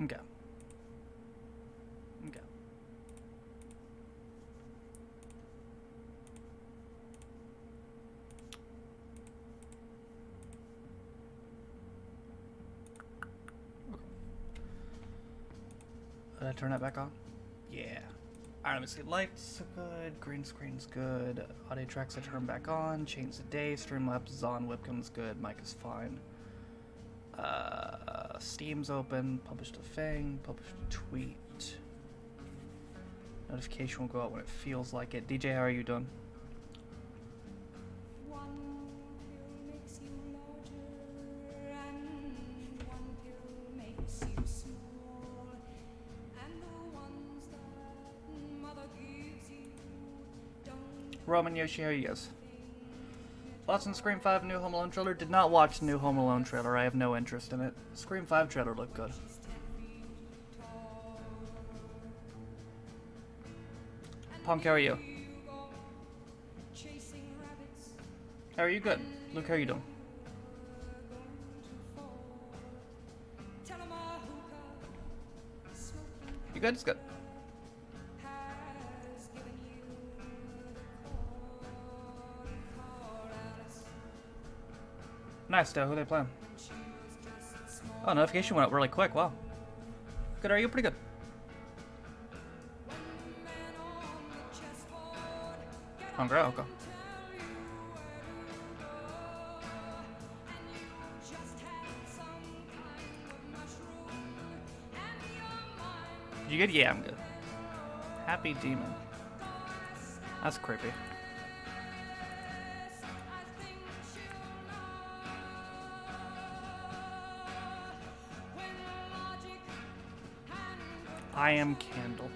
Okay. Okay. Did I turn that back on? Yeah. Alright, let me see. Lights are good. Green screen's good. Audio tracks I turn back on. Change the day. Streamlabs is on. Webcam's good. Mic is fine. Steam's open. Published a thing. Published a tweet. Notification will go out when it feels like it. DJ, how are you doing? Roman Yoshi, how are you guys? Watching Scream 5 new Home Alone trailer? Did not watch the new Home Alone trailer. I have no interest in it. Scream 5 trailer looked good. Punk, how are you? How are you? Good. Luke, how are you doing? You good? It's good. Nice, who are they playing? Oh, notification went up really quick. Wow. Good, are you? Pretty good. Hungry? Okay. You good? Yeah, I'm good. Happy Demon. That's creepy. I am Candle.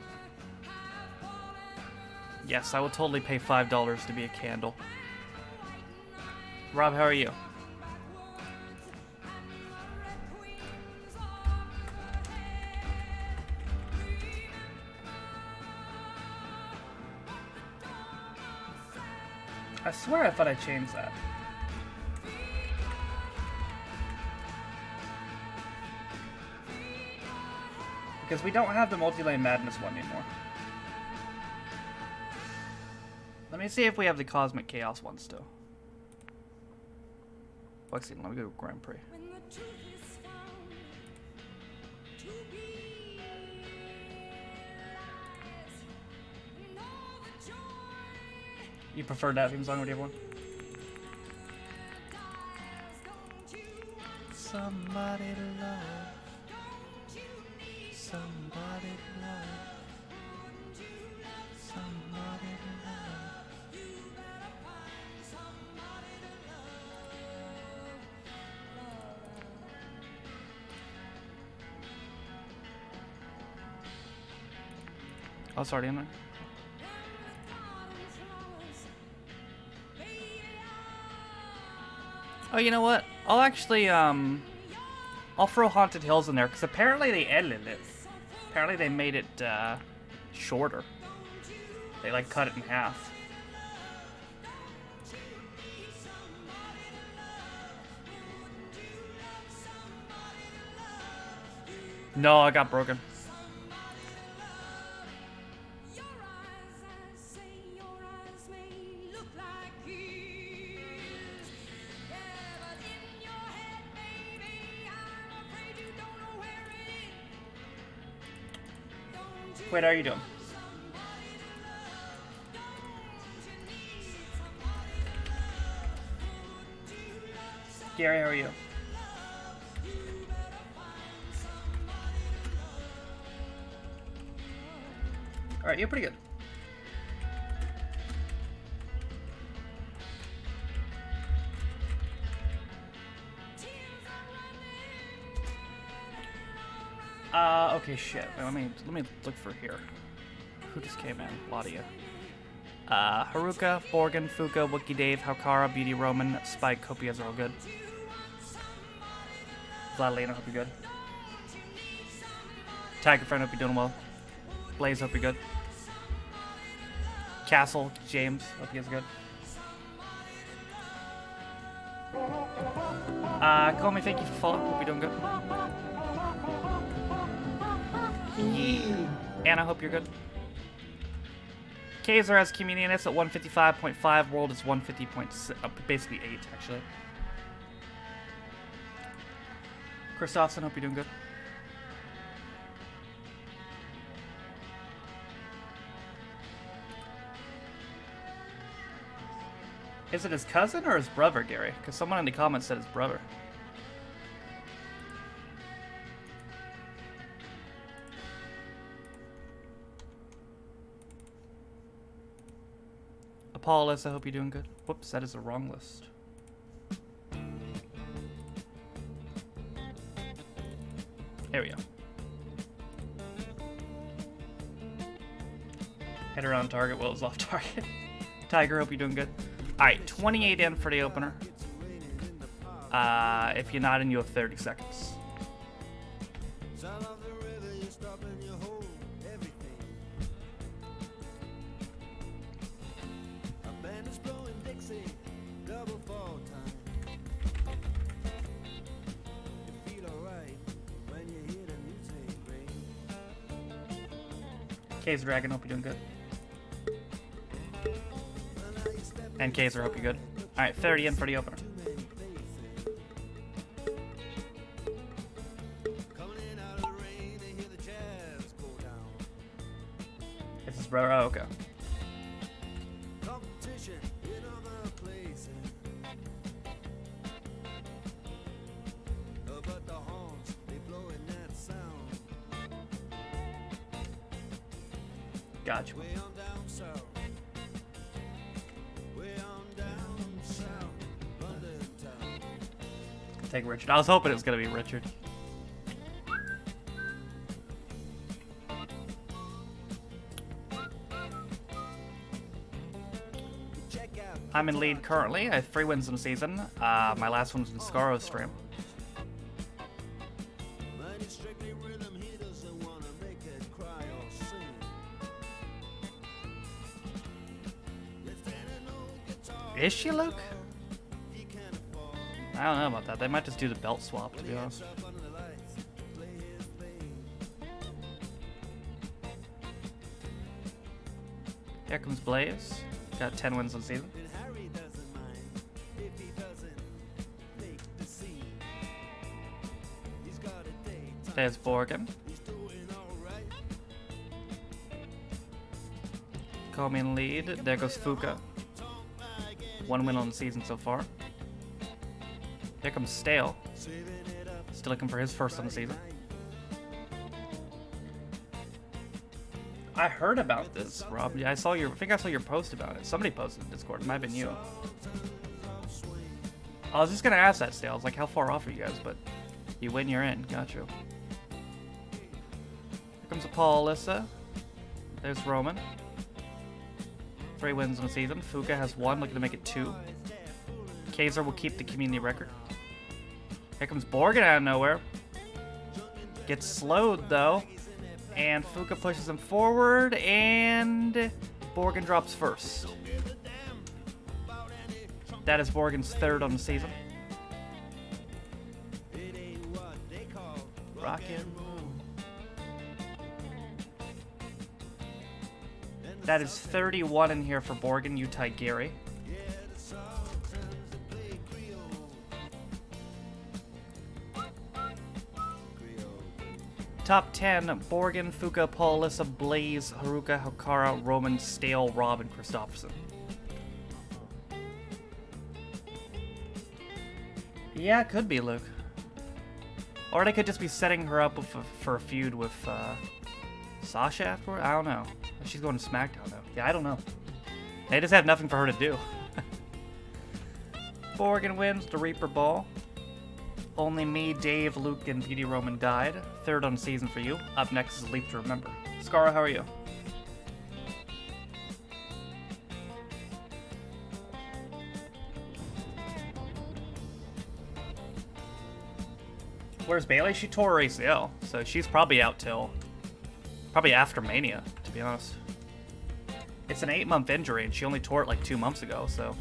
Yes, I will totally pay $5 to be a candle. Rob, how are you? I swear I thought I changed that. Because we don't have the multi-lane madness one anymore. Let me see if we have the Cosmic Chaos one still. Let me go Grand Prix. You prefer that theme song or do you have one? Somebody to love. Somebody to love. Somebody to love. Oh, it's already in there. Oh, you know what? I'll actually, I'll throw Haunted Hills in there, because apparently they edited it. Apparently they made it, shorter. They, like, cut it in half. No, I got broken. Wait, how are you doing? Gary, how are you? Alright, you're pretty good. Okay, shit. Let me look for here. Who just came in? Ladia. Haruka, Borgen, Fuka, Wookie Dave, Haukara, Beauty Roman, Spike, hope you guys are all good. Vladalena, hope you're good. Tiger Friend, hope you're doing well. Blaze, hope you're good. Castle, James, hope you guys are good. Call me, thank you for following. Hope you're doing good. Yeah. And I hope you're good. Kaiser has Communionist at 155.5. World is 150.6. Basically 8, actually. Christofson, hope you're doing good. Is it his cousin or his brother, Gary? Because someone in the comments said his brother. Apollos, I hope you're doing good. Whoops, that is the wrong list. There we go. Head around target, Will's off target. Tiger, hope you're doing good. Alright, 28 in for the opener. If you're not in, you have 30 seconds. K's Dragon, hope you're doing good. And Kaiser, hope you're good. Alright, 30 in for the opener. This is brother. Oh, okay. Gotcha. Take Richard. I was hoping it was gonna be Richard. I'm in lead currently. I have 3 wins in the season. My last one was in Scaro's stream. Is she, Luke? I don't know about that. They might just do the belt swap, to be honest. Here comes Blaze. Got 10 wins on the season. There's Borgen. Call me in lead. There goes Fuka. 1 win on the season so far. Here comes Stale. Still looking for his first on the season. I heard about this, Rob. Yeah, I think I saw your post about it. Somebody posted in Discord. It might have been you. I was just gonna ask that, Stale. I was like, how far off are you guys? But you win, you're in. Got you. Here comes Paul Alyssa. There's Roman. 3 wins on the season. Fuka has 1, looking to make it 2. Kaiser will keep the community record. Here comes Borgen out of nowhere. Gets slowed though. And Fuka pushes him forward, and Borgen drops first. That is Borgen's 3rd on the season. Rocket. That is 31 in here for Borgen. You tie Gary. Top 10, Borgen, Fuka, Paul, Alyssa, Blaze, Haruka, Hokara, Roman, Stale, Rob, and Christofferson. Yeah, it could be, Luke. Or they could just be setting her up for a feud with Sasha afterward? I don't know. She's going to SmackDown, though. Yeah, I don't know. They just have nothing for her to do. Borgen wins the Reaper Ball. Only me, Dave, Luke, and Beauty Roman died. 3rd on the season for you. Up next is Leap to Remember. Scara, how are you? Where's Bailey? She tore her ACL, so she's probably out till probably after Mania, to be honest. It's an 8-month injury, and she only tore it like 2 months ago, so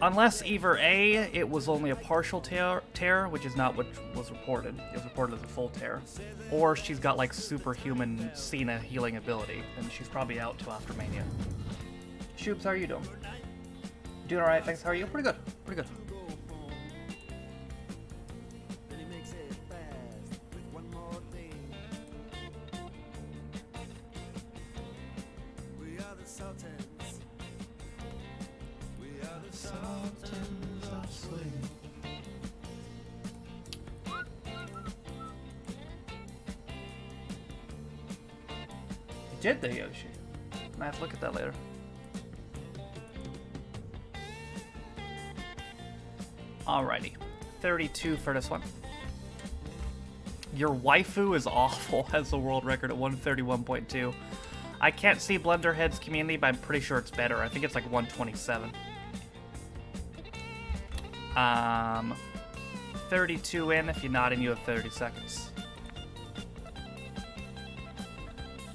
Unless either A, it was only a partial tear, which is not what was reported. It was reported as a full tear. Or she's got like superhuman Cena healing ability, and she's probably out till after Mania. Shoobs, how are you doing? Doing alright, thanks. How are you? Pretty good. Pretty good. Did they, Yoshi? I have to look at that later. Alrighty. 32 for this one. Your waifu is awful, has the world record at 131.2. I can't see Blunderhead's community, but I'm pretty sure it's better. I think it's like 127. 32 in. If you're not in, you have 30 seconds.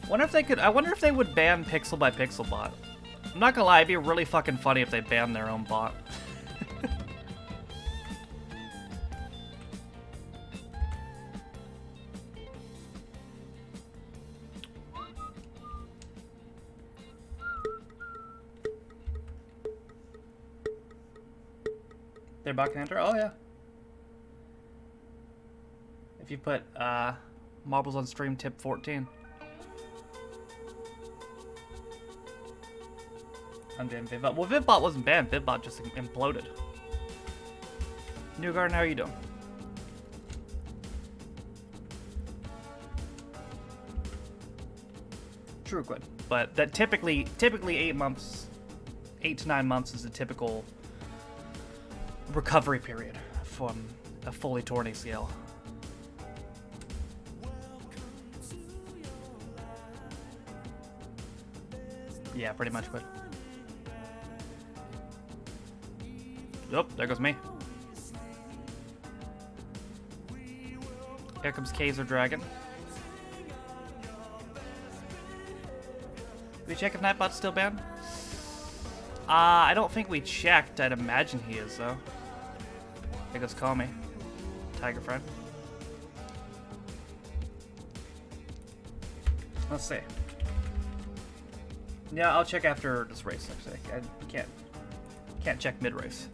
I wonder if they would ban Pixel by Pixel bot. I'm not gonna lie, it'd be really fucking funny if they banned their own bot. They're back and enter? Oh yeah. If you put marbles on stream tip 14. Unbanned Vivbot. Well, Vivbot wasn't banned. Vivbot just imploded. Newgarden, how are you doing? True, good. But that typically 8 months, 8 to 9 months is the typical recovery period from a fully torn ACL. Yeah, pretty much would. Oh, there goes me. Here comes Kaiser Dragon. Did we check if Nightbot's still banned? I don't think we checked. I'd imagine he is, though. Here goes Call Me. Tiger Friend. Let's see. Yeah, I'll check after this race, actually. I can't check mid-race.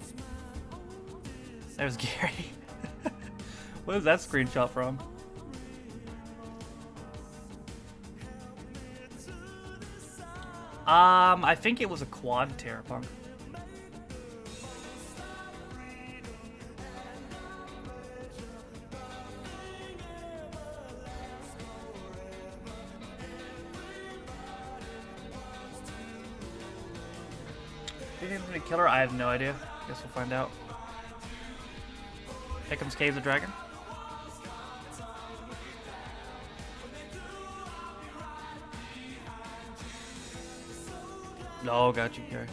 There's Gary. What is that screenshot from? I think it was a quad tear, Punk. Did anything to kill her? I have no idea. Guess we'll find out. Here comes Caves the Dragon. Oh, got you, Gary.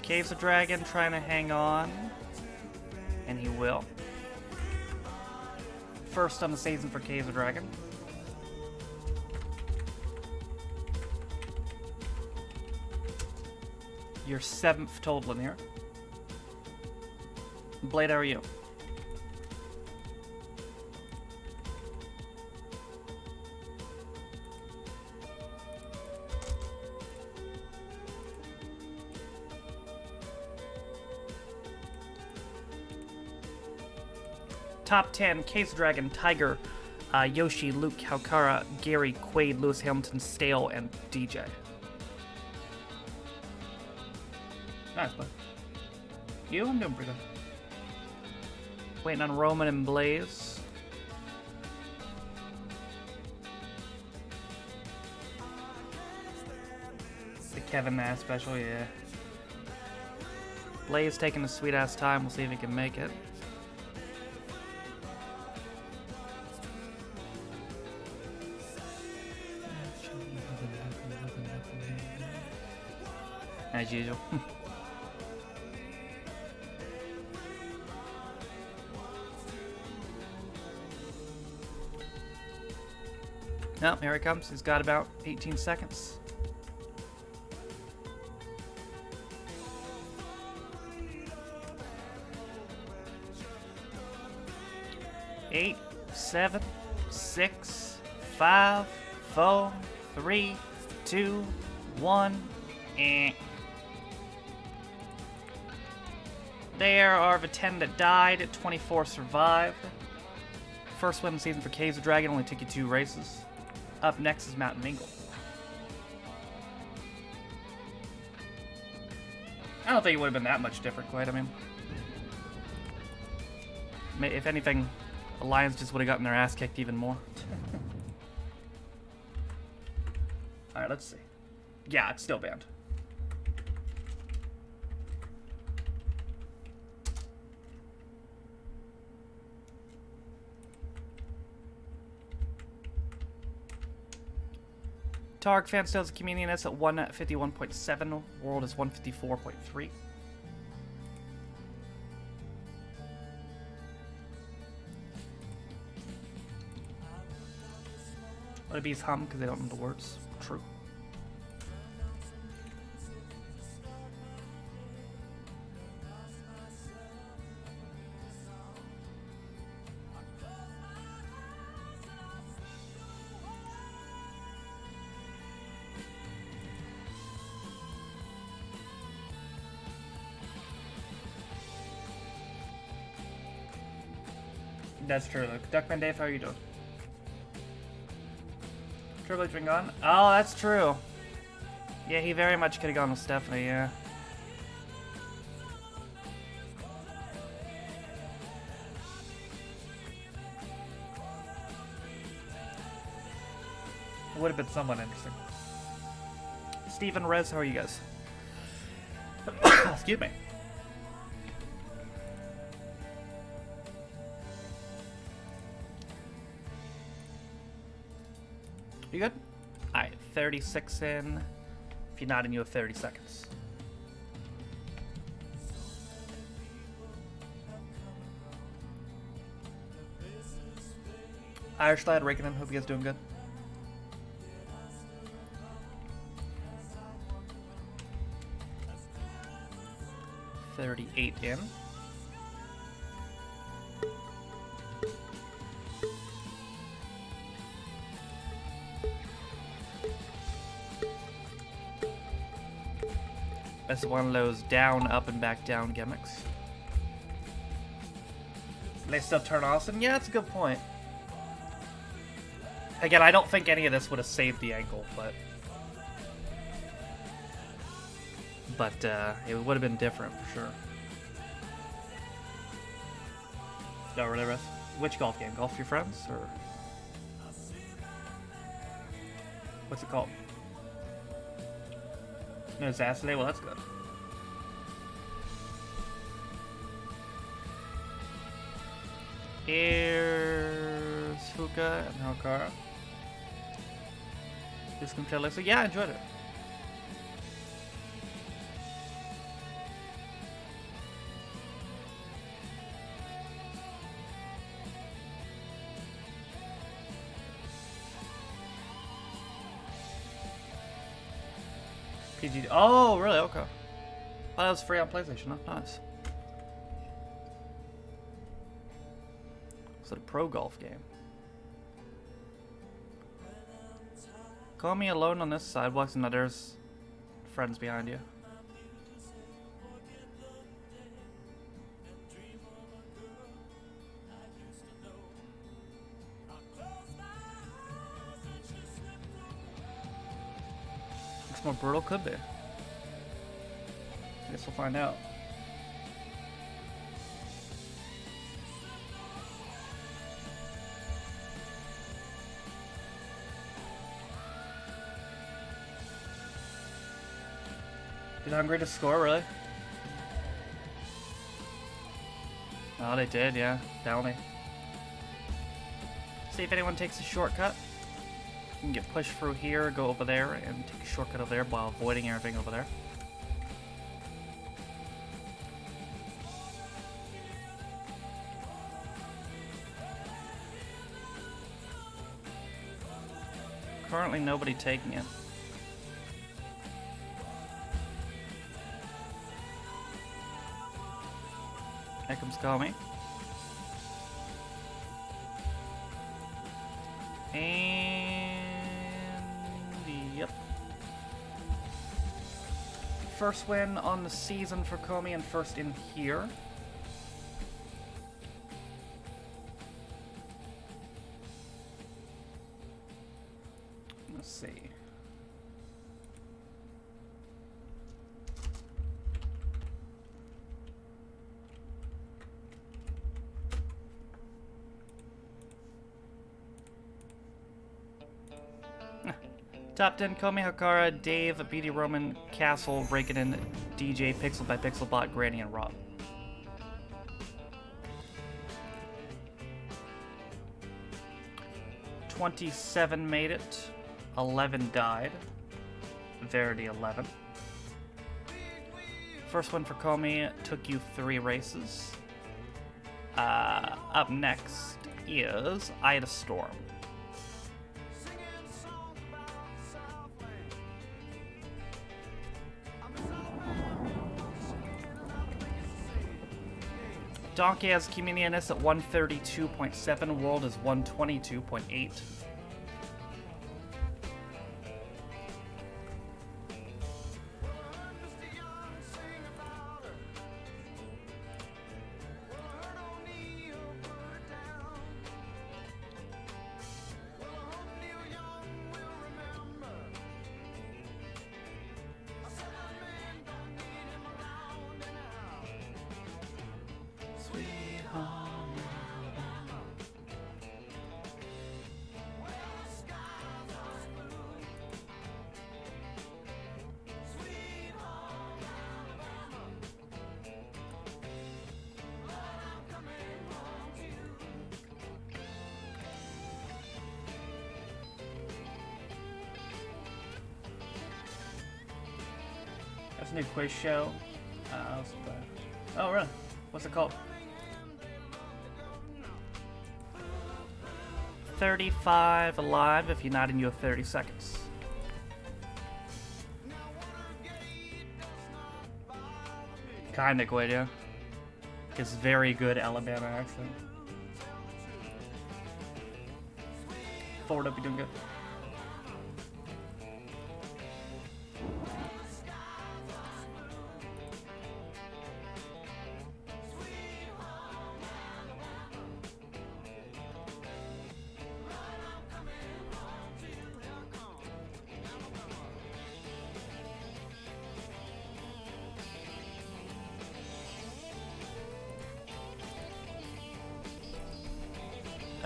Caves the Dragon trying to hang on. And he will. First on the season for Caves the Dragon. Your 7th total in here. Blade, how are you? Top 10, Case Dragon, Tiger, Yoshi, Luke, Haukara, Gary, Quaid, Lewis Hamilton, Stale, and DJ. Nice, bud. You? I'm doing pretty good. Waiting on Roman and Blaze. The Kevin Nash special, yeah. Blaze taking a sweet ass time. We'll see if he can make it. As usual. Oh, here he comes. He's got about 18 seconds. 8, 7, 6, 5, 4, 3, 2, 1. There are the 10 that died, 24 survived. First win of the season for Caves of Dragon, only took you 2 races. Up next is Mountain Mingle. I don't think it would have been that much different, quite. I mean, if anything, Alliance just would have gotten their ass kicked even more. Alright, let's see. Yeah, it's still banned. Targ fan sales comedian is at 151.7. World is 154.3. Let it be hum because they don't know the words. True. That's true. Duckman Dave, how are you doing? Triple H been gone? Oh, that's true. Yeah, he very much could have gone with Stephanie, yeah. It would have been somewhat interesting. Stephen Rez, how are you guys? Excuse me. You good? Alright, 36 in. If you're not in, you have 30 seconds. Irish Lad, Reagan, hope you guys doing good. $38 in. That's one of those down, up, and back down gimmicks. They still turn Austin? Yeah, that's a good point. Again, I don't think any of this would have saved the ankle, but it would have been different for sure. No, really, Russ? Which golf game? Golf with your friends, or what's it called? No disaster today? Well, that's good. Here's Fuka and Hakara. This controller. So yeah, I enjoyed it. PG. Oh, really? Okay. Oh, that was free on PlayStation. Huh? Nice. Is it a pro golf game? Call me alone on this sidewalks and others. Friends behind you. Looks more brutal, could be. I guess we'll find out. Did Hungry to score, really? Oh, they did, yeah. Downey. See if anyone takes a shortcut. You can get pushed through here, go over there, and take a shortcut over there while avoiding everything over there. Currently nobody taking it. Here comes Kami. And yep. First win on the season for Comey and first in here. Let's see. Top 10, Komi, Hakara, Dave, BD Roman, Castle, Raikkonen, DJ, Pixel by Pixelbot, Granny, and Rob. $27 made it. 11 died. Verity 11. First one for Komi took you 3 races. Up next is Ida Storm. Donkey has Communianus at 132.7, World is 122.8. That's a new quiz show. Oh, really? What's it called? 35 alive if you're not in, you have 30 seconds. Kinda good, yeah. It's very good Alabama accent. Forward up, you're doing good.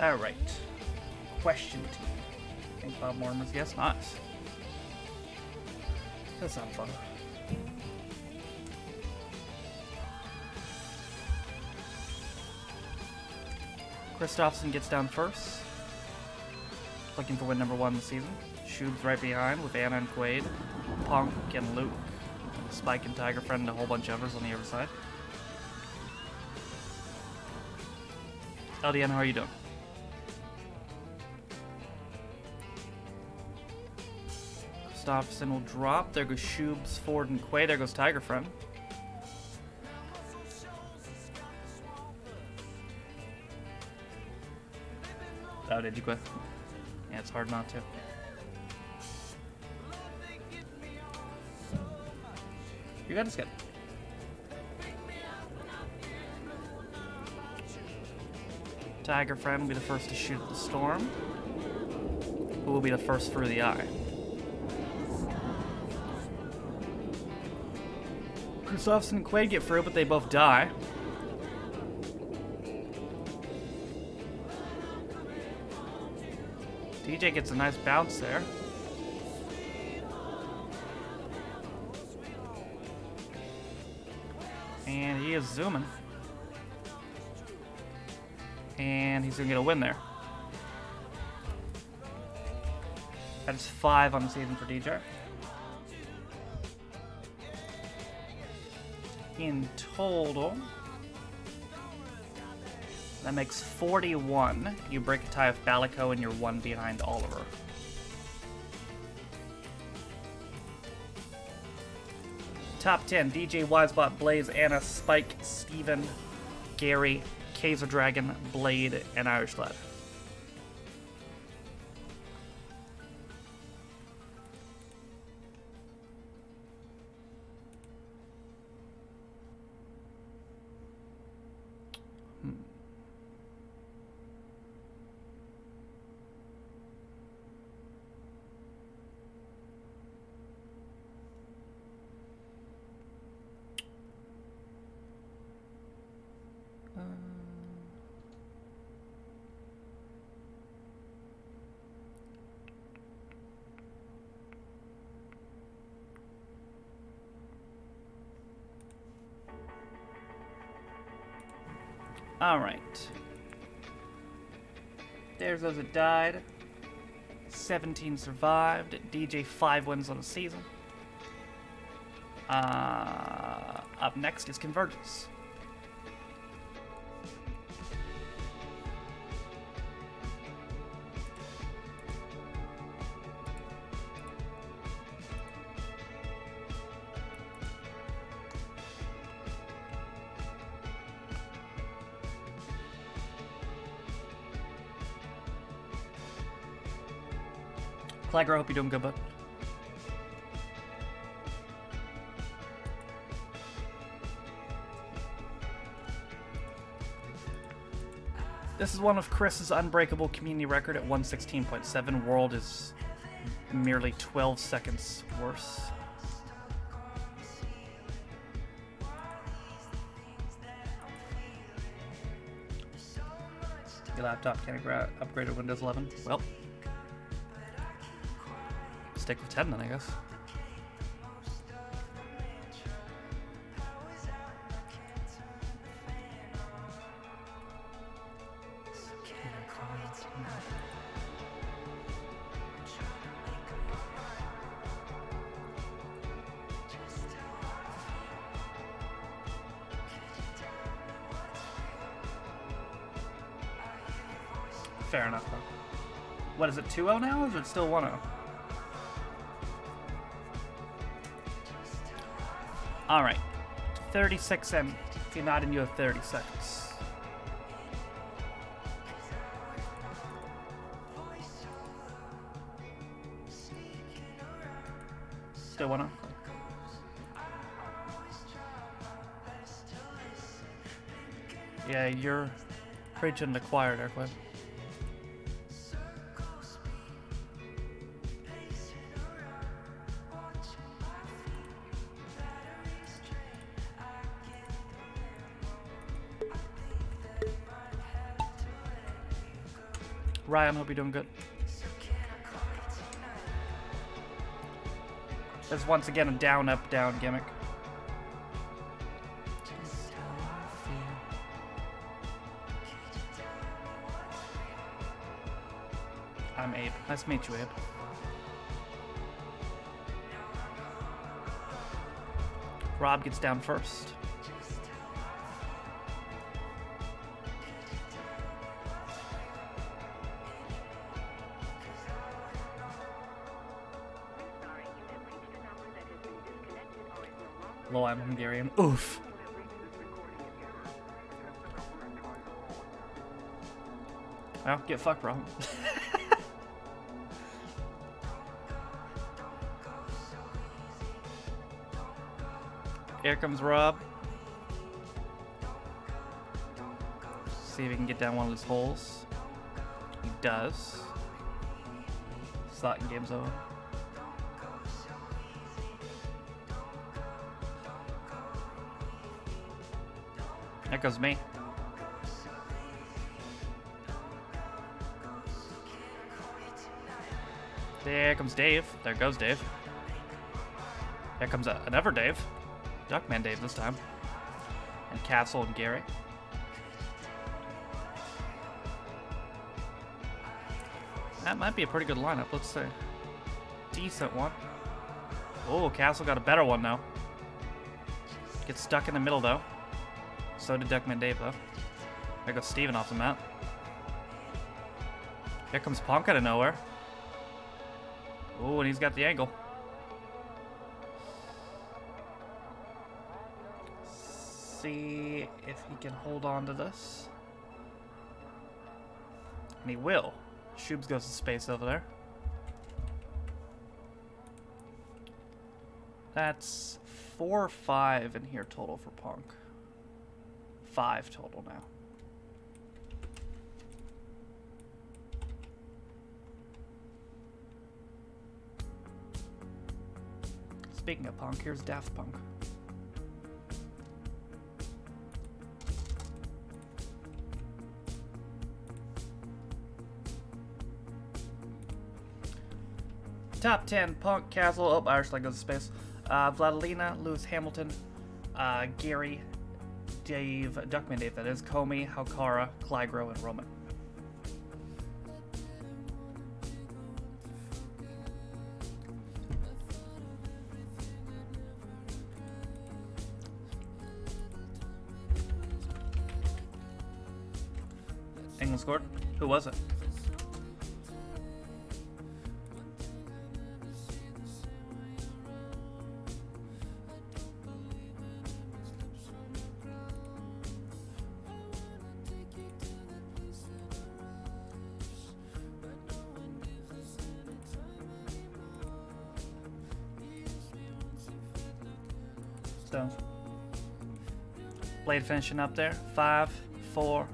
Alright. Question team. I think Bob Mortimer's yes. Nice. That sounds fun. Christopherson gets down first. Looking for win number 1 this season. Shub's right behind with Anna and Quaid. Punk and Luke. Spike and Tiger Friend and a whole bunch of others on the other side. LDN, how are you doing? Christopherson will drop. There goes Shubes, Ford, and Quay. There goes Tiger Friend. Oh, did you quit? Yeah, it's hard not to. You got to skip. Tiger Friend will be the first to shoot at the storm. Who will be the first through the eye? Christopherson and Quaid get through, but they both die. DJ gets a nice bounce there. And he is zooming. And he's going to get a win there. That's 5 on the season for DJ. In total, that makes 41. You break a tie with Balico and you're 1 behind Oliver. Top 10, DJ, Wisebot, Blaze, Anna, Spike, Steven, Gary, Kaiser Dragon, Blade, and Irish Lad. Alright. There's those that died. 17 survived. DJ 5 wins on the season. Up next is Convergence. Clagger, I hope you're doing good, bud. This is one of Chris's unbreakable community record at 116.7. World is merely 12 seconds worse. Your laptop can't upgrade to Windows 11. Well, stick with 10 then, I guess. Fair enough, though. What is it, 2-0 now, or is it still 1-0? Alright. 36 in. If you're not in, you have 30 seconds. Still 1-0? Yeah, you're preaching to the choir there, Quinn. Ryan, hope you're doing good. There's once again a down, up, down gimmick. I'm Abe. Nice to meet you, Abe. Rob gets down first. Hello, I'm Hungarian. Oof. Well, get fucked, bro. Here comes Rob. See if he can get down one of these holes. He does. Slot and game's over. There goes me. There comes Dave. There goes Dave. Here comes another Dave. Duckman Dave this time. And Castle and Gary. That might be a pretty good lineup, let's say. Decent one. Oh, Castle got a better one now. Gets stuck in the middle though. So did Duckman Dave, though. There goes Steven off the map. Here comes Punk out of nowhere. Ooh, and he's got the angle. See if he can hold on to this. And he will. Shoobs goes to space over there. That's 4 or 5 in here total for Punk. 5 total now. Speaking of Punk, here's Daft Punk. Top 10, Punk, Castle, Irish Leg goes to space. Vladilena, Lewis Hamilton, Gary, Dave, Duckman Dave, that is, Comey, Haukara, Clygro, and Roman. England scored? Who was it? Stones. Blade finishing up there. 5, 4,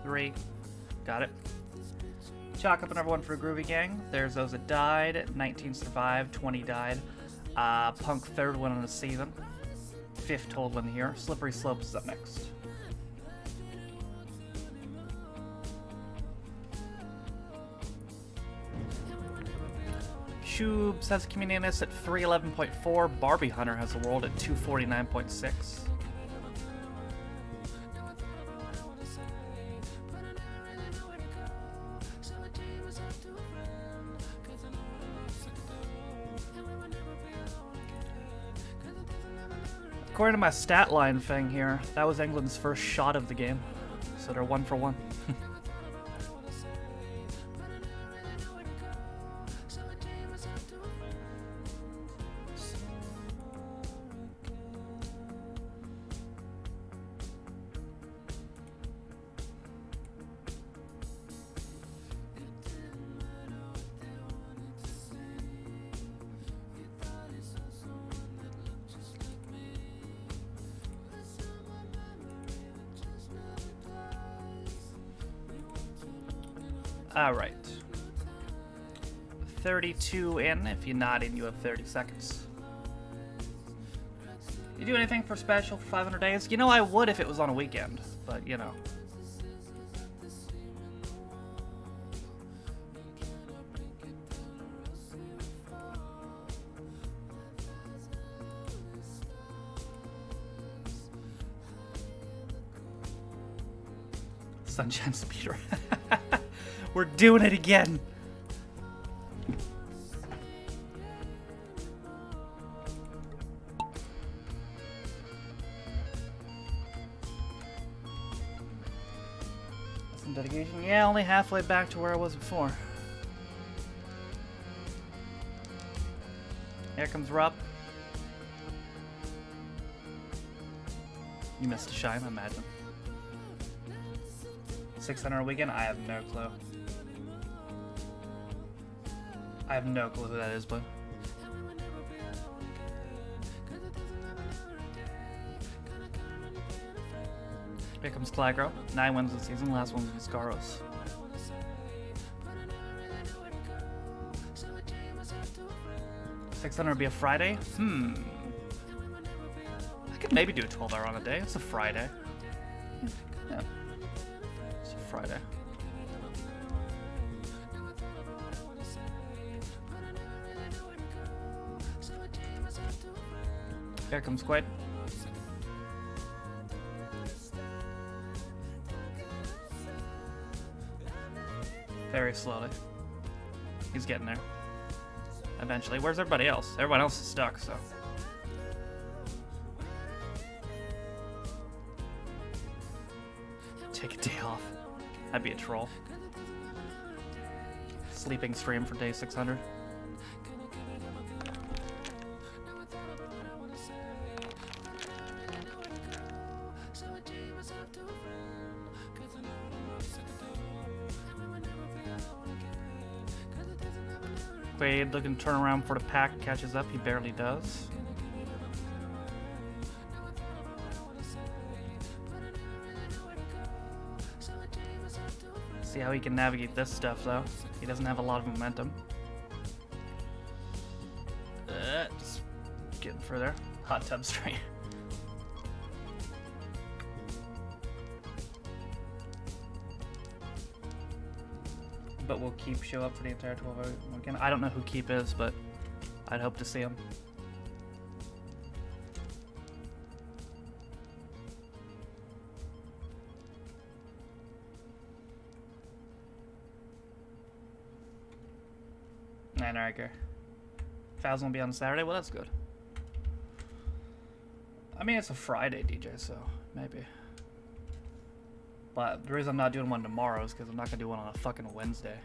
3. Got it. Chalk up another one for Groovy Gang. There's those that died. 19 survived. 20 died. Punk third one in the season. 5th total in here. Slippery Slopes is up next. Shubes has Communionist at 311.4. Barbie Hunter has the world at 249.6. According to my stat line thing here, that was England's first shot of the game. So they're 1 for 1. Alright. 32 in. If you're not in, you have 30 seconds. You do anything for special for 500 days? You know, I would if it was on a weekend, but you know. Sunshine Speeder. We're doing it again. Some dedication. Yeah, only halfway back to where I was before. Here comes Rob. You missed a shine, I imagine. 600 a weekend? I have no clue. I have no clue who that is, but... Here comes Clygro. 9 wins this season, last one was Viscaros. $600 would be a Friday? I could maybe do a 12-hour on a day. It's a Friday. Yeah. It's a Friday. Here comes Quaid. Very slowly. He's getting there. Eventually. Where's everybody else? Everyone else is stuck, so. Take a day off. That'd be a troll. Sleeping stream for day 600. Quaid looking to turn around for the pack, catches up, he barely does. See how he can navigate this stuff though. He doesn't have a lot of momentum. Just getting further. Hot tub stream. But will Keep show up for the entire 12 hour weekend? I don't know who Keep is, but I'd hope to see him. Nah, no, I care. 1,000 will be on Saturday. Well, that's good. I mean, it's a Friday, DJ, so maybe. But the reason I'm not doing one tomorrow is because I'm not going to do one on a fucking Wednesday.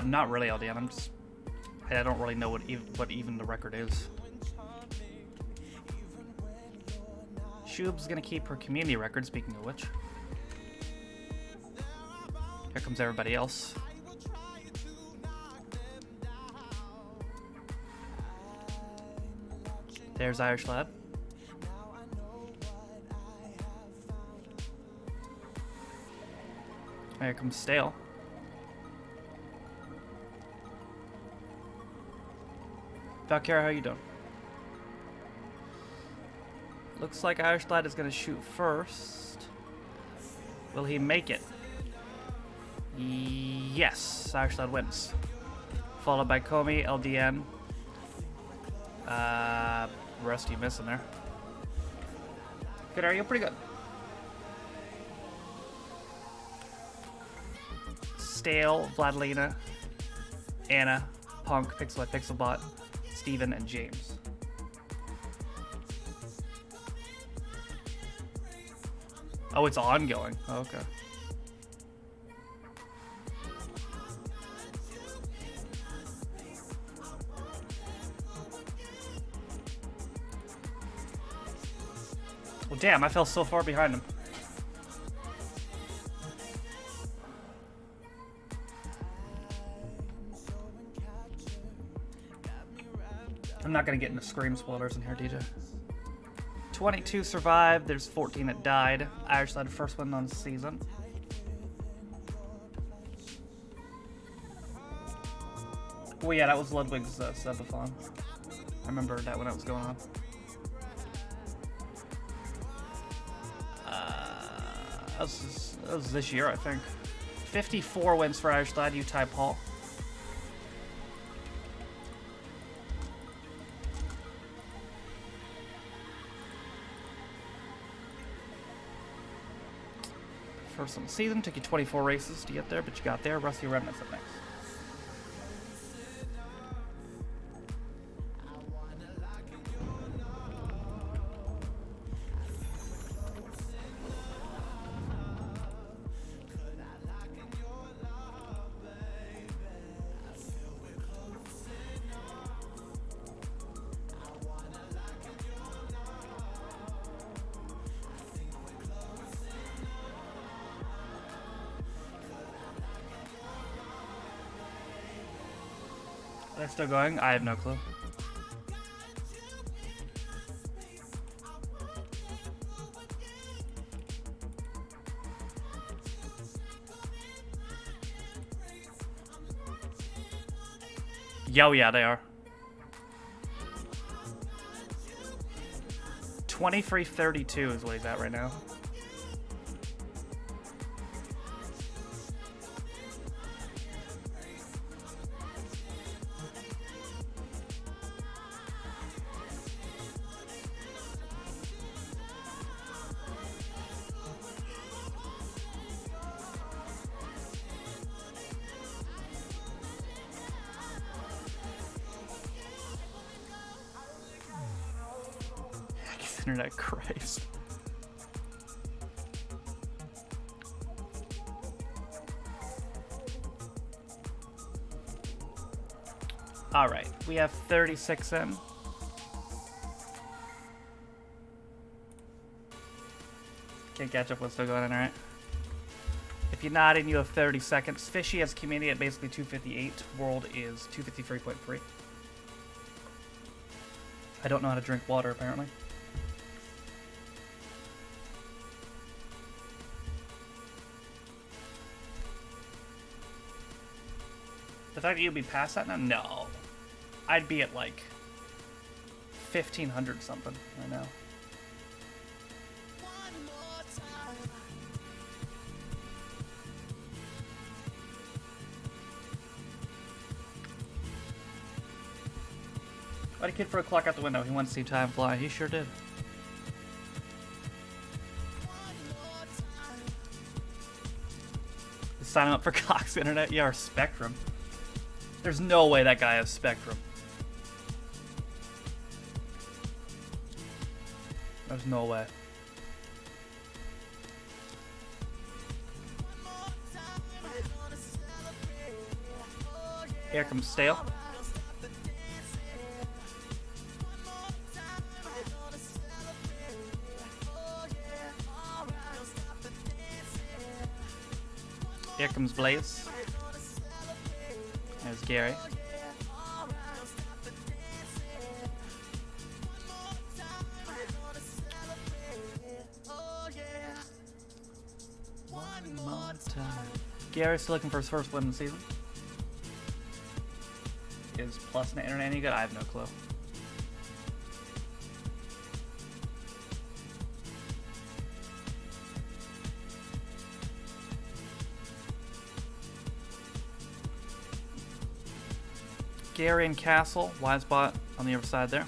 Not really, LDN. I'm just... I don't really know what even the record is. Shoob's gonna keep her community record, speaking of which. Here comes everybody else. There's Irish Lad. Here comes Stale. Valkyra, how you doing? Looks like Irish Lad is going to shoot first. Will he make it? Yes, Irish Lad wins. Followed by Comey, LDN. Rusty missing there. Good, are you? Pretty good. Stale, Vladilena, Anna, Punk, Pixel Pixelbot, Steven, and James. Oh, it's ongoing. Oh, okay. Well, damn, I fell so far behind him. I'm not gonna get into scream spoilers in here, DJ. 22 survived, there's 14 that died. Irish Lad first win on the season. Well, yeah, that was Ludwig's subathon. I remember that when it was going on. That was this year, I think. 54 wins for Irish Lad, you tie Paul. First on the season, took you 24 races to get there, but you got there. Rusty Remnants up next. They're still going? I have no clue. Yo, yeah, they are. 23:32 is what he's at right now. Internet Christ. All right, we have 36 in. Can't catch up what's still going on, all right? If you're not in, you have 30 seconds. Fishy has community at basically 258. World is 253.3. I don't know how to drink water, apparently. The fact that you'd be past that now? No. I'd be at like 1,500 something right now. But a kid for a clock out the window. He wants to see time fly. He sure did. Sign him up for Cox Internet? Yeah, or Spectrum. There's no way that guy has Spectrum. There's no way. Here comes Stale. Here comes Blaze. There's Gary. One more time. Gary's still looking for his first win in the season. Is Plus Net Internet any good? I have no clue. Gary and Castle, Wisebot on the other side there.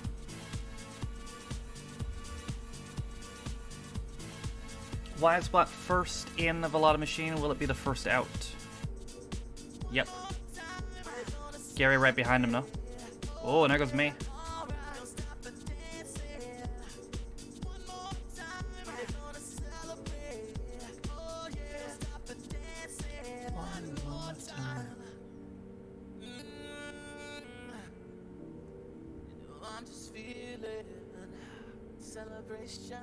Wisebot first in the Velada machine. Will it be the first out? Yep. Gary right behind him, no? Oh, and there goes me. One more time. I'm just feeling celebration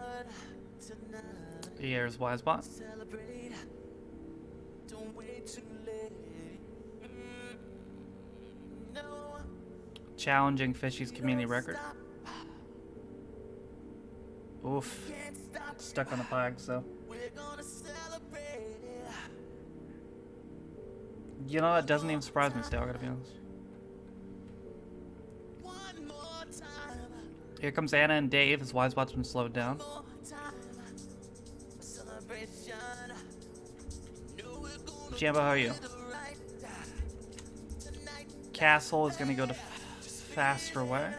tonight. Here's Wisebot. Celebrate. Don't wait too late. No. Challenging Fishy's community record. Oof. Stuck on the flags though. You know, it doesn't even surprise me still, I gotta be honest. Here comes Anna and Dave as Wisebot's been slowed down. Jambo, how are you? Castle is gonna go to faster way.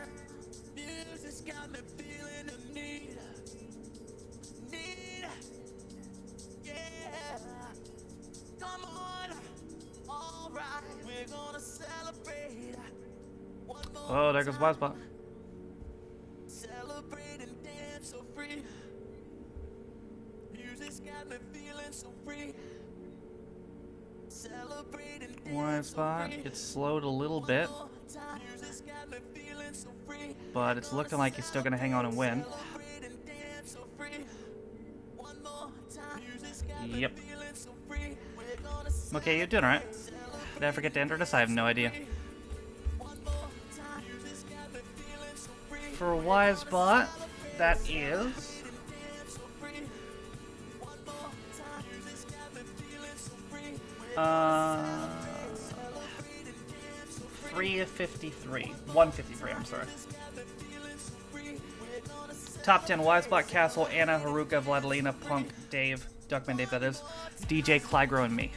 Oh, there goes Wisebot. Celebrate and dance so free. Music's got me feeling so free. Celebrate and dance Wisebot gets slowed a little bit, but it's looking like he's still gonna hang on and win. Yep. Okay, you're doing alright. Did I forget to enter this? I have no idea. For Wisebot, that is 353. 153, I'm sorry. Top 10 Wisebot, Castle, Anna, Haruka, Vladilena, Punk, Dave, Duckman Dave, that is, DJ, Clygro, and me.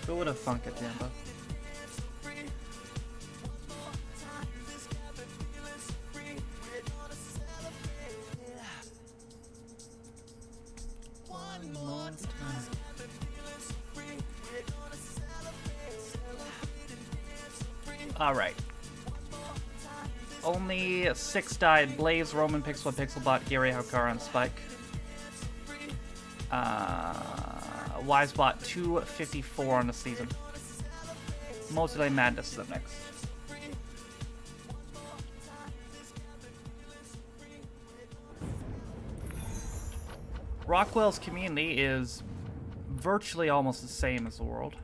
Who would have thunk it, Jambo? One more time. All right. Only 6 died. Blaze, Roman, Pixel, Pixelbot, Gary, Haukar, and Spike. Wisebot 254 on the season. Mostly Madness is up next. Rockwell's community is virtually almost the same as the world.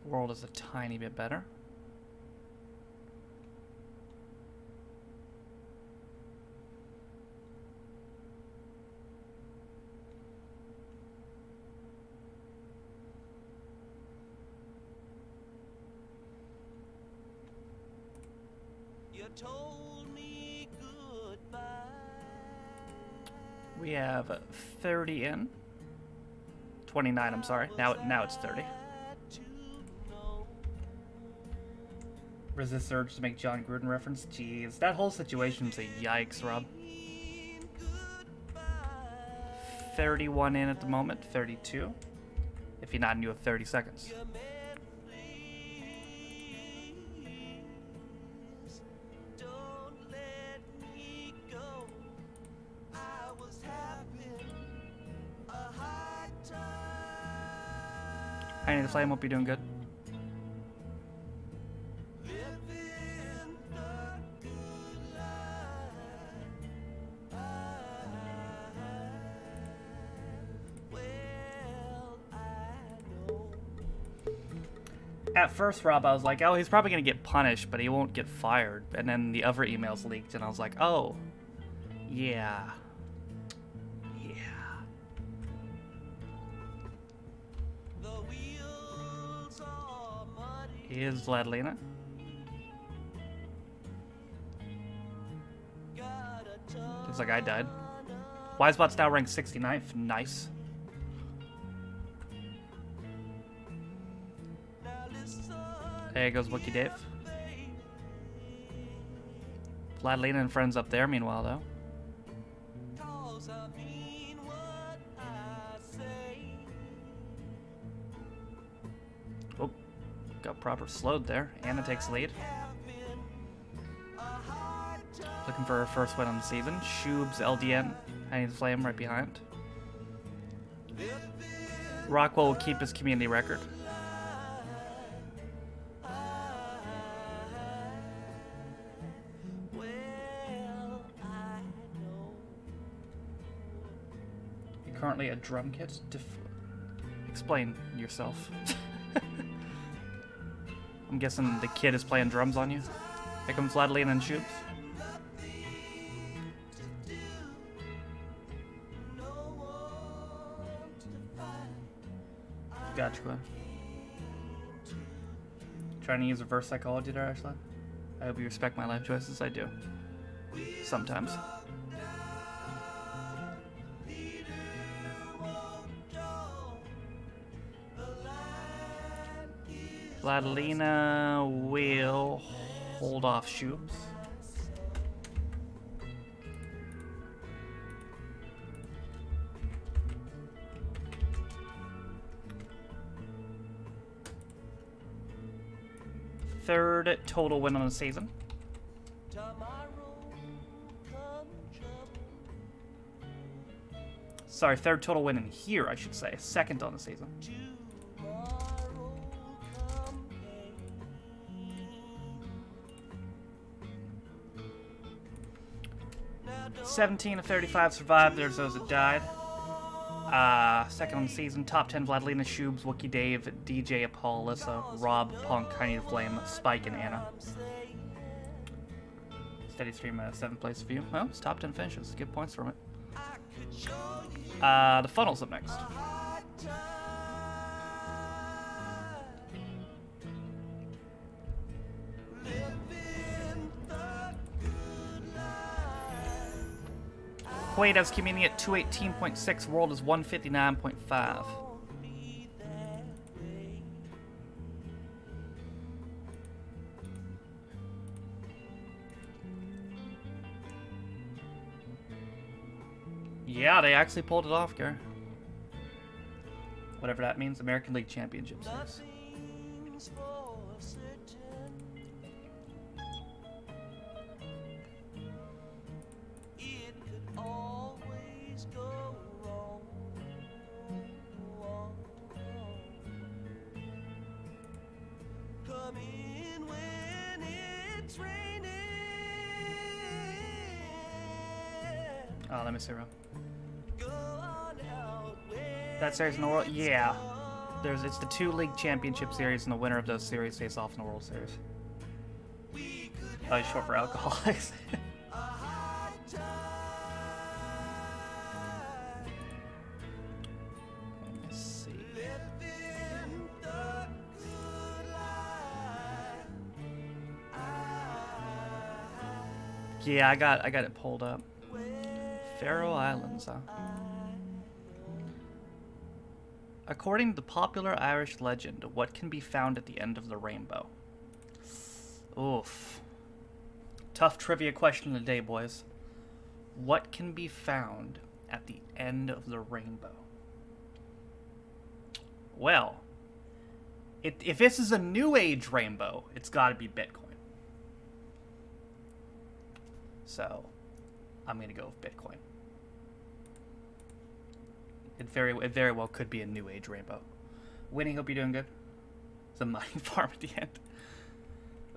World is a tiny bit better. We have 30 in. 29, I'm sorry. Now it's 30. Resist urge to make John Gruden reference. Jeez, that whole situation's a yikes, Rob. 31 in at the moment, 32. If you're not, you have 30 seconds. I need the flame, hope you're doing good. At first, Rob, I was like, oh, he's probably going to get punished, but he won't get fired. And then the other emails leaked, and I was like, oh, yeah. Here's Vladilena. Looks like I died. Wisebot's now ranked 69th. Nice. There goes Wookie Dave. Vladilena and friends up there, meanwhile, though. Oh, got proper slowed there. Anna takes lead. Looking for her first win on the season. Shoobs, LDN, Honey the Flame right behind. Rockwell will keep his community record. You're currently a drum kit. Explain yourself. I'm guessing the kid is playing drums on you. Here comes Vladilena and Shoobs. Gotcha. Trying to use reverse psychology there, Ashley. I hope you respect my life choices. I do. Sometimes. Vladilena will hold off Shoobs. Third total win on the season. Sorry, third total win in here, I should say. Second on the season. 17 of 35 survived. There's those that died. Second on the season, top 10 Vladilena, Shoobs, Wookie Dave, DJ, Apollo, Alyssa, Rob, Punk, Honey the Flame, Spike, and Anna. Steady stream, 7th place view. Well, it's top 10 finishes. Good points from it. The funnel's up next. Quaid has community at 218.6, world is 159.5. Yeah, they actually pulled it off, Gary. Whatever that means, American League Championship Series. Oh, let me see, Rob. That series in the World, yeah. It's the 2 league championship series, and the winner of those series face off in the World Series. Oh, short for alcoholics. Let's see. Yeah, I got it pulled up. Faroe Islands, huh? According to the popular Irish legend, what can be found at the end of the rainbow? Oof. Tough trivia question of the day, boys. What can be found at the end of the rainbow? Well, if this is a new age rainbow, it's got to be Bitcoin. So, I'm going to go with Bitcoin. It very well could be a new age rainbow. Winnie, hope you're doing good. It's a mining farm at the end.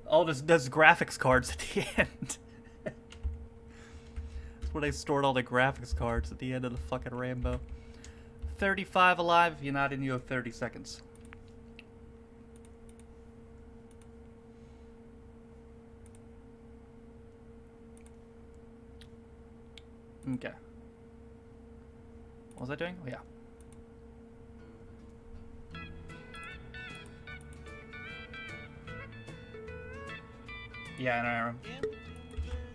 Oh, there's graphics cards at the end. That's where they stored all the graphics cards at the end of the fucking rainbow. 35 alive. If you're not in, you have 30 seconds. Okay. What was I doing? Oh, yeah. Yeah, I know.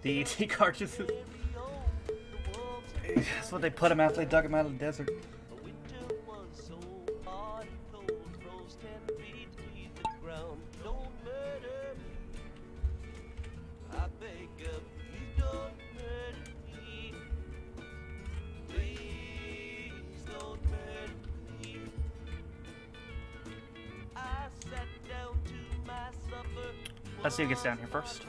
The ET cartridges. That's what they put them after they dug them out of the desert. Let's see who gets down here first.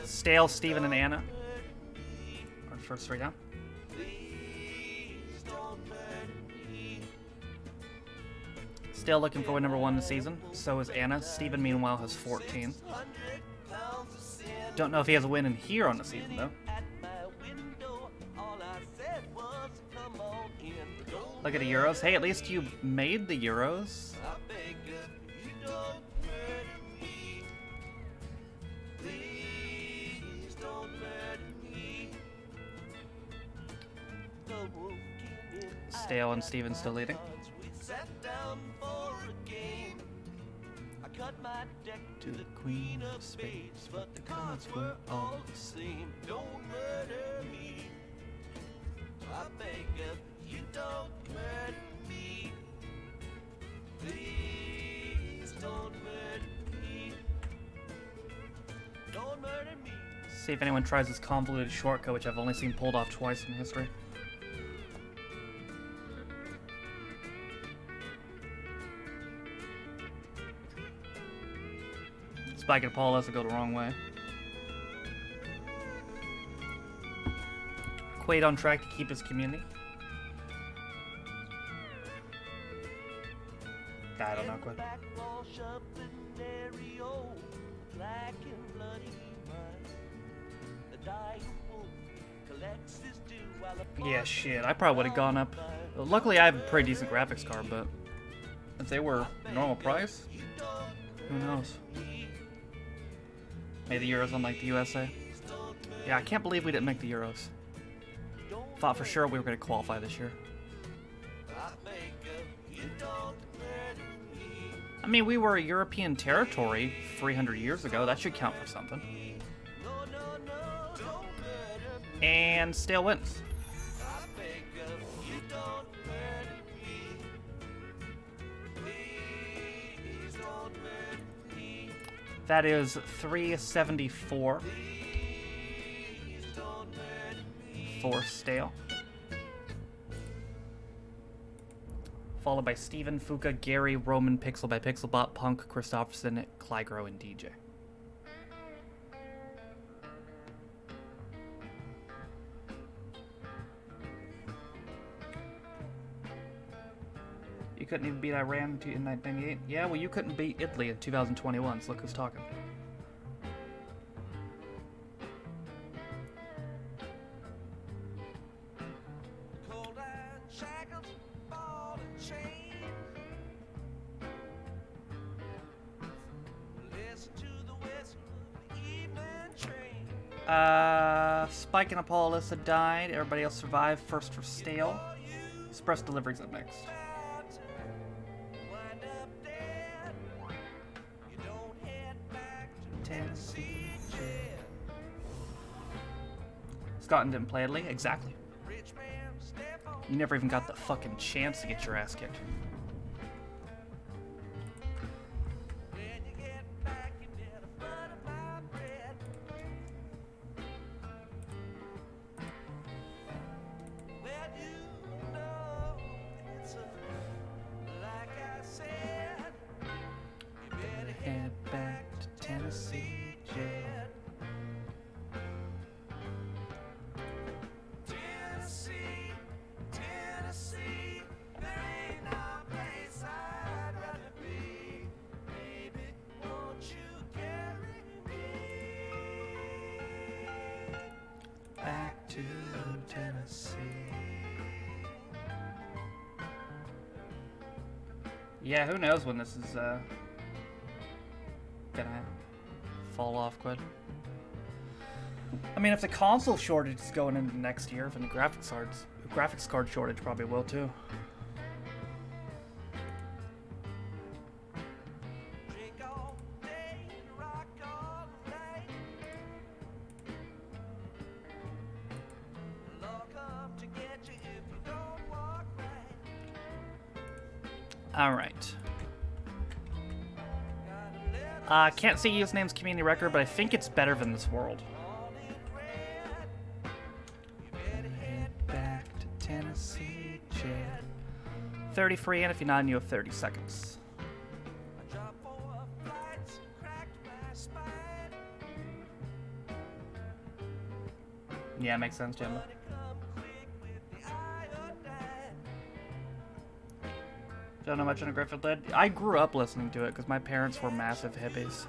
Stale, Steven, and Anna are the first three down. Still looking for win number 1 this season. So is Anna. Steven, meanwhile, has 14. Don't know if he has a win in here on the season, though. Look at the Euros. Hey, at least you made the Euros. Stale and Steven still leading. To the Queen of Spades, but the cards were all the same. Don't murder me. I beg of you, don't murder me. Please don't murder me. Don't murder me. See if anyone tries this convoluted shortcut, which I've only seen pulled off twice in history. Spike and Paul has to go the wrong way. Quaid on track to keep his community. I don't know, Quaid. Yeah, shit. I probably would have gone up. Luckily, I have a pretty decent graphics card, but if they were normal price, who knows? Made the Euros unlike the USA. Yeah, I can't believe we didn't make the Euros. Thought for sure we were going to qualify this year. I mean, we were a European territory 300 years ago. That should count for something. And Stale wins. That is 374 for Stale. Followed by Steven, Fuka, Gary, Roman, Pixel by Pixelbot, Punk, Christopherson, Clygro, and DJ. You couldn't even beat Iran in 1998? Yeah, well, you couldn't beat Italy in 2021, so look who's talking. Spike and Apollo Alyssa died. Everybody else survived. First for Stale. Express deliveries up next. Tennessee. Scotland didn't play Italy? Exactly. You never even got the fucking chance to get your ass kicked. Head back to Tennessee, Jet. Tennessee, there ain't no place I'd rather be. Baby, won't you carry me Back to Tennessee. Yeah, who knows when this is gonna fall off quite. I mean, if the console shortage is going into next year, then the graphics card shortage probably will too. Drink all day and rock all night. Lord come to get you if you don't walk right. All right. Can't say username's community record, but I think it's better than this world. Head back to Tennessee, Jet. 30 free, and if you're not, you have 30 seconds. I dropped 4 flights, cracked my spine. Yeah, makes sense, Jim. But it come quick with the iodine. Don't know much on a Griffith Dead. I grew up listening to it because my parents were massive hippies.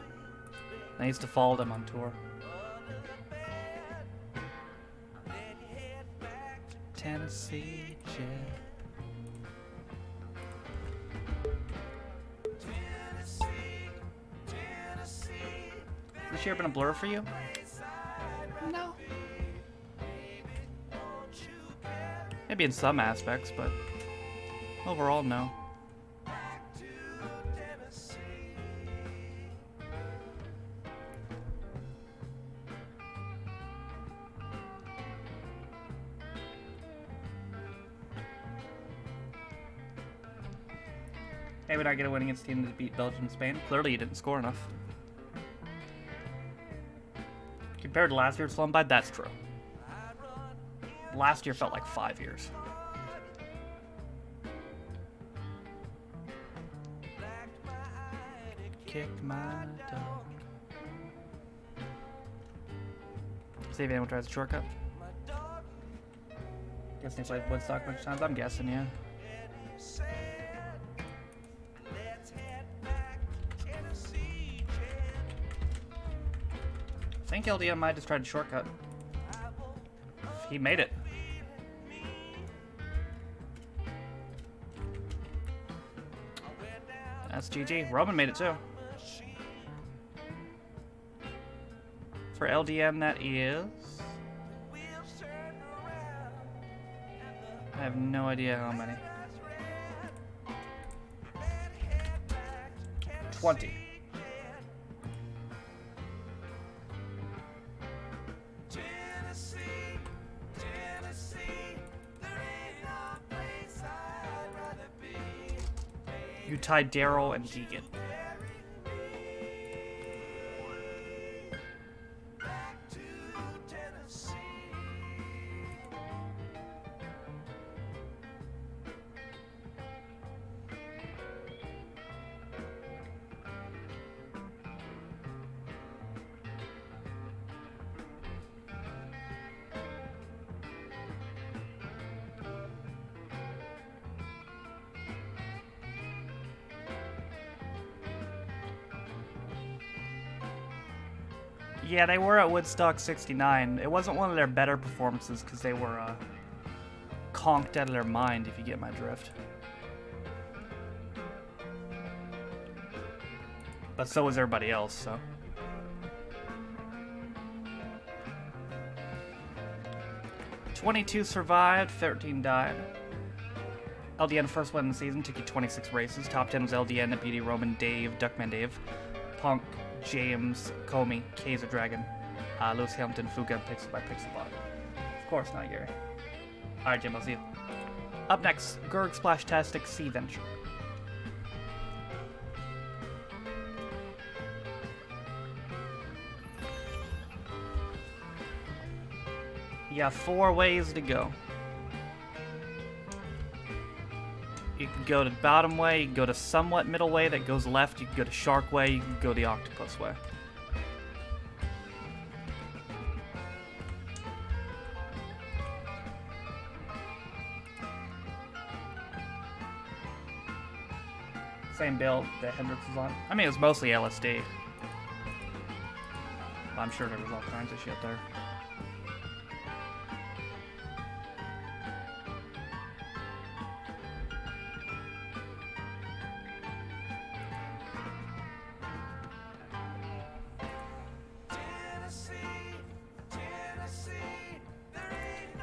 I used to follow them on tour. Tennessee, Jet. Has this year been a blur for you? No. Maybe in some aspects, but overall, no. Hey, would I get a win against a team that beat Belgium and Spain? Clearly you didn't score enough. Compared to last year's Slumbide, that's true. Last year felt like 5 years. Kicked my dog. See if anyone tries a shortcut. Guessing they played Woodstock a bunch of times? I'm guessing, yeah. I think LDM might just tried a shortcut. He made it. That's GG. Roman made it too. For LDM, that is... I have no idea how many. 20. You tied Daryl and Deegan. Yeah, they were at Woodstock 69. It wasn't one of their better performances because they were conked out of their mind, if you get my drift. But so was everybody else, so. "22 survived, 13 died. LDN first win in the season, took you 26 races. Top 10 was LDN, Beauty Roman, Dave, Duckman Dave, Punk, James, Comey, Kaiser Dragon, Lewis Hamilton, Fuga, and Pixel by Pixelbot. Of course not, Gary. Alright, Jim, I'll see you. Up next, Gurg Splashtastic Sea Venture. You got 4 ways to go. You can go to bottom way, you can go to somewhat middle way that goes left, you can go to shark way, you can go the octopus way. Same build that Hendrix is on. I mean, it was mostly LSD. I'm sure there was all kinds of shit there.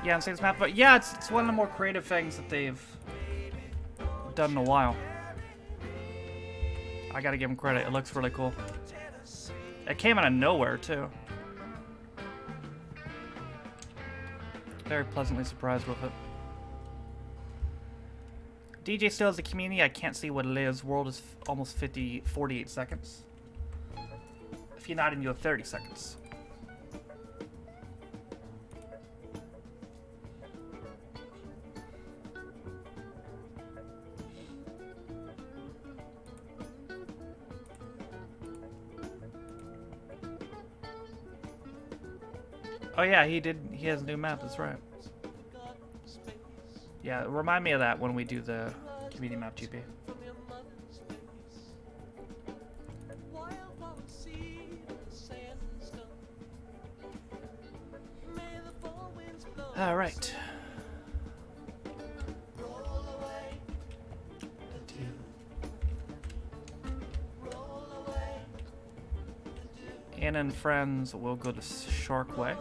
Yeah, I'm saying this map, but yeah, it's one of the more creative things that they've done in a while. I gotta give them credit. It looks really cool. It came out of nowhere, too. Very pleasantly surprised with it. DJ still has the community. I can't see what it is. World is almost 48 seconds. If you're not in, you have 30 seconds. Oh yeah, he has a new map, that's right. Yeah, remind me of that when we do the community map GP. Alright. Anna and friends will go to Shark Way.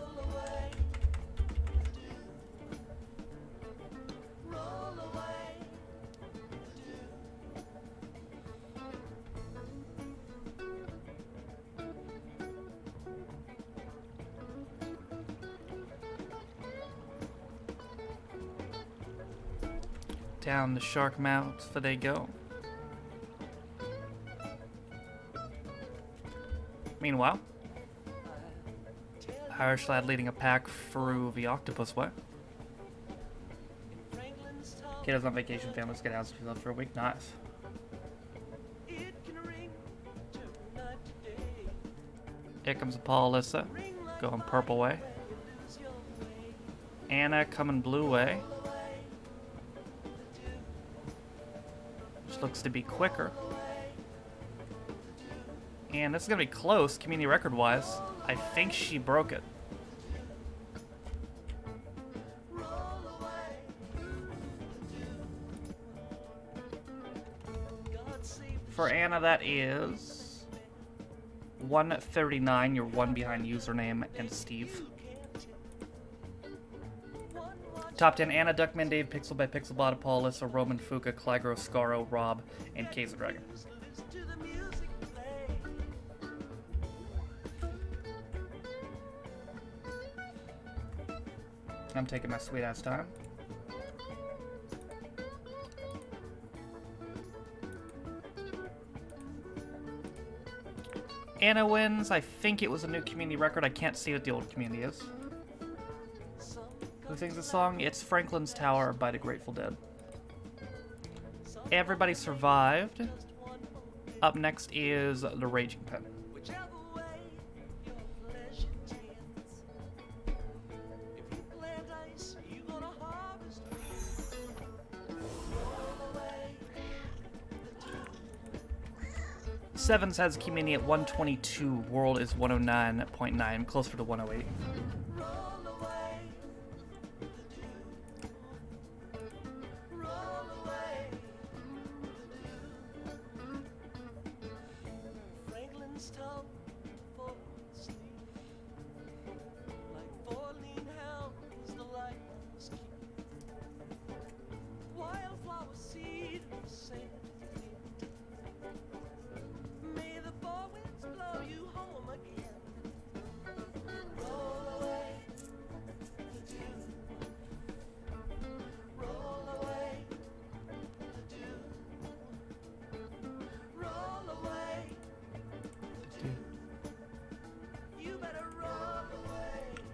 Down the Shark Mount for they go. Meanwhile, Irish lad leading a pack through the Octopus Way. Kiddos on vacation, families get out for a week. Nice. Here comes Paul Alyssa, going purple way. Anna coming blue way. Which looks to be quicker. And this is going to be close, community record-wise. I think she broke it. For Anna, that is 139. You're one behind username and Steve. Top 10, Anna, Duckman, Dave, Pixel by Pixelbot, Paul, Alyssa, Roman, Fuka, Clygro, Scaro, Rob, and Kaiser Dragon. I'm taking my sweet ass time. Anna wins. I think it was a new community record. I can't see what the old community is. Who sings the song? It's Franklin's Tower by the Grateful Dead. Everybody survived. Up next is The Raging Pen. Sevens has community at 122. World is 109.9. Closer to 108. Wildflowers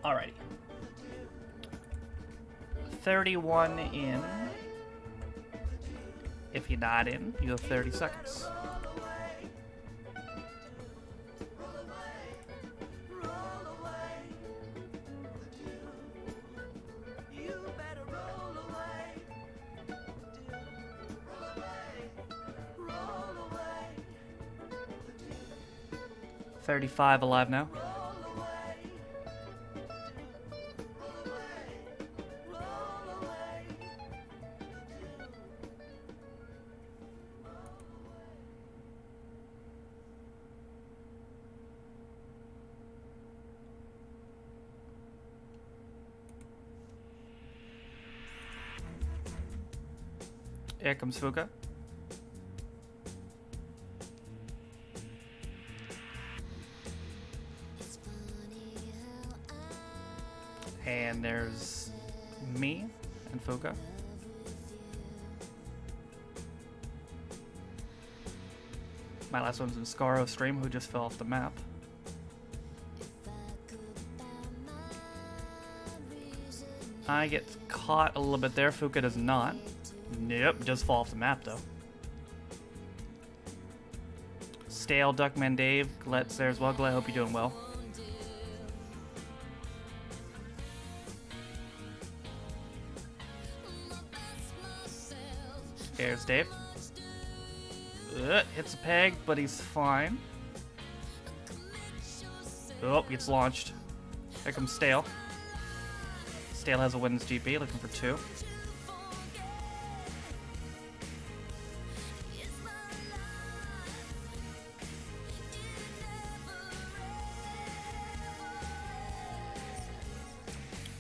Alrighty. 31 in. If you're not in, you have 30 seconds. You better roll away. Roll away. 35 alive now. Roll away. Here comes Fuka. And there's me and Fuka. My last one's in Scaro stream, who just fell off the map. I get caught a little bit there. Fuka does not. Nope, just fall off the map though. Stale, Duckman Dave, Glet's there as well. Glet, hope you're doing well. There's Dave. Hits a peg, but he's fine. Oh, gets launched. Here comes Stale. Stale has a win in his GP, looking for 2.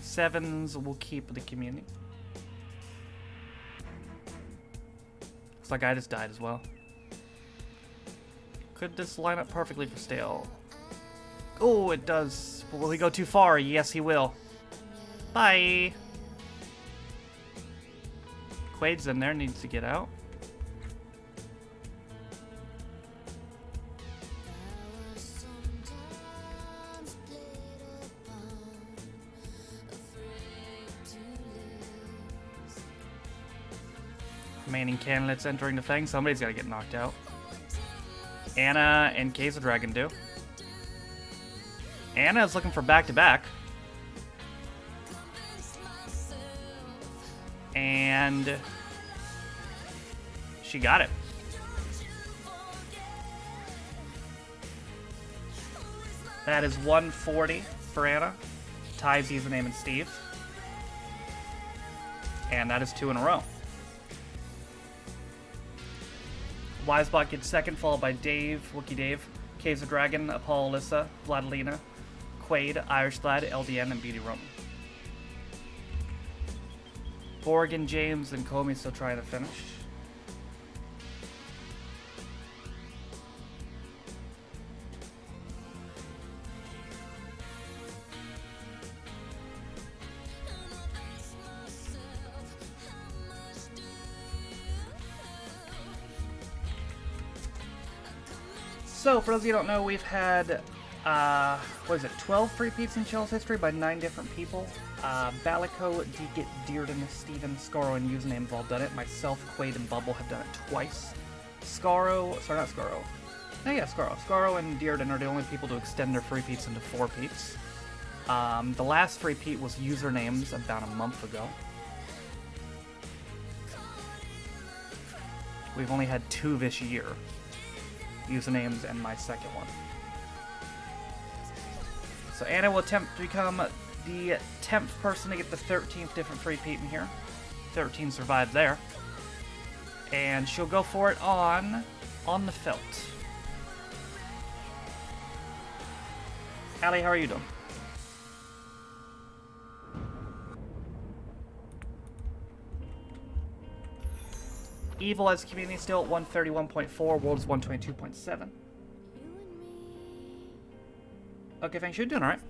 Sevens will keep the community. Looks like I just died as well. Could this line up perfectly for Stale? Oh, it does. But will he go too far? Yes, he will. Bye. Quade's in there, needs to get out. Remaining candidates entering the thing. Somebody's got to get knocked out. Anna and Case of Dragon do. Anna is looking for back-to-back. And she got it. That is 140 for Anna. Ties username and Steve. And that is 2 in a row. Wisebot gets second, followed by Dave, Wookie Dave, Caves of Dragon, Apollo Alyssa, Vladalina, Quaid, Irish Lad, LDN, and Beauty Roman. Borgen, James, and Comey still trying to finish. So, for those of you who don't know, we've had, 12 free peats in Chill's history by 9 different people. Balico, Deekit, Dearden, Steven, Scaro, and Username have all done it. Myself, Quaid, and Bubble have done it twice. Scaro, and Dearden are the only people to extend their free peats into 4 peats. The last free peat was Usernames about a month ago. We've only had 2 this year. Usernames and my second one. So Anna will attempt to become the 10th person to get the 13th different free peat in here. 13 survived there. And she'll go for it on the felt. Allie, how are you doing? Evil as a community still at 131.4, World is 122.7. Okay, thanks. You're doing alright.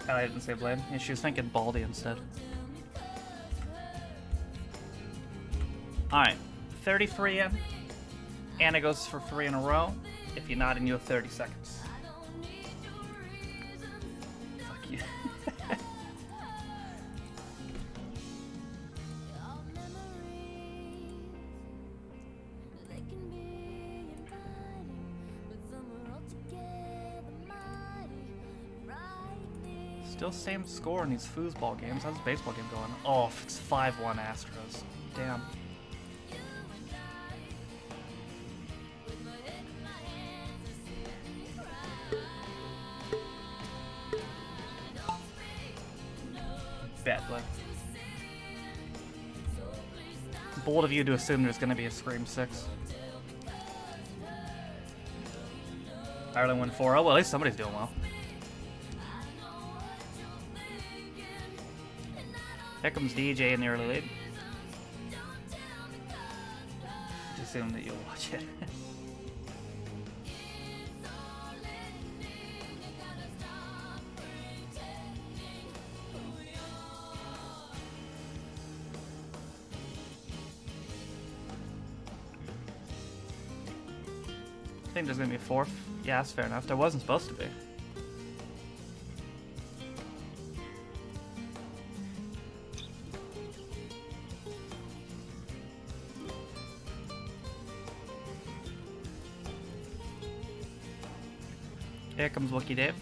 I didn't say Blade. Yeah, she was thinking Baldy instead. Alright, 33 in. Anna goes for 3 in a row. If you're not in, you have 30 seconds. Fuck you. Still same score in these foosball games. How's the baseball game going? Oh, it's 5-1 Astros. Damn. Bet, but bold of you to assume there's going to be a Scream 6. Ireland win 4-0. Well, at least somebody's doing well. Here comes DJ in the early lead. Just assume that you'll watch it. I think there's gonna be a 4th. Yeah, that's fair enough. There wasn't supposed to be. Here comes Wookie Dave.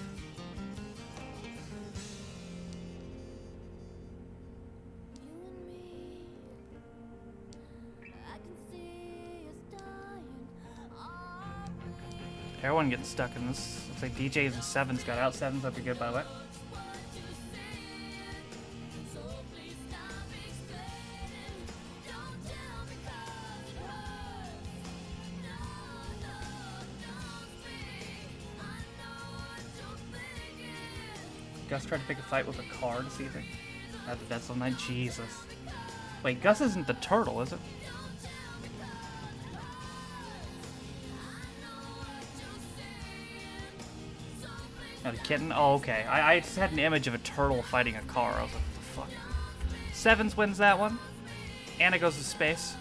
Everyone getting stuck in this. Looks like DJs and Sevens got out. Sevens up to good, by the way. Gus tried to pick a fight with a car to see if it had the best on night. Jesus. Wait, Gus isn't the turtle, is it? No, the kitten? Oh, okay. I just had an image of a turtle fighting a car. I was like, what the fuck? Sevens wins that one. Anna goes to space.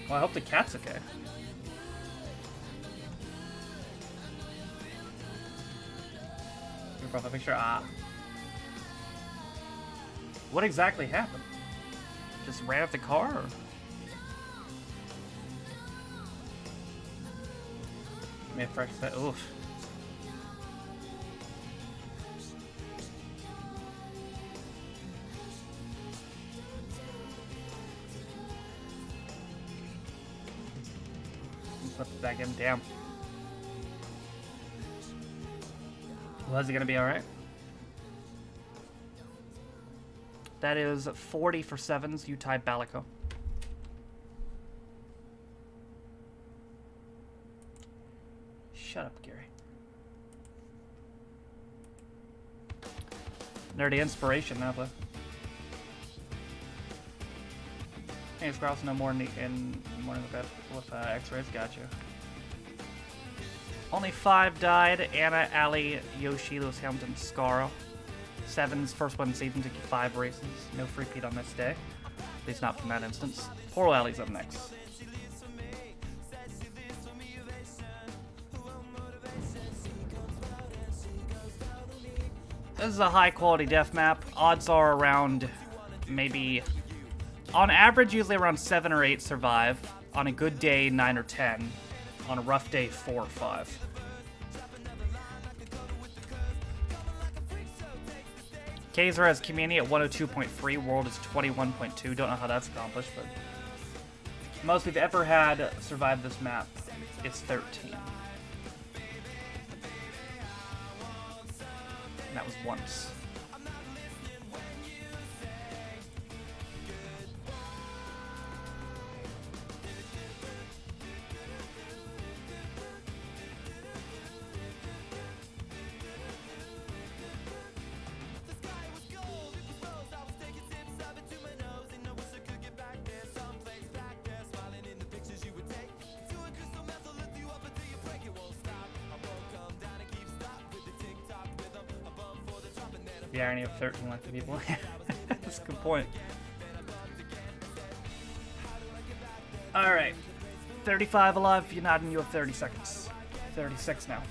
Well, I hope the cat's okay. Your profile picture? Ah. What exactly happened? Just ran up the car? Or? Made a fresh set. Oof. Put it back in. Damn. Well, is it gonna be alright? That is 40 for Sevens. You tied Balico. Shut up, Gary. Nerdy inspiration now, but hey, Sprouse, no more in morning with X-rays. Gotcha. Only 5 died. Anna, Ali, Yoshi, Lewis Hamilton, Scaro. Sevens, first one season, took you 5 races. No free-peat on this day. At least not from that instance. Poor Ali's up next. This is a high-quality death map. Odds are around maybe, on average, usually around 7 or 8 survive. On a good day, 9 or 10. On a rough day, 4 or 5. Kaiser has community at 102.3. World is 21.2. Don't know how that's accomplished, but most we've ever had survive this map is 13. And that was once. Yeah, I only have 13 left of people. That's a good point. Alright. 35 alive. If you're not in, you have 30 seconds. 36 now.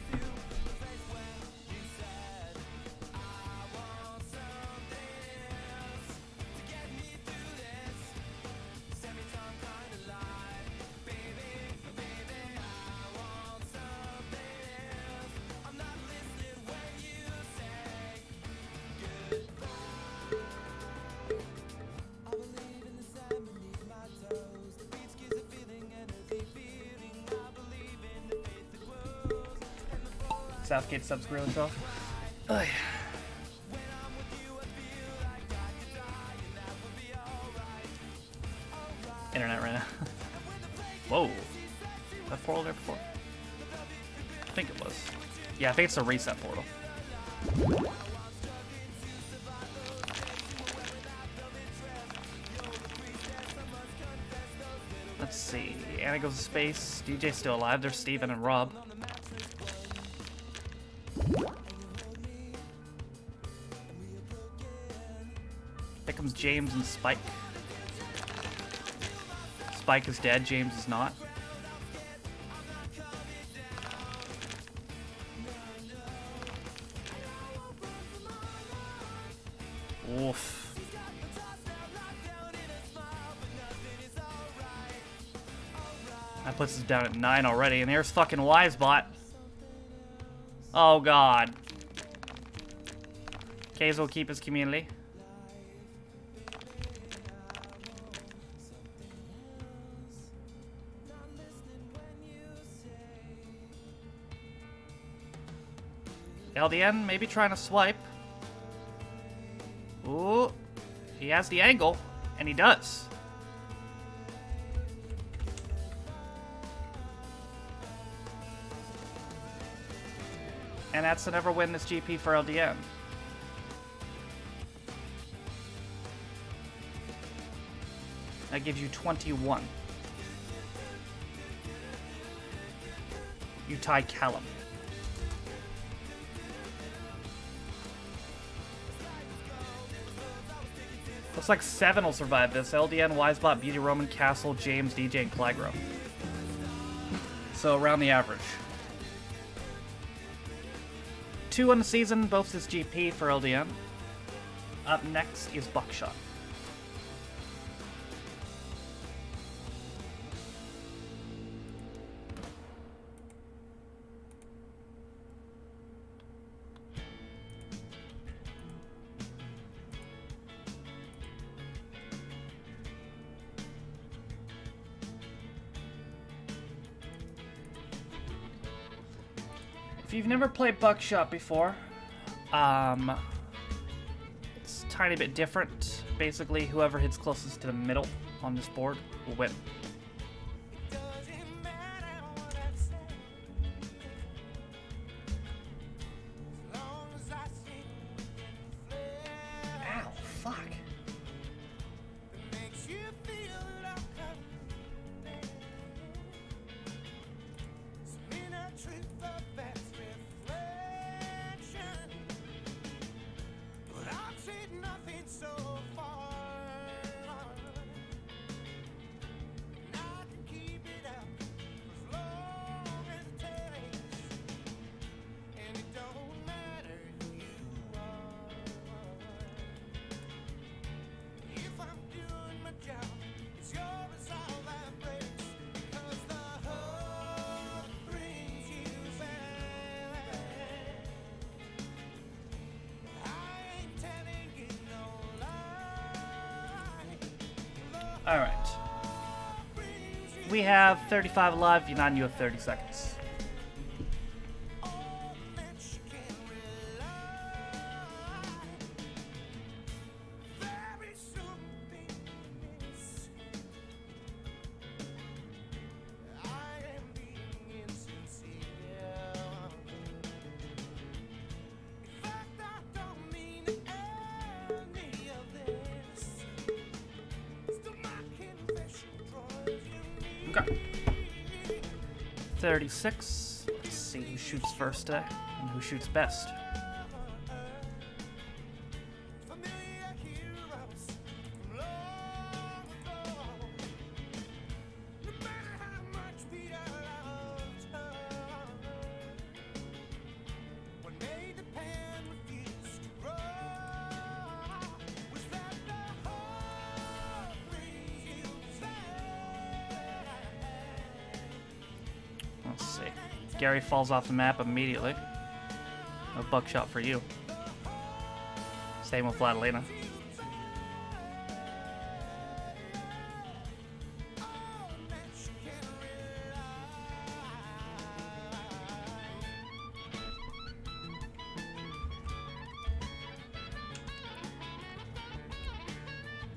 Southgate subs grill himself. Ugh. Internet right now. Whoa. Was that portal there before? I think it was. Yeah, I think it's a reset portal. Let's see. Anna goes to space. DJ's still alive. There's Steven and Rob. Here comes James and Spike. Spike is dead, James is not. Oof. That puts us down at 9 already, and there's fucking Wisebot. Oh god. Kays will keep his community. LDN maybe trying to swipe. Ooh. He has the angle, and he does. And that's to never win this GP for LDN. That gives you 21. You tie Callum. Looks like 7 will survive this. LDN, Wisebot, Beauty Roman, Castle, James, DJ, and Clygro. So around the average. 2 on the season, both this GP for LDN. Up next is Buckshot. If you've never played Buckshot before, it's a tiny bit different. Basically, whoever hits closest to the middle on this board will win. Ow, fuck. Alright. We have 35 alive, Yunnan, you have 30 seconds. Okay. 36. Let's see who shoots first today and who shoots best. Gary falls off the map immediately. No buckshot for you. Same with Vladilena.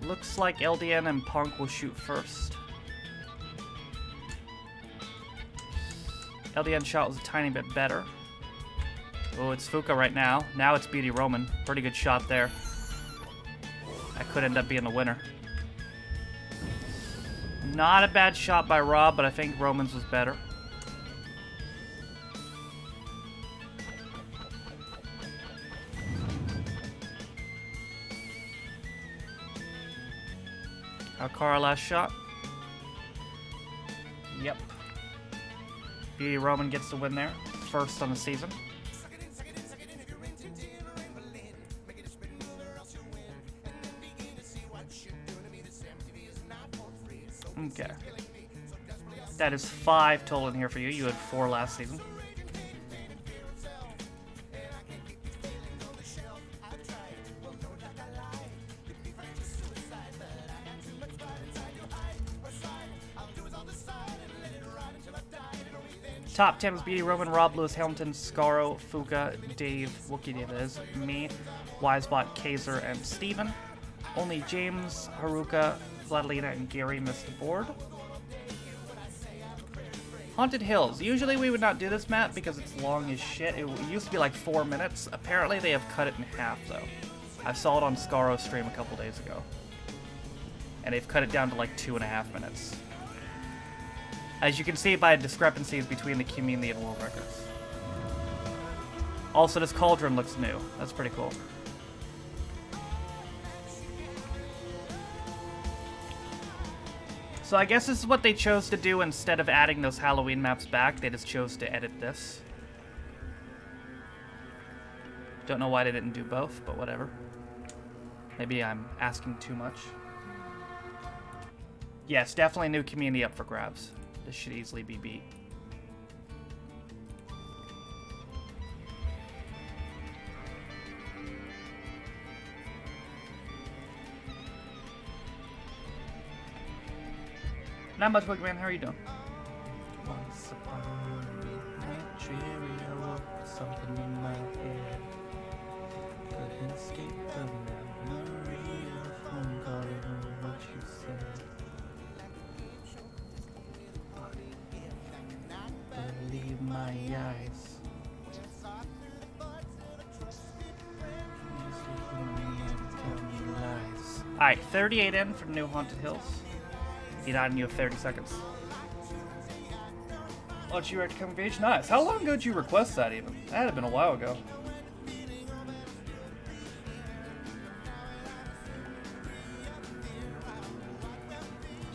Looks like LDN and Punk will shoot first. LDN shot was a tiny bit better. Oh, it's Fuka right now. Now it's Beauty Roman. Pretty good shot there. That could end up being the winner. Not a bad shot by Rob, but I think Roman's was better. Alcara last shot. Yep. Beauty Roman gets the win there. First on the season. Okay. That is 5 total in here for you. You had 4 last season. Top 10 was Beauty Roman, Rob, Lewis, Hamilton, Scaro, Fuka, Dave, Wookie Dave is, me, Wisebot, Kaiser, and Steven. Only James, Haruka, Vladilena, and Gary missed the board. Haunted Hills. Usually we would not do this map because it's long as shit. It used to be like 4 minutes. Apparently they have cut it in half though. I saw it on Scaro's stream a couple days ago. And they've cut it down to like 2.5 minutes. As you can see by discrepancies between the community and world records. Also, this cauldron looks new. That's pretty cool. So I guess this is what they chose to do instead of adding those Halloween maps back. They just chose to edit this. Don't know why they didn't do both, but whatever. Maybe I'm asking too much. Yes, definitely new community up for grabs. This should easily be beat. Not much, Boogeyman. How are you doing? Once upon a Nigeria, something in my head. Couldn't escape the memory of home calling on what you said. Believe my eyes. Please look at me and tell me lies. Alright, 38 in for the new Haunted Hills. You died and you have 30 seconds. Oh, you were at Coming of Age? Nice. How long ago did you request that even? That had been a while ago.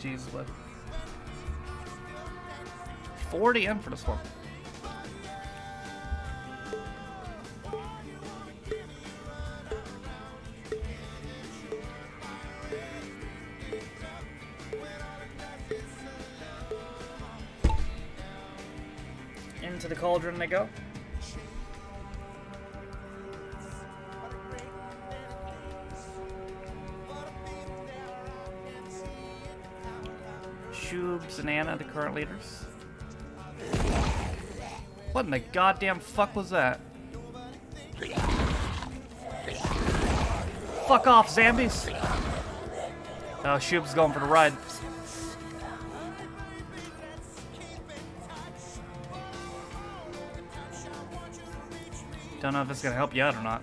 Jeez, what? 40 in for this one. Into the cauldron they go. Shubes and Anna, the current leaders. What in the goddamn fuck was that? Fuck off, zombies! Oh, Shubes going for the ride. Don't know if it's gonna help you out or not.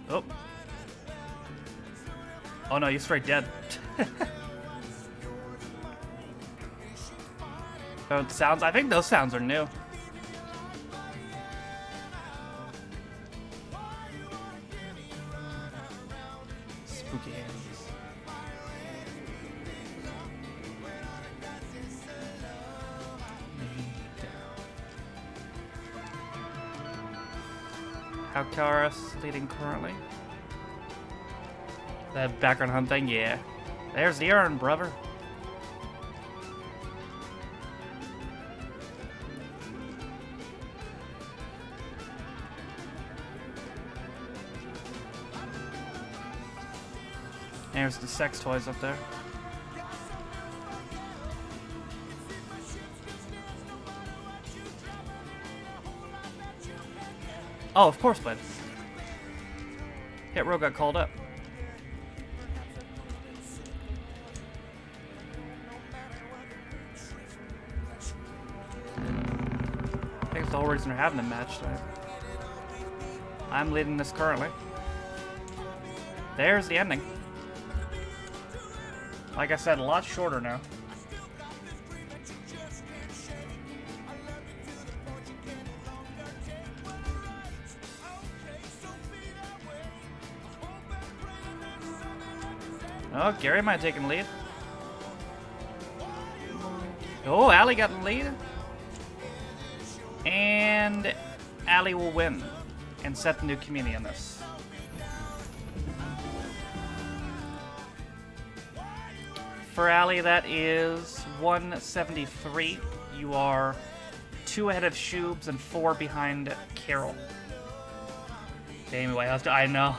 Oh. Oh no, you're straight dead. Oh, sounds. I think those sounds are new. Spooky hands. How Karis leading currently? That background hunt thing, yeah. There's the urn, brother. There's the sex toys up there. Oh, of course, bud. Hit row got called up. I think it's the whole reason they're having the match tonight. I'm leading this currently. There's the ending. Like I said, a lot shorter now. Oh, Gary might have taken the lead. Oh, Allie got the lead. And Allie will win and set the new community on this. For Allie, that is 173. You are 2 ahead of Shoobs and 4 behind Carol. Damn, I know.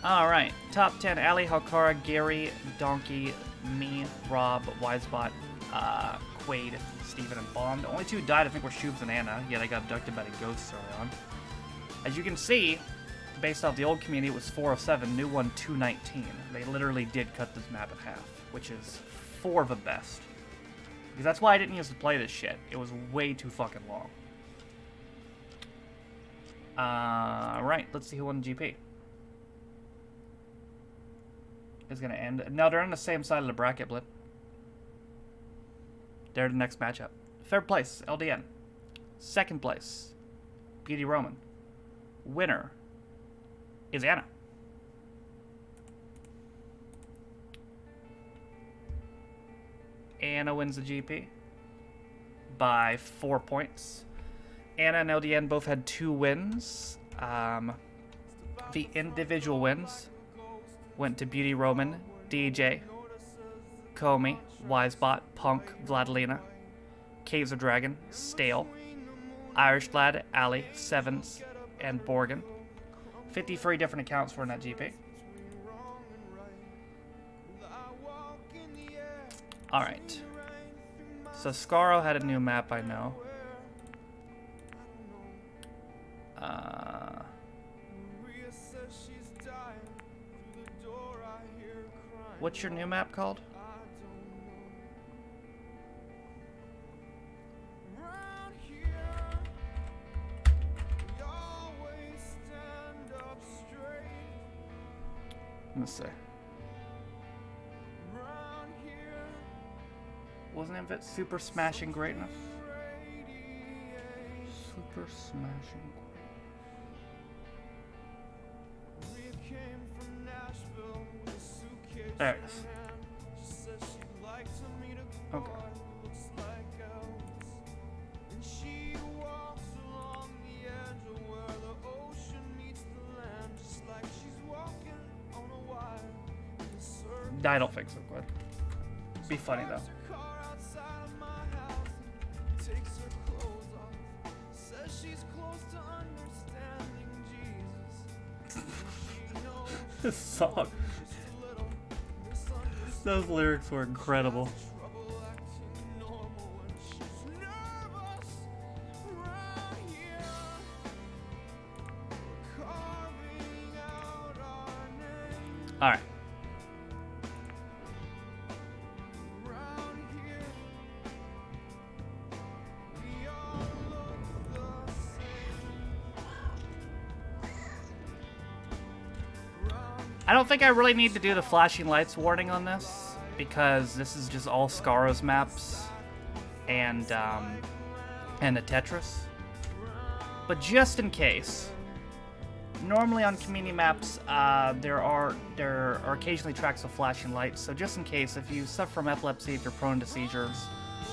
Alright, top 10, Ali, Halkara, Gary, Donkey, me, Rob, Wisebot, Quaid, Steven, and Bond. The only 2 who died, I think, were Shoobs and Anna, yet I got abducted by the ghosts early on. As you can see, based off the old community, it was 407, new one 219. They literally did cut this map in half, which is 4 of the best. Because that's why I didn't used to play this shit. It was way too fucking long. Right, let's see who won the GP. Is going to end. No, they're on the same side of the bracket, Blip. They're the next matchup. Third place, LDN. Second place, Beauty Roman. Winner is Anna. Anna wins the GP by 4 points. Anna and LDN both had 2 wins. The individual wins went to Beauty Roman, DJ, Comey, Wisebot, Punk, Vladilena, Caves of Dragon, Stale, Irish Lad, Ali, Sevens, and Borgen. 53 different accounts were in that GP. Alright. So Scaro had a new map, I know. What's your new map called? Let's see. Wasn't it Super Smashing Greatness? Super Smashing. There it is. Okay. I don't think so, Quid. Be funny though. This song. Those lyrics were incredible. All right. I don't think I really need to do the flashing lights warning on this, because this is just all Scaro's maps and the Tetris. But just in case, normally on community maps, there are occasionally tracks with flashing lights. So just in case, if you suffer from epilepsy, if you're prone to seizures,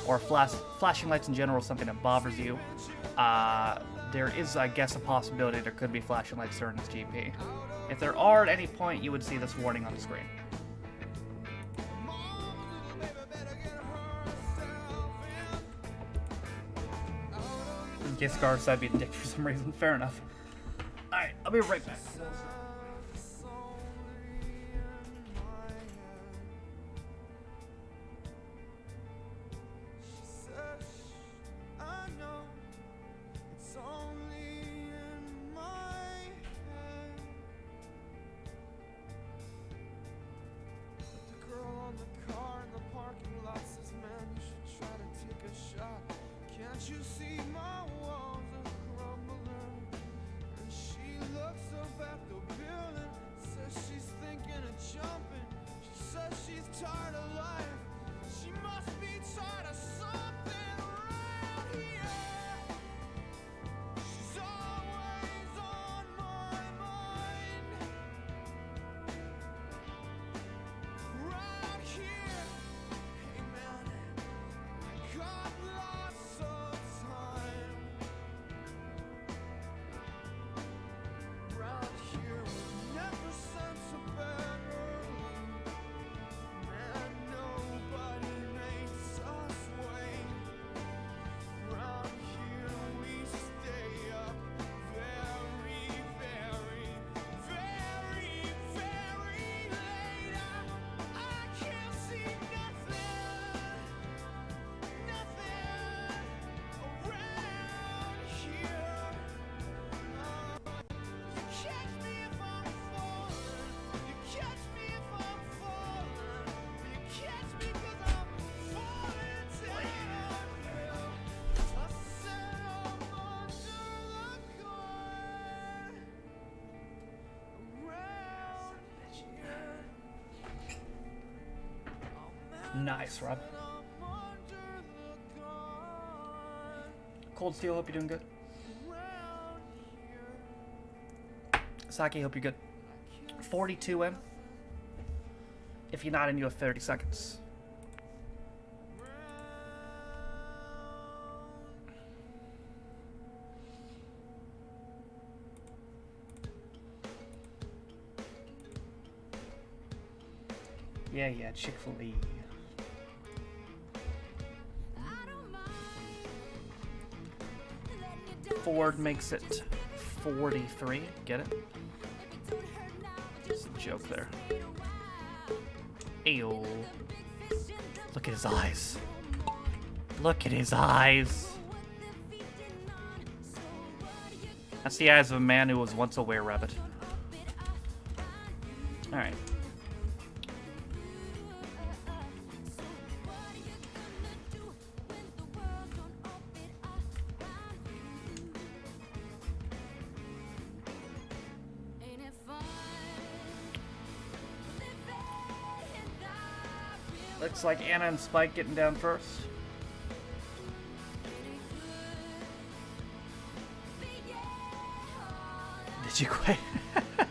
or flashing lights in general is something that bothers you, there is, I guess, a possibility there could be flashing lights during this GP. If there are at any point, you would see this warning on the screen. In case Scar said be a dick for some reason. Fair enough. Alright, I'll be right back. I know it's only in my head. The girl on the car in the parking lot says, man, you should try to take a shot. Can't you see my walls are crumbling? And she looks up at the building, says she's thinking of jumping. She says she's tired of life. She must be tired of something around here. She's always on my mind. Right here, hey man, I got lots of time. Right here, we never sent to bed early. Man, nobody makes us wait. Round here we stay up very, very, very, very late. I can't see nothing around here. You catch me if I'm falling. You catch me if I'm falling. You catch me 'cause I'm falling down. I said I'm under the car. Around here. Nice, Rob. I'm under the car. Cold Steel, hope you're doing good. Around here. Saki, hope you're good. 42M. If you're not in, you have 30 seconds. Yeah, Chick-fil-A. Ford makes it 43. Get it? It's a joke there. Ayo. Look at his eyes. Look at his eyes. That's the eyes of a man who was once a were-rabbit. Alright. Looks like Anna and Spike getting down first. Did you quit? That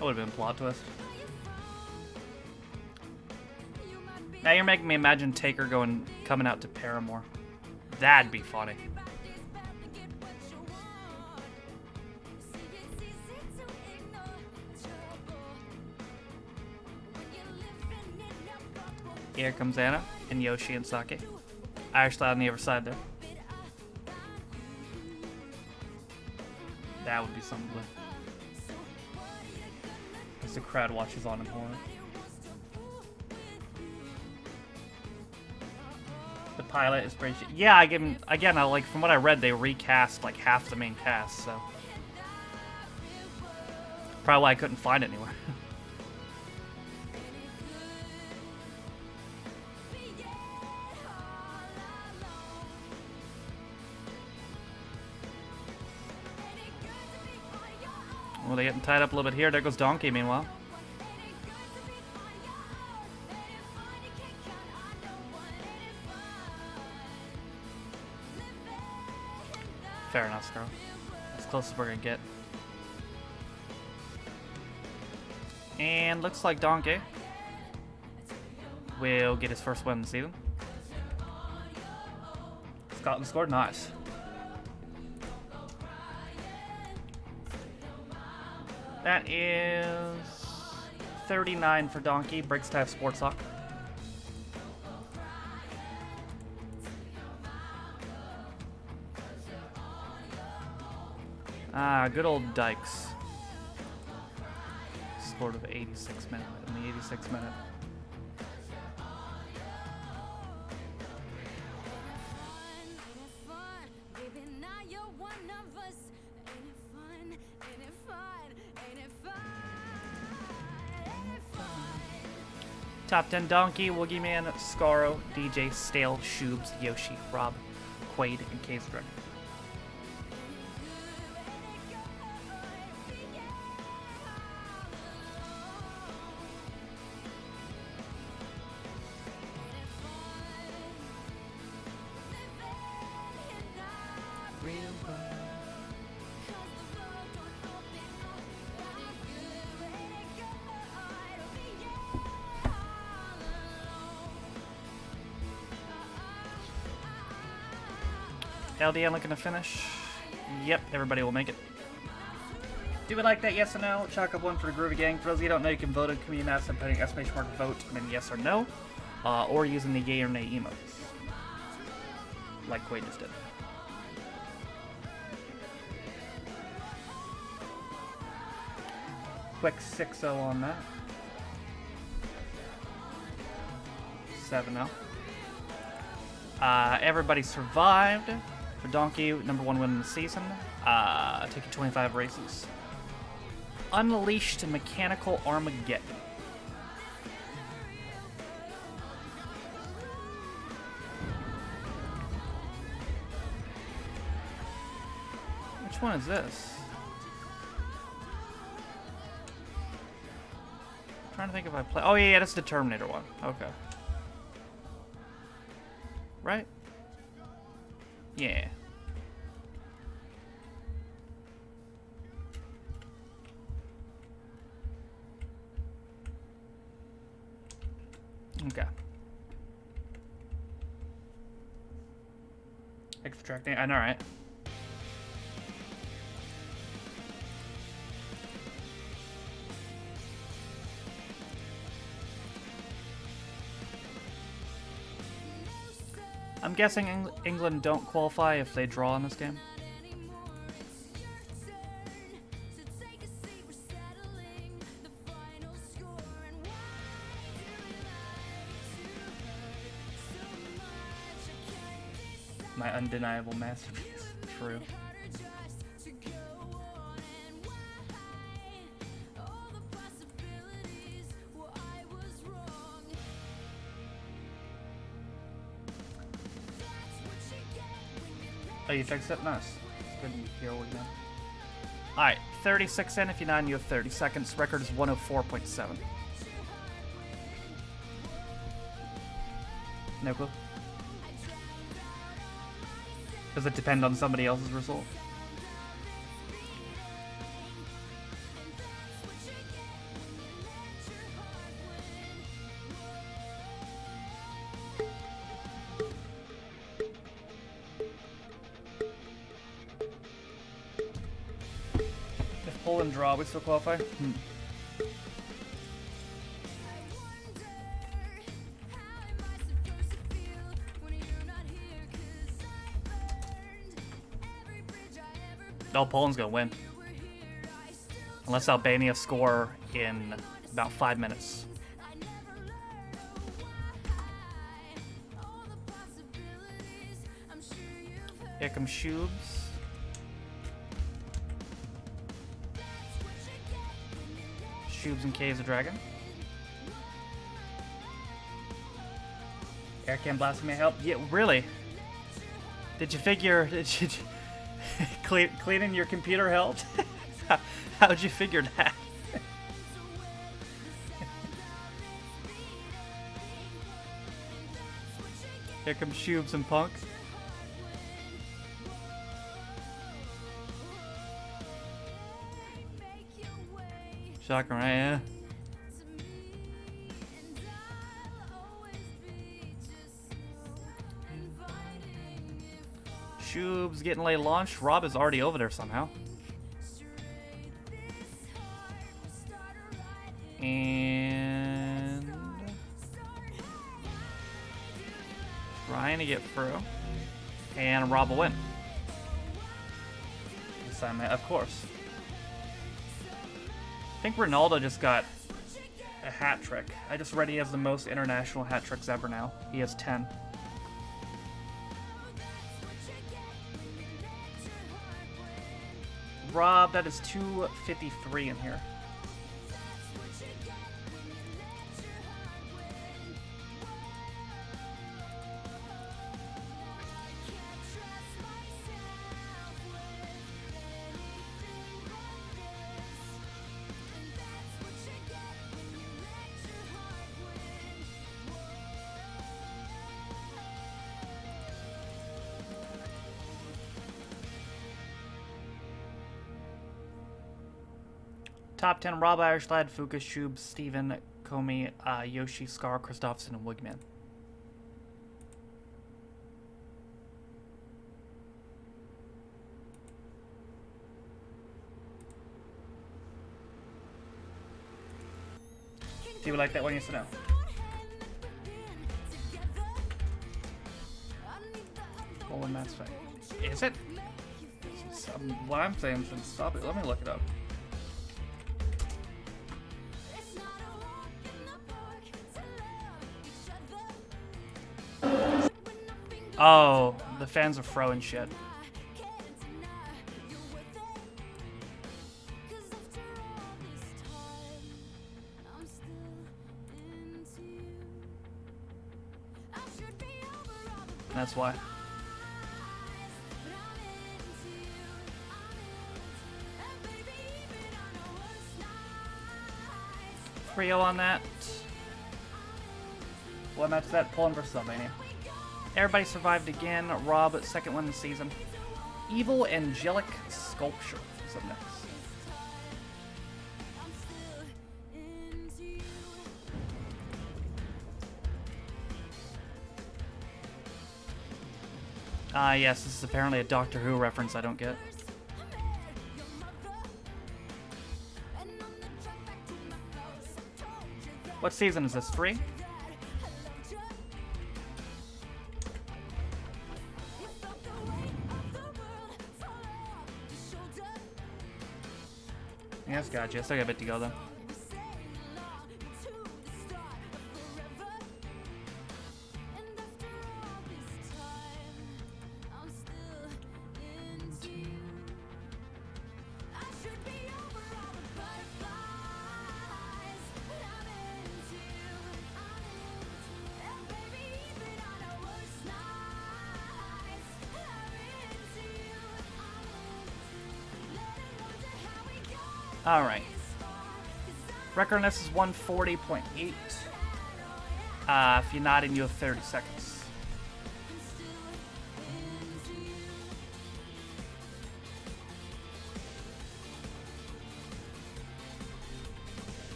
would have been a plot twist. Now you're making me imagine Taker coming out to Paramore. That'd be funny. Here comes Anna and Yoshi and Sake. Actually on the other side there. That would be something to... As the crowd watches on in horror. The pilot is pretty... Yeah, again, I like from what I read, they recast like half the main cast, so... Probably why I couldn't find it anywhere. Well, they're getting tied up a little bit here. There goes Donkey, meanwhile. Fair enough, Scarl. As close as we're gonna get. And looks like Donkey will get his first win this season. Scotland scored, nice. That is 39 for Donkey. Breaks to have Sports Talk. Ah, good old Dykes. Scored of 86 minute in the 86th minute. Top 10 Donkey, Woogie Man, Scaro, DJ, Stale, Shoobs, Yoshi, Rob, Quaid, and Kazedrick. LDN looking to finish. Yep, everybody will make it. Do we like that? Yes or no? Chalk up one for the Groovy Gang. For those of you who don't know, you can vote in community mass by putting exclamation mark vote and then yes or no, or using the yay or nay emotes, like Quaid just did. Quick 6-0 on that. 7-0. Everybody survived. For Donkey, number 1 win in the season. Taking 25 races. Unleashed Mechanical Armageddon. Which one is this? I'm trying to think if I play. Oh yeah, that's the Terminator one. Okay. Right? Yeah. Okay. Extracting. I know, right? I'm guessing England don't qualify if they draw in this game. My undeniable masterpiece. True. Oh, you fixed it? Nice. It's good to hear what you know. Alright, 36 in. If you're not, you have 30 seconds. Record is 104.7. No clue. Does it depend on somebody else's result? If Poland draw, we still qualify? Oh, Poland's gonna win. Unless Albania score in about 5 minutes. Here comes Shoobs. Shoobs and K is a dragon. Air can blasphemy help? Yeah, really? Did you figure? Cleaning your computer helped? How'd you figure that? Here comes Shoobs and Punk. Shocking, right? Yeah. Shoobs getting late launch. Rob is already over there somehow. And trying to get through. And Rob will win. assignment, of course. I think Ronaldo just got a hat trick. I just read he has the most international hat tricks ever now. He has 10. Rob, that is 253 in here. Top 10, Rob Irishland, Fuka, Shub, Steven, Comey, Yoshi, Scar, Christopherson, and Wigman. Do you like that one? Yes or no? Well, when that's fine. Is it? What I'm saying is stop it. Let me look it up. Oh, the fans are throwing shit. That's why. Trio on that. What match is that? Poland versus Albania. Everybody survived again. Rob, second one in the season. Evil Angelic Sculpture is up next. Yes, this is apparently a Doctor Who reference I don't get. What season is this? 3? Yes, gotcha. I still got a bit to go then. Alright. Record on this is 140.8. If you're not in, you have 30 seconds.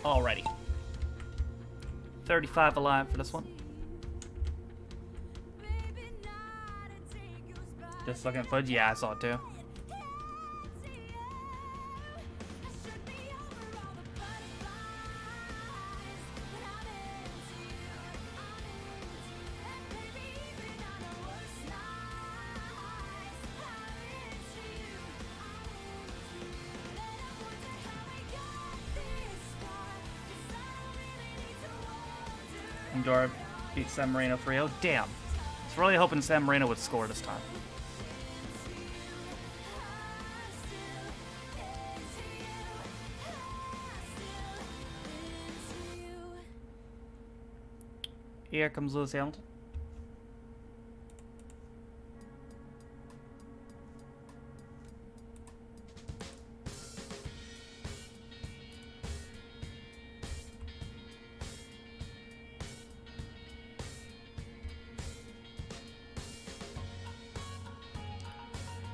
Alrighty. 35 alive for this one. Just looking for, yeah, I saw it too. Dora beat San Marino 3-0. Damn. I was really hoping San Marino would score this time. Here comes Lewis Hamilton.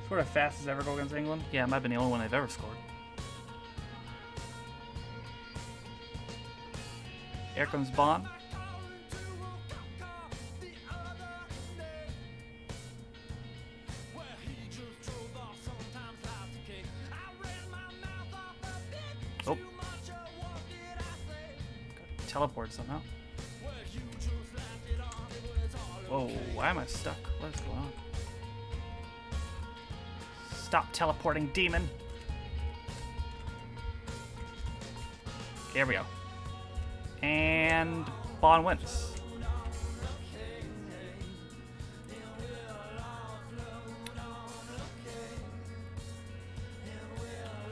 Scored the fastest ever goal against England? Yeah, it might have been the only one they've ever scored. Here comes Bond. teleported somehow. Whoa, why am I stuck? What is going on? Stop teleporting, demon! There we go. And Bon wins.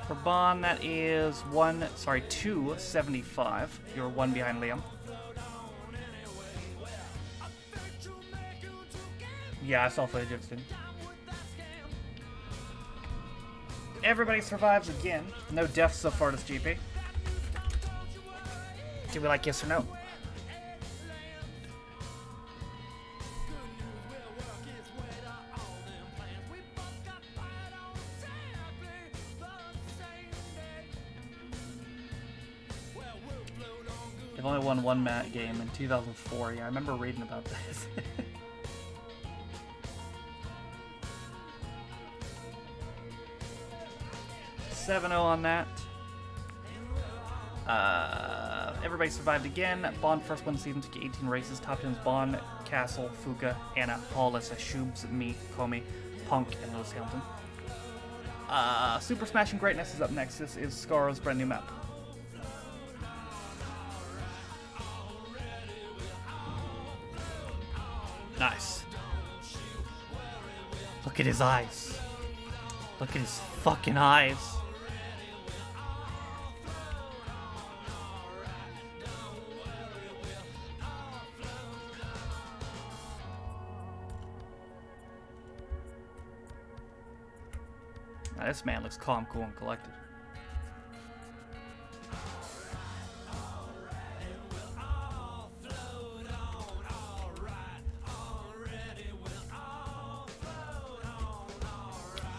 For Bon, that is 275. You're one behind Liam. Yeah, I saw footage of it. Everybody survives again. No deaths so far this GP. Do we like yes or no? They've only won one mat game in 2004. Yeah, I remember reading about this. 7-0 on that. Everybody survived again. Bond first won the season, took 18 races. Top 10 is Bond, Castle, Fuka, Anna, Paulus, Shubes, me, Comey, Punk, and Lewis Hamilton. Super Smashing Greatness is up next. This is Scar's brand new map. Nice. Look at his eyes. Look at his fucking eyes. Now, this man looks calm, cool, and collected.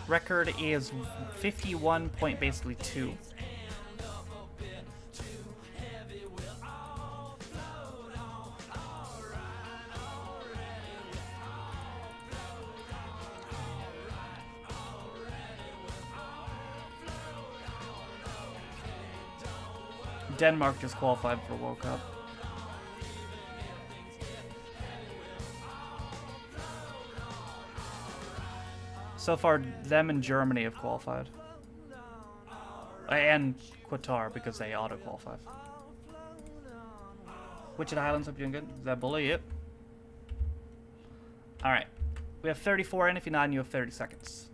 Record is 51 point basically 2. Denmark just qualified for World Cup. So far, them and Germany have qualified. And Qatar, because they auto-qualified. Which of the Highlands hope you're doing good? Is that bully? Yep. Alright. We have 34 in. If you're not in, you have 30 seconds.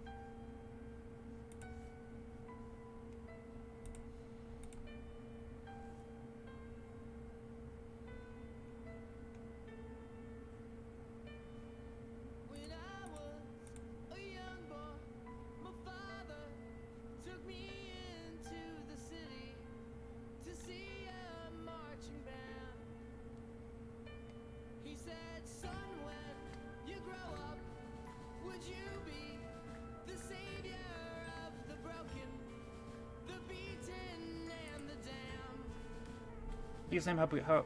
Username,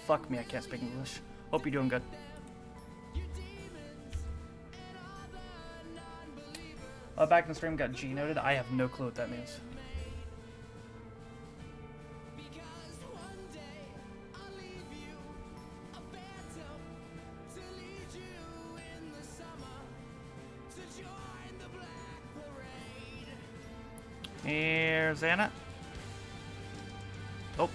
fuck me, I can't speak English. Hope you're doing good. Back in the stream got G noted. I have no clue what that means. Here's Anna. Oh.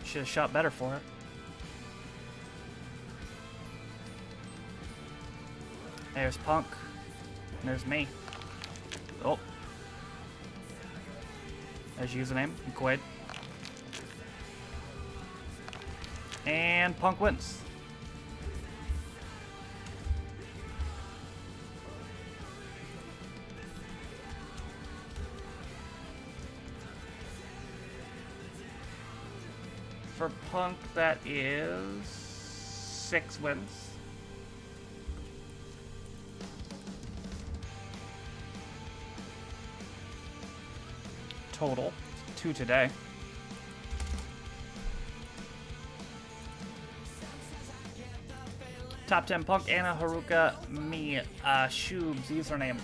Should have shot better for it. There's Punk. And there's me. Oh. There's username. Quaid. And Punk wins. For Punk, that is 6 wins. Total. 2 today. Top 10 Punk, Anna, Haruka, me, Shubes, username.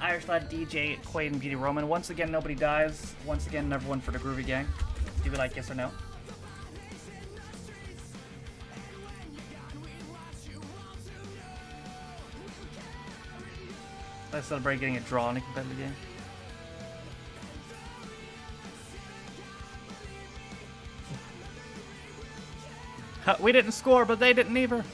Irish Lad, DJ, Quaid, and Beauty Roman. Once again, nobody dies. Once again, number one for the Groovy Gang. Do we like yes or no? Let's celebrate getting a draw in a competitive game. We didn't score, but they didn't either.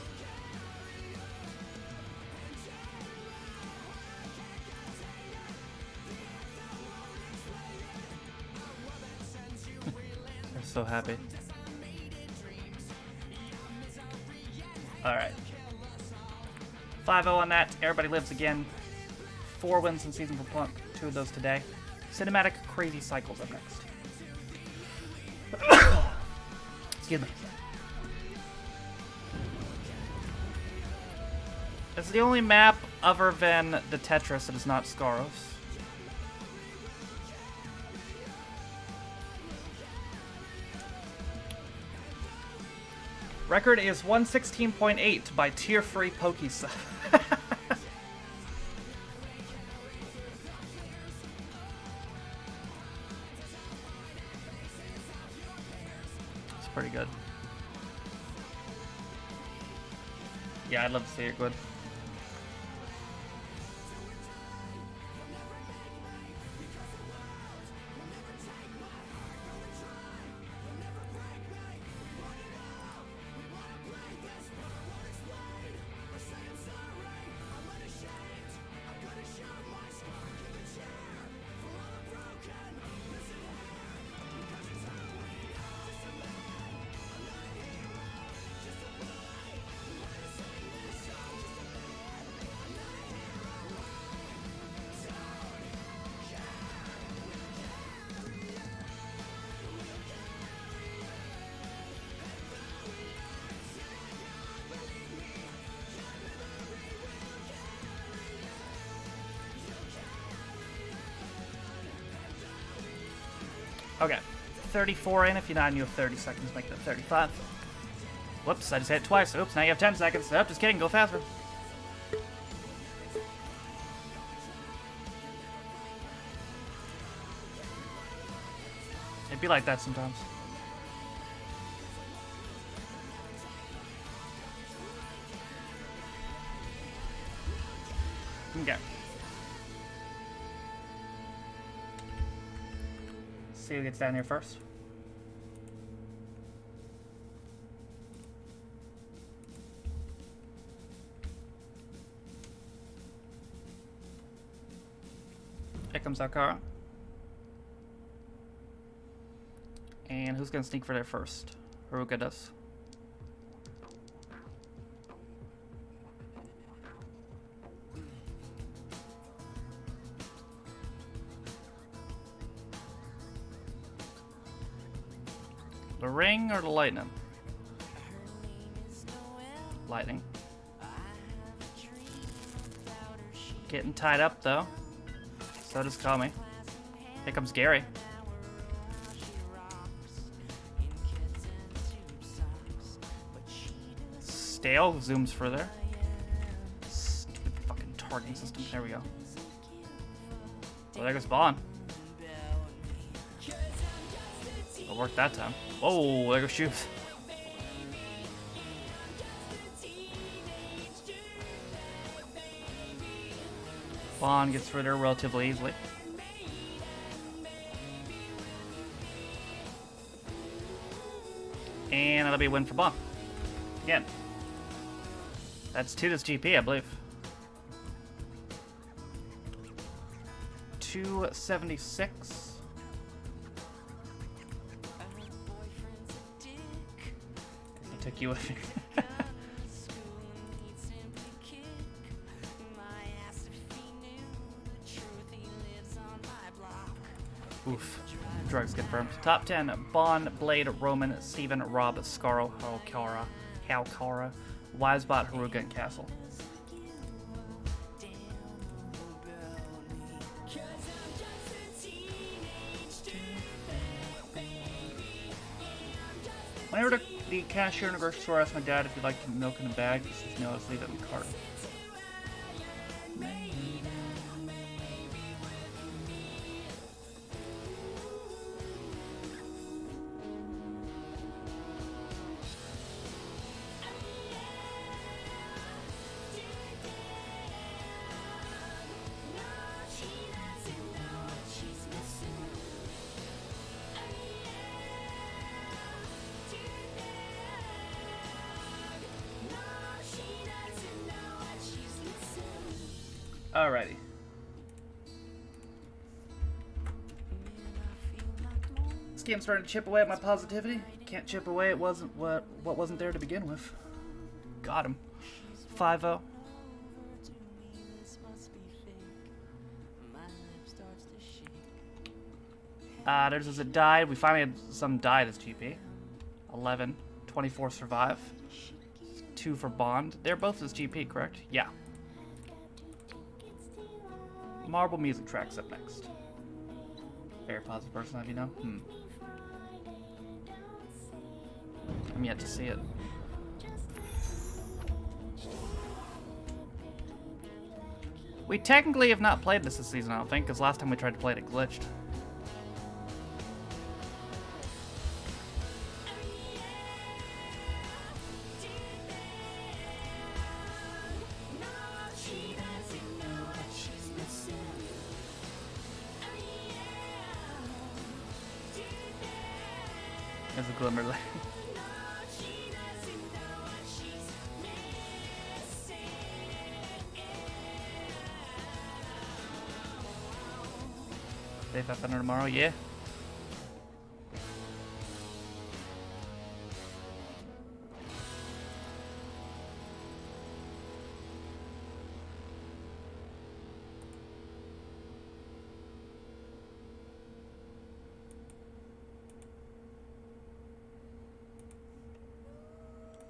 They're so happy. Alright. 5-0 on that. Everybody lives again. 4 wins in season for Plunk. 2 of those today. Cinematic Crazy Cycles up next. Excuse me. It's the only map other than the Tetris that is not Scaros. Record is 116.8 by Tier 3 Pokesa. It's pretty good. Yeah, I'd love to see it good. Okay, 34 in. If you're not, you have 30 seconds, make that 35. Whoops, I just hit it twice. Oops, now you have 10 seconds. Nope, just kidding, go faster. It'd be like that sometimes. Okay. See who gets down here first. Here comes Akara. And who's gonna sneak for there first? Haruka does. The ring or the lightning? Lightning. Getting tied up though. So does Kami. Here comes Gary. Stale zooms further. Stupid fucking targeting system. There we go. Oh, there goes Bond. It worked that time. Oh, there goes Shoes. Bond gets through there relatively easily. And that'll be a win for Bond. Again. That's Tuta's GP, I believe. 276. I took you with me. Oof. Drugs confirmed. Top 10. Bond, Blade, Roman, Steven, Rob, Scaro, Halkara, Wisebot, Haruka, and Castle. Whenever the cashier in the grocery store asked my dad if he'd like milk in a bag, he says no, let's leave it in the cart. Alrighty. This game's starting to chip away at my positivity. Can't chip away. It wasn't what wasn't there to begin with. Got him. 5-0. There's a died. We finally had some died as GP. 11. 24 survive. 2 for Bond. They're both as GP, correct? Yeah. Marble music tracks up next. Very positive person, have you know? I'm yet to see it. We technically have not played this season, I don't think, because last time we tried to play it, it glitched. There's a glimmer there. Safe F tomorrow, yeah.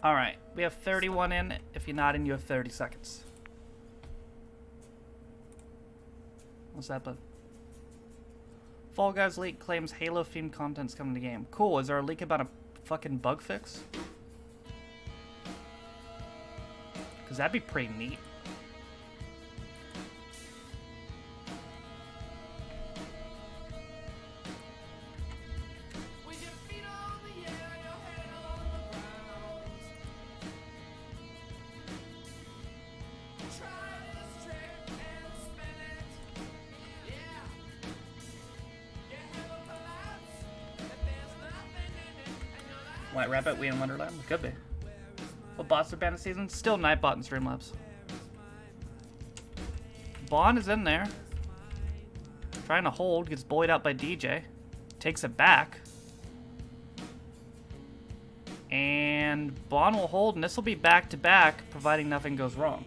Alright, we have 31 in. If you're not in, you have 30 seconds. What's that, bud? Fall Guys leak claims Halo-themed content's coming to the game. Cool, is there a leak about a fucking bug fix? Because that'd be pretty neat. White Rabbit, we in Wonderland? Could be. What bots are banned this season? Still Nightbot and Streamlabs. Bond is in there. Trying to hold, gets bullied out by DJ. Takes it back. And Bond will hold, and this will be back to back, providing nothing goes wrong.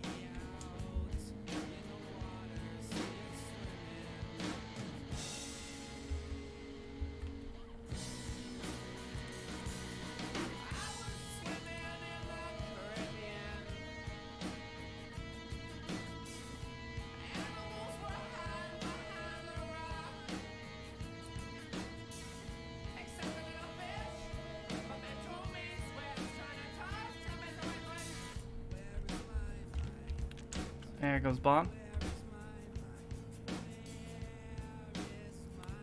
There goes Bond.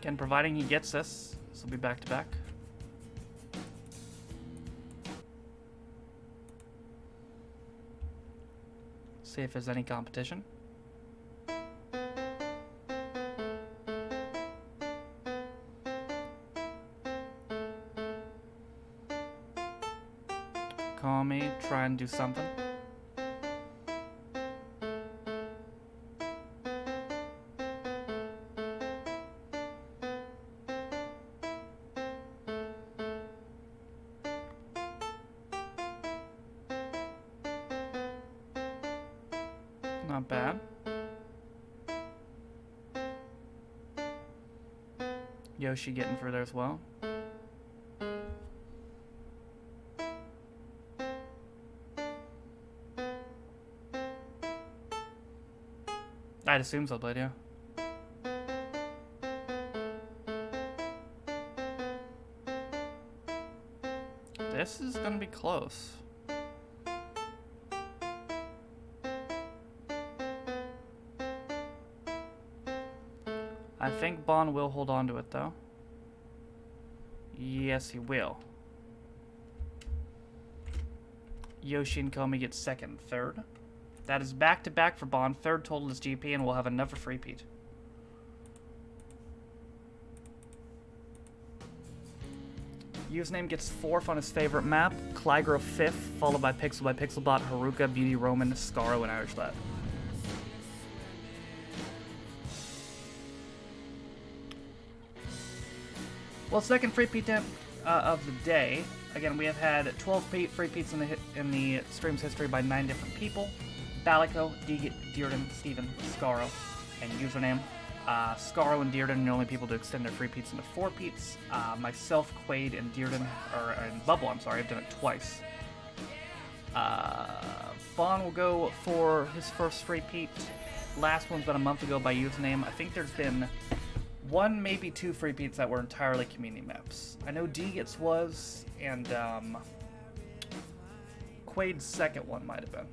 Again, providing he gets this will be back to back. See if there's any competition. Call me, try and do something. Not bad. Yoshi getting further as well. I'd assume so, but yeah. This is gonna be close. I think Bond will hold on to it, though. Yes, he will. Yoshi and Komi get second, third. That is back-to-back for Bond. Third total is GP, and we'll have another repeat. Username gets fourth on his favorite map. Clygro fifth, followed by Pixelbot, Haruka, Beauty Roman, Scaro, and Irish Lad. Well, second free peat of the day. Again, we have had 12 free peats in the stream's history by 9 different people. Balico, Deegit, Dearden, Steven, Scaro, and username. Scaro and Dearden are the only people to extend their free peats into 4 peats. Myself, Quaid, and Dearden, and Bubble, I'm sorry, I've done it twice. Bon will go for his first free peat. Last one's been a month ago by username. I think there's been 1, maybe 2 free peats that were entirely community maps. I know Deegit's was, and Quaid's second one might have been.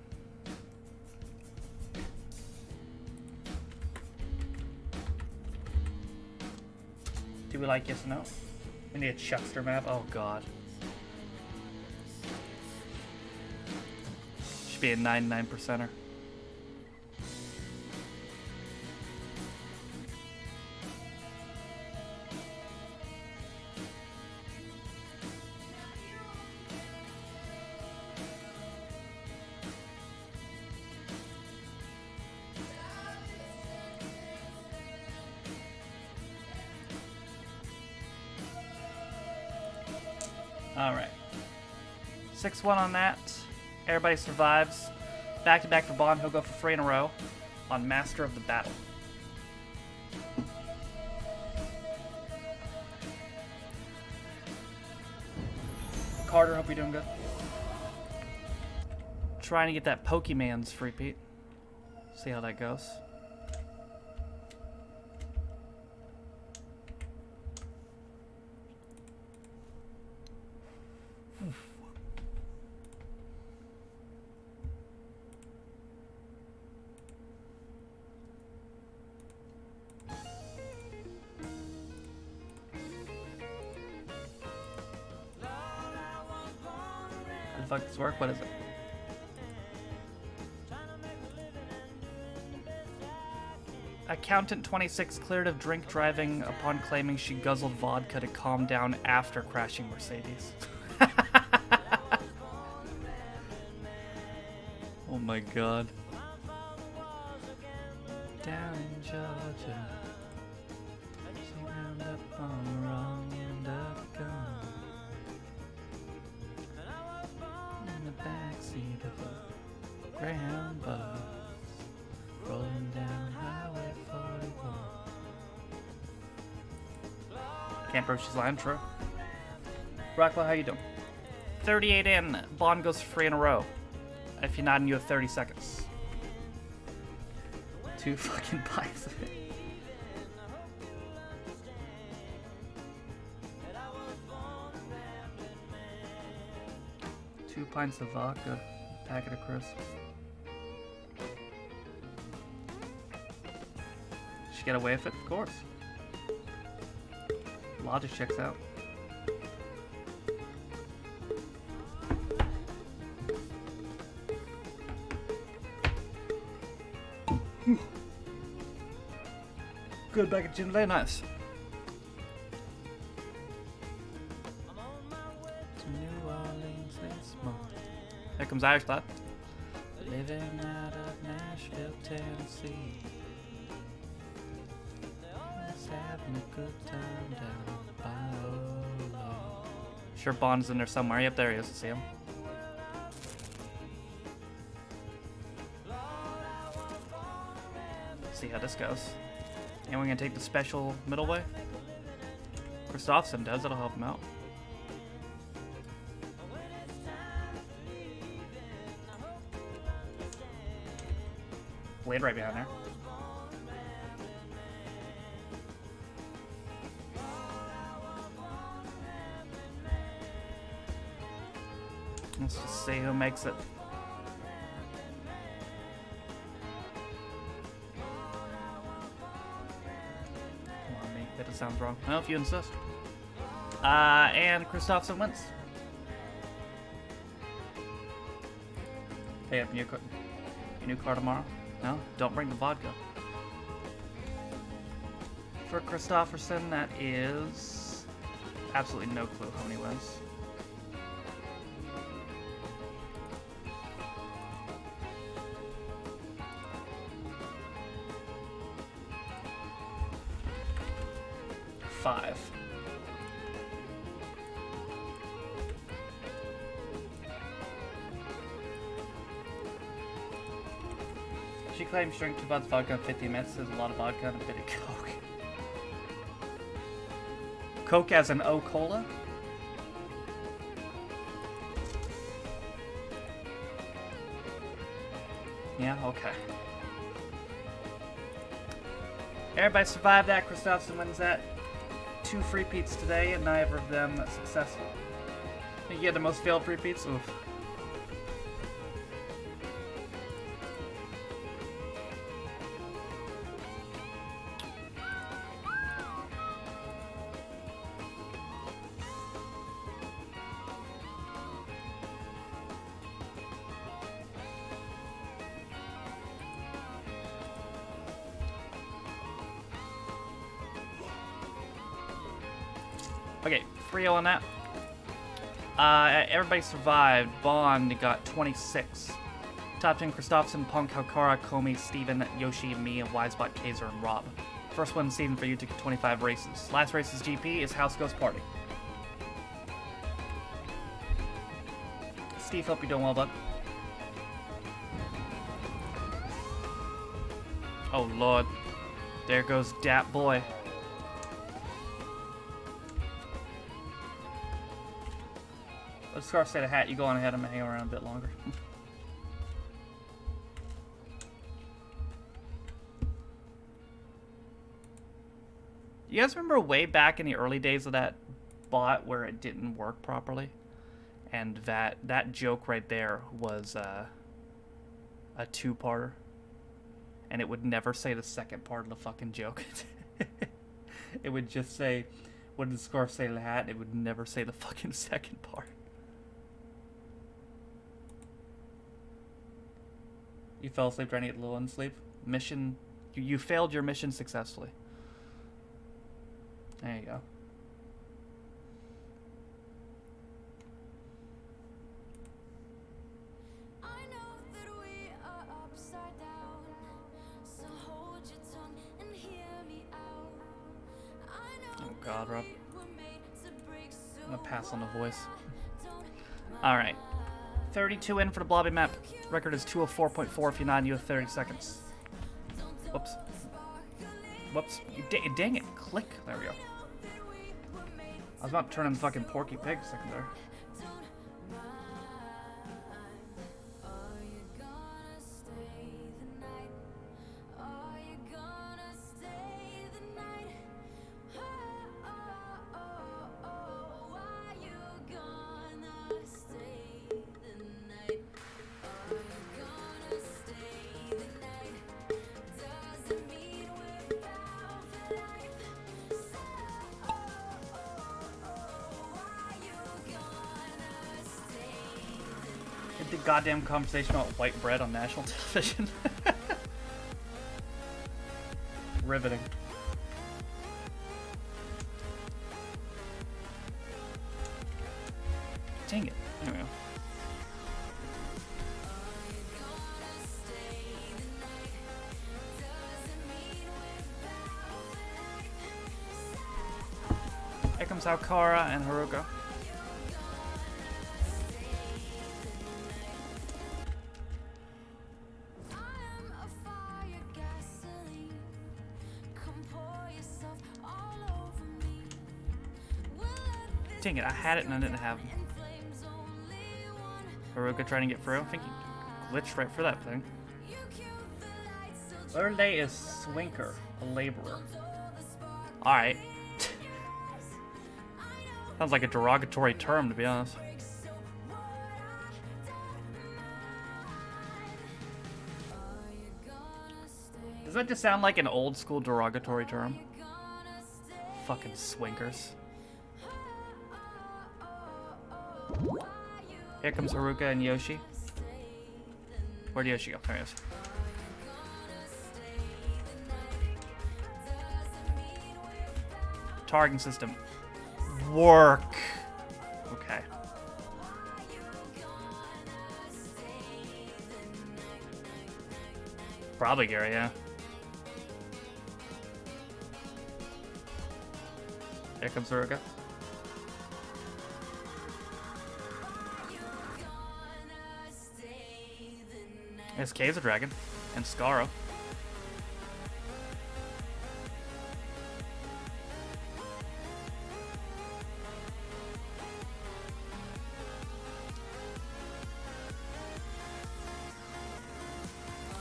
Do we like yes or no? We need a Chuckster map. Oh god. Should be a 99%er. Alright. 6-1 on that. Everybody survives. Back-to-back for Bond. He'll go for 3 in a row on Master of the Battle. Carter, hope you're doing good. Trying to get that Pokemon's free Pete. See how that goes. How the fuck does this work? What is it? Accountant 26 cleared of drink driving upon claiming she guzzled vodka to calm down after crashing Mercedes. Oh my god. Down in Georgia, she wound up on the wrong end of the gun. In the backseat of a Greyhound bus, rolling down Highway 41. Can't prove she's lying, true. Rockwell, how you doing? 38 in. Bond goes 3 in a row. If you're not in, you have 30 seconds. 2 fucking pints of it. Two pints of vodka, packet of crisps. She get away with it? Of course. Logic checks out. Good back at gym today, nice. To New Orleans this month. Here comes Irish lad. Living out of Nashville, Tennessee. Was having a good time down by Olo. Sure Bond's in there somewhere. Yep, there he is. See him. See how this goes. And we're gonna take the special middle way. Christofson does, that'll help him out. Blade right behind there. Let's just see who makes it. That sounds wrong. Well, if you insist. And Christofson wins. Hey, up your new car tomorrow? No? Don't bring the vodka. For Christofferson, that is absolutely no clue how many wins. She claims drink 2 bottles of vodka in 15 minutes. There's a lot of vodka and a bit of Coke. Coke as an O-Cola? Yeah, okay. Everybody survived that. Christopherson wins that. 2 free peats today, and neither of them successful. I think you had the most failed free peats? Oof. Okay, 3-0 on that. Everybody survived. Bond got 26. Top 10, Christopherson, Punk, Haukara, Komi, Steven, Yoshi, me, Wisebot, Kaiser, and Rob. First win season for you took 25 races. Last race's GP is House Ghost Party. Steve, hope you're doing well, bud. Oh, Lord. There goes Dat Boy. Let's Scarf State a hat. You go on ahead. I'm going to hang around a bit longer. You guys remember way back in the early days of that bot where it didn't work properly? And that joke right there was a 2-parter. And it would never say the second part of the fucking joke. It would just say, what did the Scarf say to the hat? And it would never say the fucking second part. You fell asleep trying to get a little sleep. Mission, you failed your mission successfully. There you go. I know that we are upside down, so hold your tongue and hear me out. I know Oh God, Rob. we're made to break, so I'm gonna pass on the voice. don't Alright. 32 in for the Blobby map. Record is 204.4 if you're not, you have 30 seconds. Whoops. Whoops. Dang it. Click. There we go. I was about to turn on fucking Porky Pig a second there. Are you gonna stay the night? Are you gonna stay the night? Oh, oh, oh, oh, are you gonna stay the night? Are you gonna stay the night? Doesn't mean we're bound for life. So, oh, oh, oh, are you gonna stay the night? Get the goddamn conversation about white bread on national television. Riveting. Dang it. There we go. Here comes Haukara and Haruka. I'm a fire, gasoline. Come pour yourself all over me. We'll let this Dang it, I had it and I didn't have it. in flames only one. Haruka trying to get through. I think he glitched right for that thing. You cue the lights, so Third day is Swinker, a laborer. throw the spark. Alright. Sounds like a derogatory term, to be honest. So what I don't mind. Are you gonna stay? Does that just sound like an old school derogatory term? Gonna stay? Fucking swinkers. Here comes Haruka and Yoshi. Where'd Yoshi go? There he is. Targeting system. Work. Okay. Probably Gary, yeah. Here comes Haruka. SK is a dragon. And Scarra.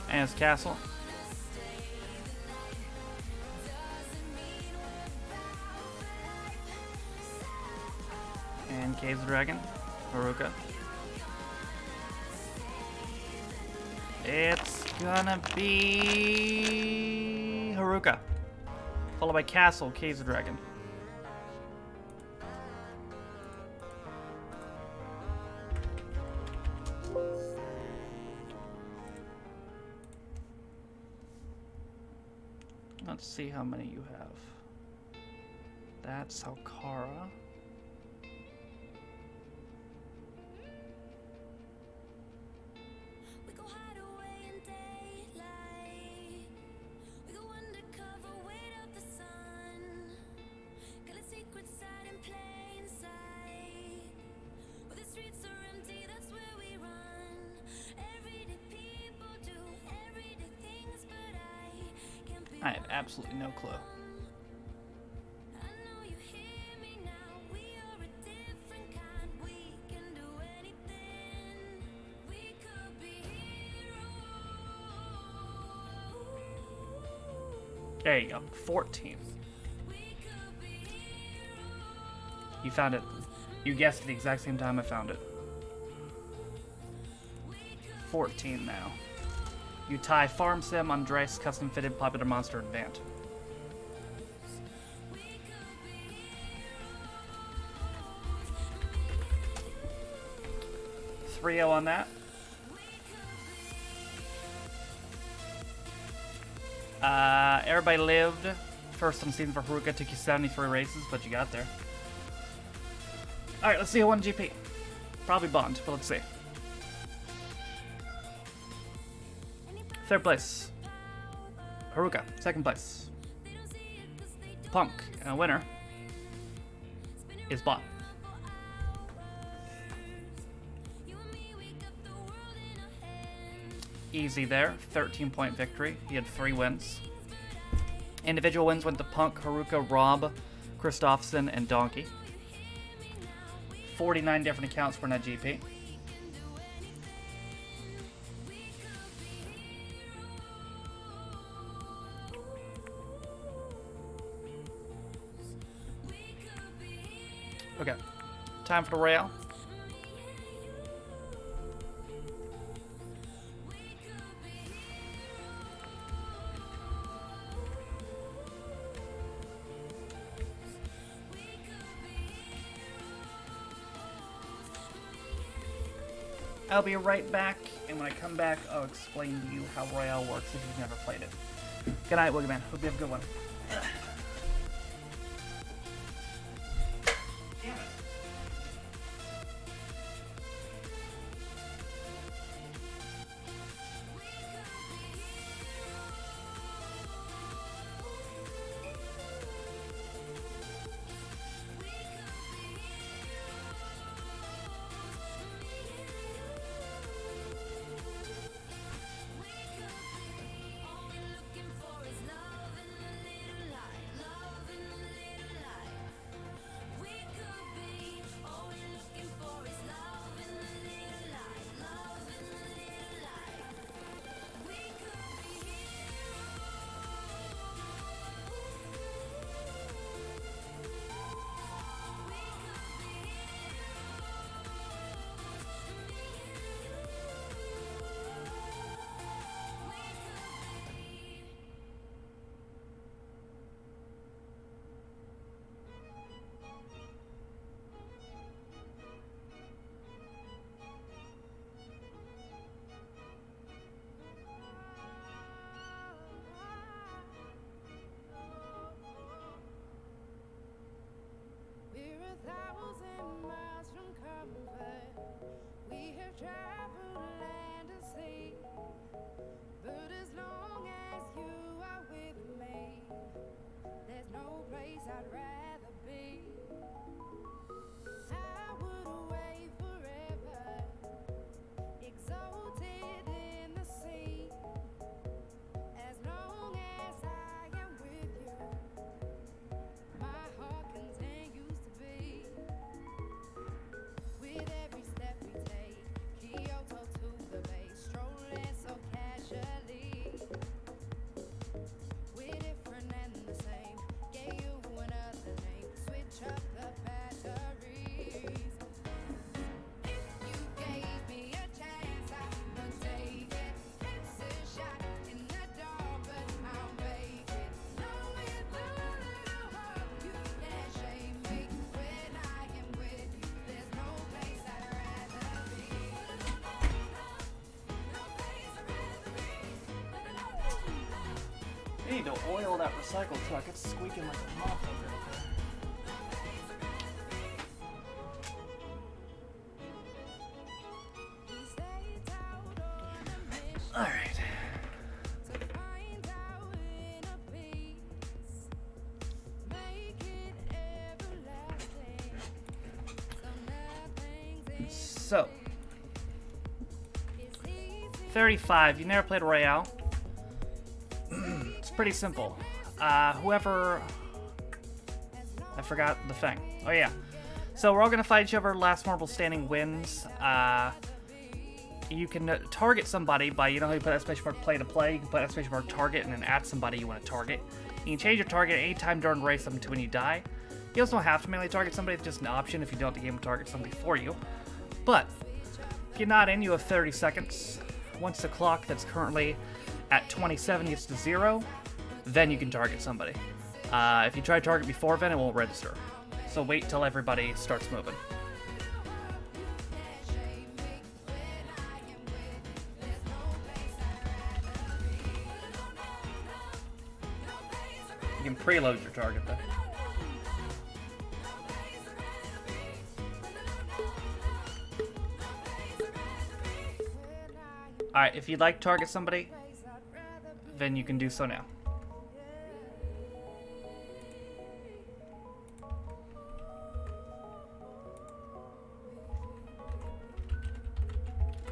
And his castle. And Caves the Dragon. Haruka. It's gonna be Haruka. Followed by Castle, Caves the Dragon. Let's see how many you have. That's Haukara. We go hide away in daylight. We go undercover, wait out the sun. Got a secret side in plain sight. Where the streets are empty, that's where we run. Everyday people do everyday things, but I can't be. I have absolutely no clue. I know you hear me now. We are a different kind. We can do anything. We could be heroes. There you go. 14. We could be heroes. You found it. You guessed it the exact same time I found it. 14 now. You tie Farm Sim, Andres, Custom Fitted, Popular Monster, and Vant. 3-0 on that. Everybody lived. First on season for Haruka. Took you 73 races, but you got there. Alright, let's see who won GP. Probably Bond, but let's see. Third place, Haruka. Second place, Punk. And a winner is Bot. Easy there. 13-point victory. He had 3 wins. Individual wins went to Punk, Haruka, Rob, Christopherson, and Donkey. 49 different accounts were in that GP. Okay, time for the rail. I'll be right back, and when I come back, I'll explain to you how Royale works if you've never played it. Good night, Boogeyman. Hope you have a good one. Damn it. We're 1,000 miles from comfort. We have traveled land and sea. But as long as you are with me, there's no place I'd rather be. I would away forever, exalted in the sea. need to oil that recycle truck. It's squeaking like a motherfucker. Alright. So, 35. You never played Royale? It's pretty simple. Whoever... I forgot the thing. Oh, yeah. So we're all going to fight each other. Last marble standing wins. You can target somebody by, you know how you put exclamation mark play to play? You can put exclamation mark target and then add somebody you want to target. You can change your target anytime during the race up until when you die. You also don't have to manually target somebody. It's just an option if you don't want the game to target somebody for you. But if you're not in, you have 30 seconds. Once the clock that's currently at 27 gets to 0, then you can target somebody. If you try to target before then, it won't register. So wait till everybody starts moving. You can preload your target though. Alright, if you'd like to target somebody, then you can do so now.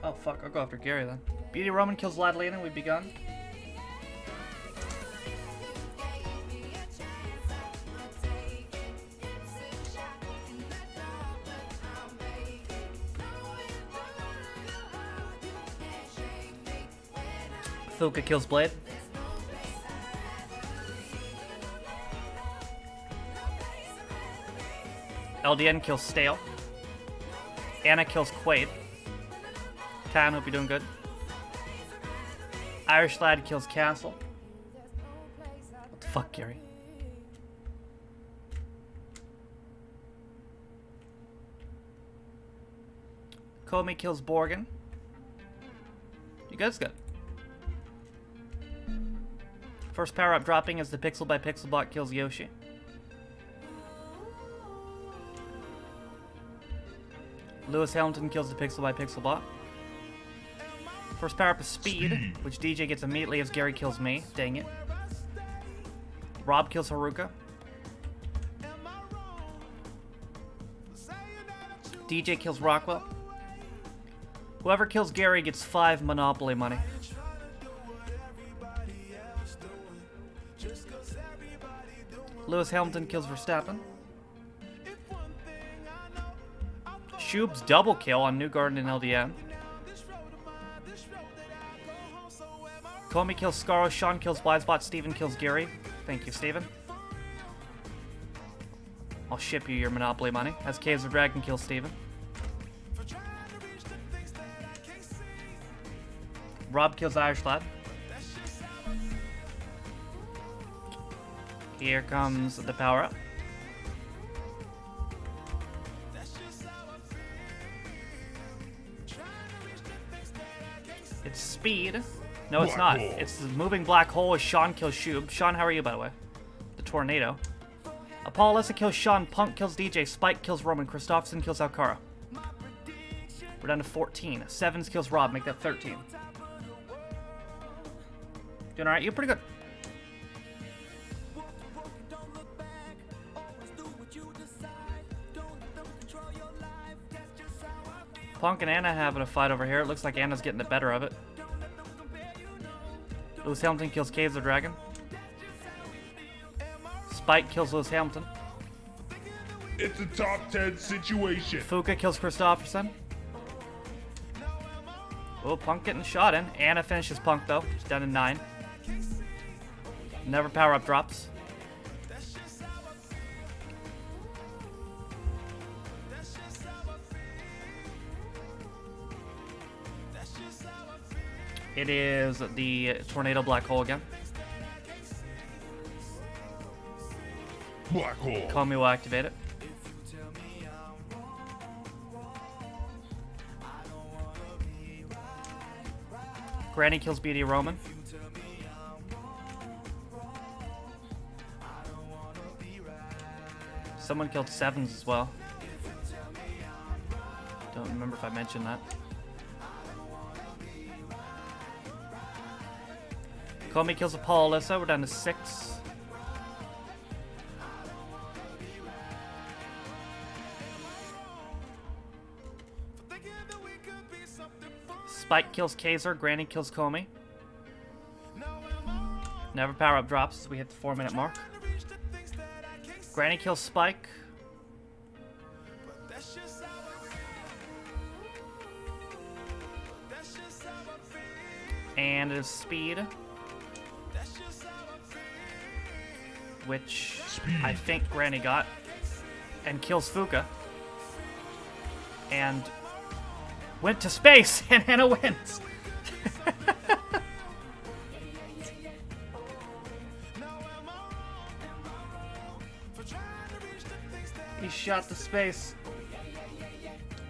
Oh fuck, I'll go after Gary then. Beauty Roman kills Ladlina, we've begun. Fuka kills Blade. LDN kills Stale. Anna kills Quaid. Tan, hope you're doing good. Irish Lad kills Castle. What the fuck, Gary? Comey kills Borgin. You guys good. First power up dropping as the Pixel by Pixel bot kills Yoshi. Lewis Hamilton kills the Pixel by Pixel bot. First power up is Speed, which DJ gets immediately as Gary kills me. Dang it. Rob kills Haruka. DJ kills Rockwell. Whoever kills Gary gets 5 Monopoly money. Lewis Hamilton kills Verstappen. Shoob's double kill on New Garden and LDN. Comey kills Scaro, Sean kills Blizebot, Steven kills Gary. Thank you, Steven. I'll ship you your Monopoly money. As Caves of Dragon kills Steven. Rob kills Irish Lad. Here comes the power up. It's Speed. No, it's not. It's the moving black hole as Sean kills Shoob. Sean, how are you, by the way? The tornado. Apollo Alyssa kills Sean. Punk kills DJ. Spike kills Roman. Christopherson kills Alcara. We're down to 14. Sevens kills Rob. Make that 13. Doing alright? You're pretty good. Punk and Anna having a fight over here. It looks like Anna's getting the better of it. Lewis Hamilton kills Caves of Dragon. Spike kills Lewis Hamilton. It's a top 10 situation. Fuka kills Christopherson. Oh, Punk getting shot in. Anna finishes Punk though. She's down to 9. Never power up drops. It is the tornado black hole again. Black hole. Comey will activate it. Granny kills Beauty Roman. Someone killed Sevens as well. Don't remember if I mentioned that. Comey kills a Paul Alyssa. We're down to 6. Spike kills Kaiser. Granny kills Comey. Never power up drops as we hit the 4-minute mark. Granny kills Spike. And it is Speed. Which I think Granny got. And kills Fuka. And went to space, and Hannah wins. He shot to space.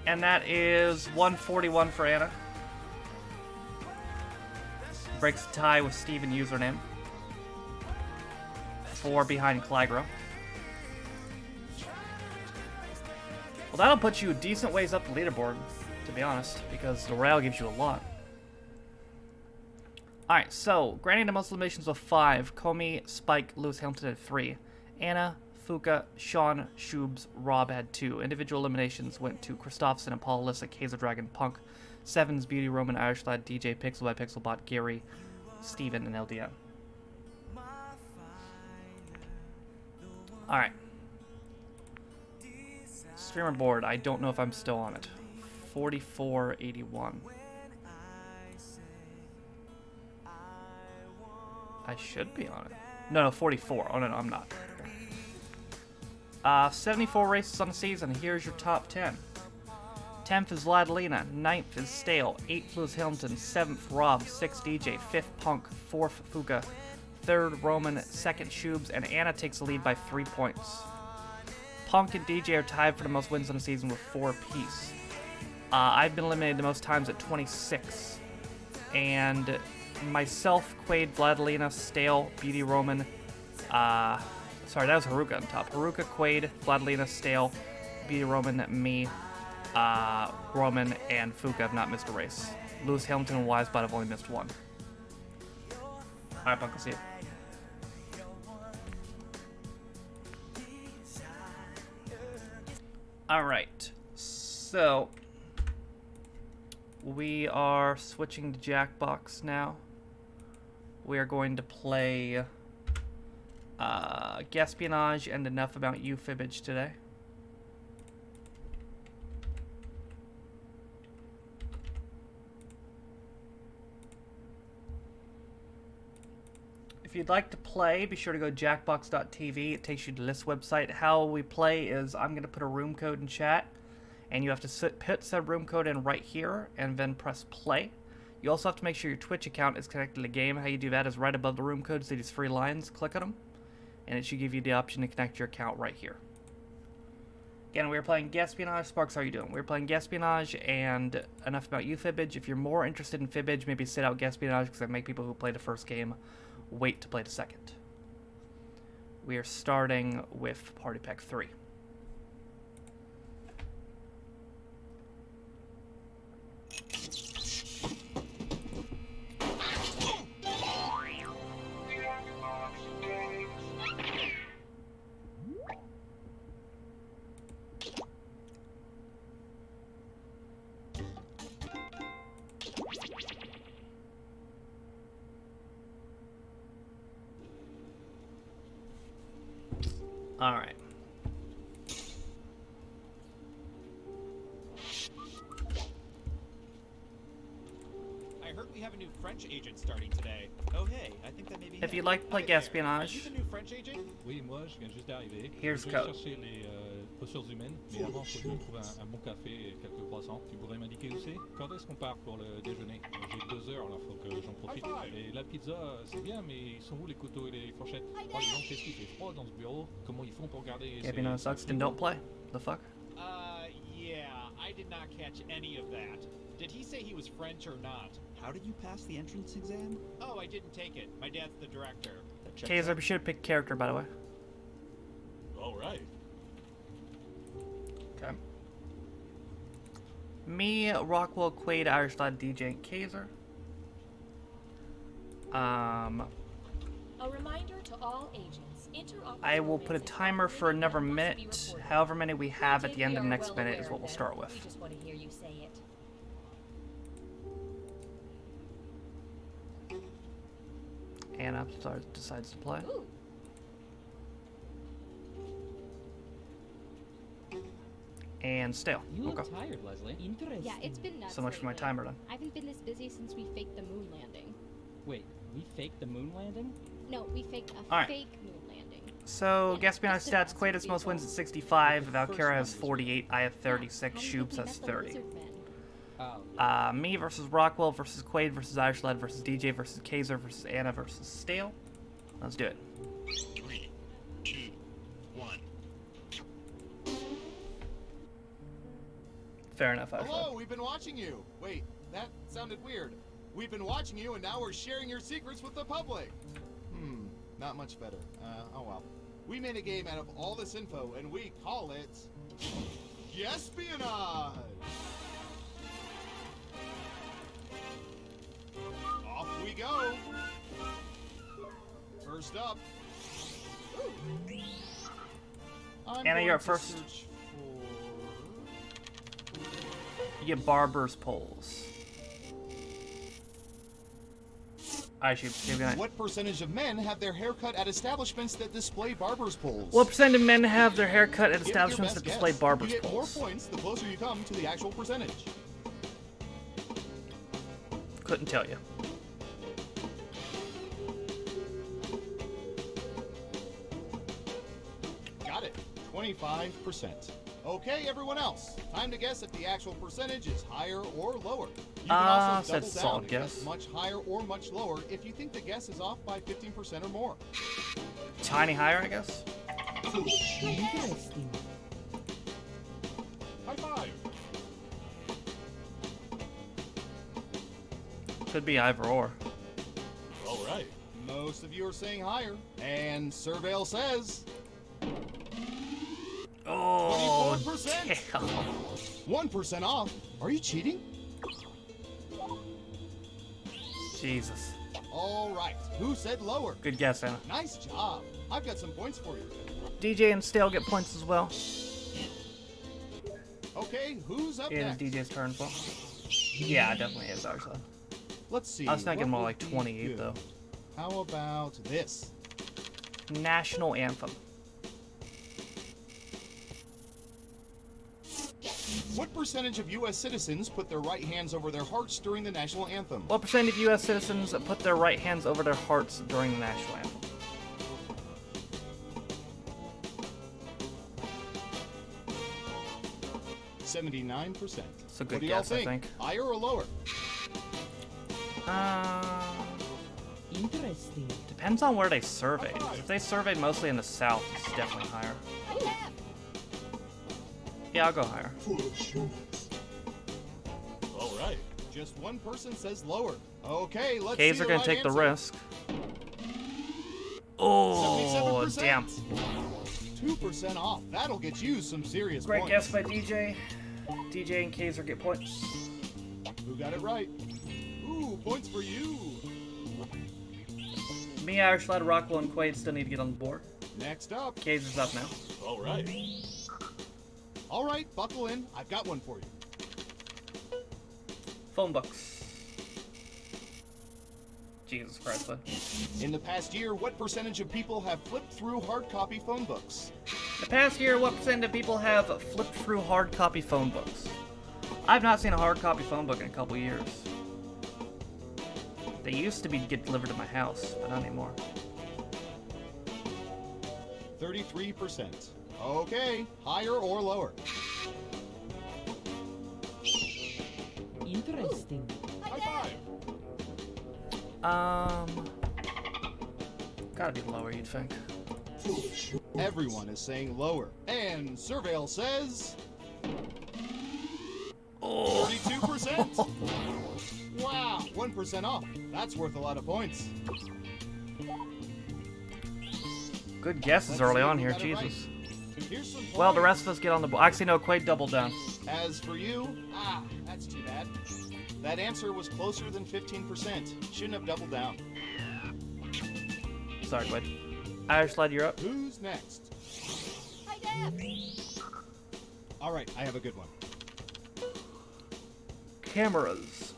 And that is 141 for Anna. Breaks the tie with Steven username. 4 behind Clygro. Well, that'll put you a decent ways up the leaderboard, to be honest, because the rail gives you a lot. Alright, so, Granny the most eliminations with 5. Comey, Spike, Lewis Hamilton had 3. Anna, Fuka, Sean, Shubes, Rob had 2. Individual eliminations went to Christopherson and Paul, Alyssa, Kaiser Dragon, Punk, Sevens, Beauty, Roman, Irish Lad, DJ, Pixel by Pixelbot, Gary, Steven, and LDM. Alright. Streamer board, I don't know if I'm still on it. 4481. I should be on it. No, 44. Oh, no, I'm not. 74 races on the season. Here's your top 10. 10th is Ladalina. 9th is Stale. 8th Lewis Hamilton. 7th Rob. 6th DJ. 5th Punk. 4th Fuka. 3rd Roman. 2nd Shubes. And Anna takes the lead by 3 points. Punk and DJ are tied for the most wins on the season with 4 apiece. I've been eliminated the most times at 26. And myself, Quaid, Vladalina, Stale, Beauty Roman, sorry, that was Haruka on top. Haruka, Quaid, Vladalina, Stale, Beauty Roman, me, Roman, and Fuka have not missed a race. Lewis Hamilton and Wisebot have only missed 1. Alright, Punk, I'll see you. Alright, so we are switching to Jackbox now. We are going to play Gaspionage and Enough About You Fibbage today. If you'd like to play, be sure to go to jackbox.tv. It takes you to this website. How we play is I'm going to put a room code in chat, and you have to put said room code in right here, and then press play. You also have to make sure your Twitch account is connected to the game. How you do that is right above the room code, see these 3 lines, click on them, and it should give you the option to connect your account right here. Again, we're playing Gaspionage. Sparks, how are you doing? We're playing Gaspionage and Enough About You Fibbage. If you're more interested in Fibbage, maybe sit out Gaspionage, because I make people who play the first game wait to play the second. We are starting with Party Pack 3. All right. I heard we have a new French agent starting today. Oh hey, I think that may be If him. you'd like to play Hi there. Gaspionage, Are you the new French agent? Oui, moi, je viens juste d'arriver. Here's Je vais code. chercher les ressources humaines, mais avant, il faut que je trouve un bon café et quelques croissants. Tu pourrais m'indiquer où c'est? Quand est-ce qu'on part pour le déjeuner? J'ai 2 heures, alors faut que j'en profite. Et la pizza, c'est bien, mais ils sont où les couteaux et les fourchettes? Oh, dis donc, qu'est-ce qu'il fait froid dans ce bureau? Comment ils font pour garder Gaspionage sucks, then don't play. The fuck? Yeah, I did not catch any of that. Did he say he was French or not? How did you pass the entrance exam? Oh, I didn't take it. My dad's the director. That checks Kaiser, out. be sure to pick character, by the way. All right. Me, Rockwell, Quaid, Irish Lad, DJ, and Kaiser. A reminder to all agents. I will put a timer for another minute. However many we have at the end of the next minute is what we'll start with. We just want to hear you say it. Anna decides to play. Ooh. And stale. You look Okay. tired, Leslie. Yeah, it's been nuts. So much for my lately. timer then. I haven't been this busy since we faked the moon landing. Wait, we faked the moon landing? No, we faked a Alright. fake moon landing. So, Yeah, guess beyond just stats, to Quaid has most people. wins at 65, The first Valkyra one has was 48, I have 36, How did Shoops they has beat up the 30. lizard men? Oh. Me versus Rockwell versus Quaid versus Irish Lad versus DJ versus Kaiser versus Anna versus Stale. Let's do it. 3, 2, 1. Fair enough, Irish Lad. Hello, we've been watching you. Wait, that sounded weird. We've been watching you, and now we're sharing your secrets with the public. Not much better. Oh well. We made a game out of all this info, and we call it... Espionage! Off we go! First up... I'm Anna, going you're up to first. search for... You get Barber's Poles. Alright, Shoops, give me that. What percentage of men have their hair cut at establishments that display barber's poles? What percent of men have their hair cut at Give your establishments best that display guess. barber's You get poles? more points the closer you come to the actual percentage. Couldn't tell you. Got it. 25%. Okay, everyone else. Time to guess if the actual percentage is higher or lower. You can also said double solid down and guess guess. much higher or much lower if you think the guess is off by 15% or more. Tiny higher, I guess? Interesting. High five. Could be either or. All right. Most of you are saying higher, and Surveil says Oh, 24%. damn. 1% off. Are you cheating? Jesus. All right. Who said lower? Good guess, Anna. Nice job. I've got some points for you. DJ and Stale get points as well. Okay, who's up It is next? DJ's turn as well. Yeah, it definitely is ours though. Let's see. I was thinking what more would like be 28 good? though. How about this? National Anthem. What percentage of U.S. citizens put their right hands over their hearts during the national anthem? What percent of U.S. citizens put their right hands over their hearts during the national anthem? 79%. It's a good What do y'all guess, I think. Higher or lower? Interesting. Depends on where they surveyed. If they surveyed mostly in the South, it's definitely higher. Yeah, I'll go higher. All right. Just one person says lower. Okay, let's K's see are the gonna right take the answer. risk. Oh, 77%. damn. 2% off. That'll get you some serious Great points. guess by DJ. DJ and K's get points. Who got it right? Ooh, points for you. Me, Irish Lad, Rockwell, and Quaid still need to get on the board. Next up. K's is up now. All right. All right, buckle in. I've got one for you. Phone books. Jesus Christ, bud. In the past year, what percentage of people have flipped through hard copy phone books? The past year, what percent of people have flipped through hard copy phone books? I've not seen a hard copy phone book in a couple years. They used to get delivered to my house, but not anymore. 33%. Okay, higher or lower? Interesting. High five. Gotta be lower, you'd think. Everyone is saying lower. And Surveil says... Oh. 32%. Wow, 1% off. That's worth a lot of points. Good guesses Let's early see on who here, got it right. Jesus. Here's some Well, the points. rest of us get on the board. Actually, no, Quaid doubled down. As for you, that's too bad. That answer was closer than 15%. Shouldn't have doubled down. Sorry, Quid. Irish Lad, you're up. Who's next? Hi, Dad. All right, I have a good one. Cameras.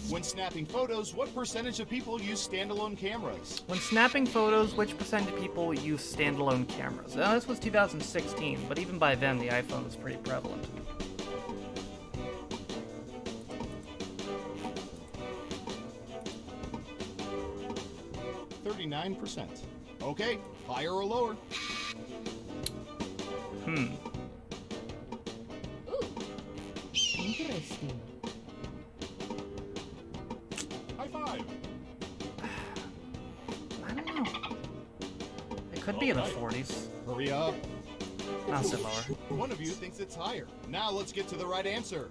When snapping photos, what percentage of people use standalone cameras? When snapping photos, which percent of people use standalone cameras? Now, this was 2016, but even by then, the iPhone was pretty prevalent. %39. Okay, higher or lower? Interesting. High five. I don't know. It could be in the 40s. Hurry up. I'll say lower. One of you thinks it's higher. Now let's get to the right answer.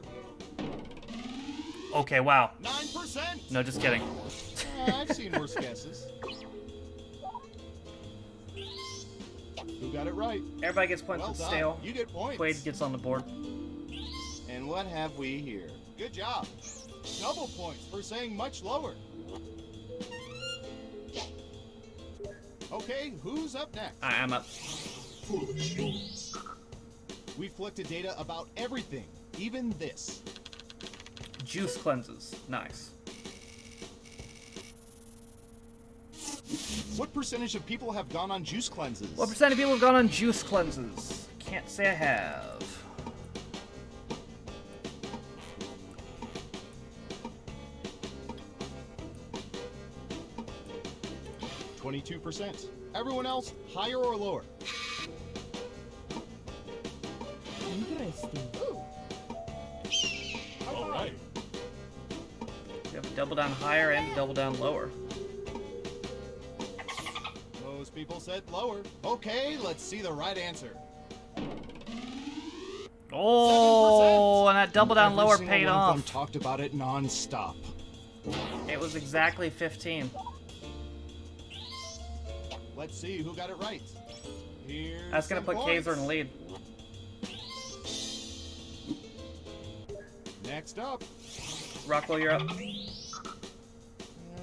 Okay, wow. 9%. No, just kidding. I've seen worse guesses. Who got it right? Everybody gets points Well for done. stale. You get points. Quaid gets on the board. And what have we here? Good job. Double points for saying much lower. Okay, who's up next? I am up. We've collected data about everything, even this. Juice cleanses. Nice. What percentage of people have gone on juice cleanses? What percent of people have gone on juice cleanses? Can't say I have. 22%. Everyone else, higher or lower? Interesting. All right. You have a double down higher and a double down lower. Most people said lower. Okay, let's see the right answer. Oh, and that double down Every lower single paid one of off. them talked about it non-stop. It was exactly 15. Let's see who got it right. Here's That's gonna some put points. Kaiser in the lead. Next up, Rockwell, you're up.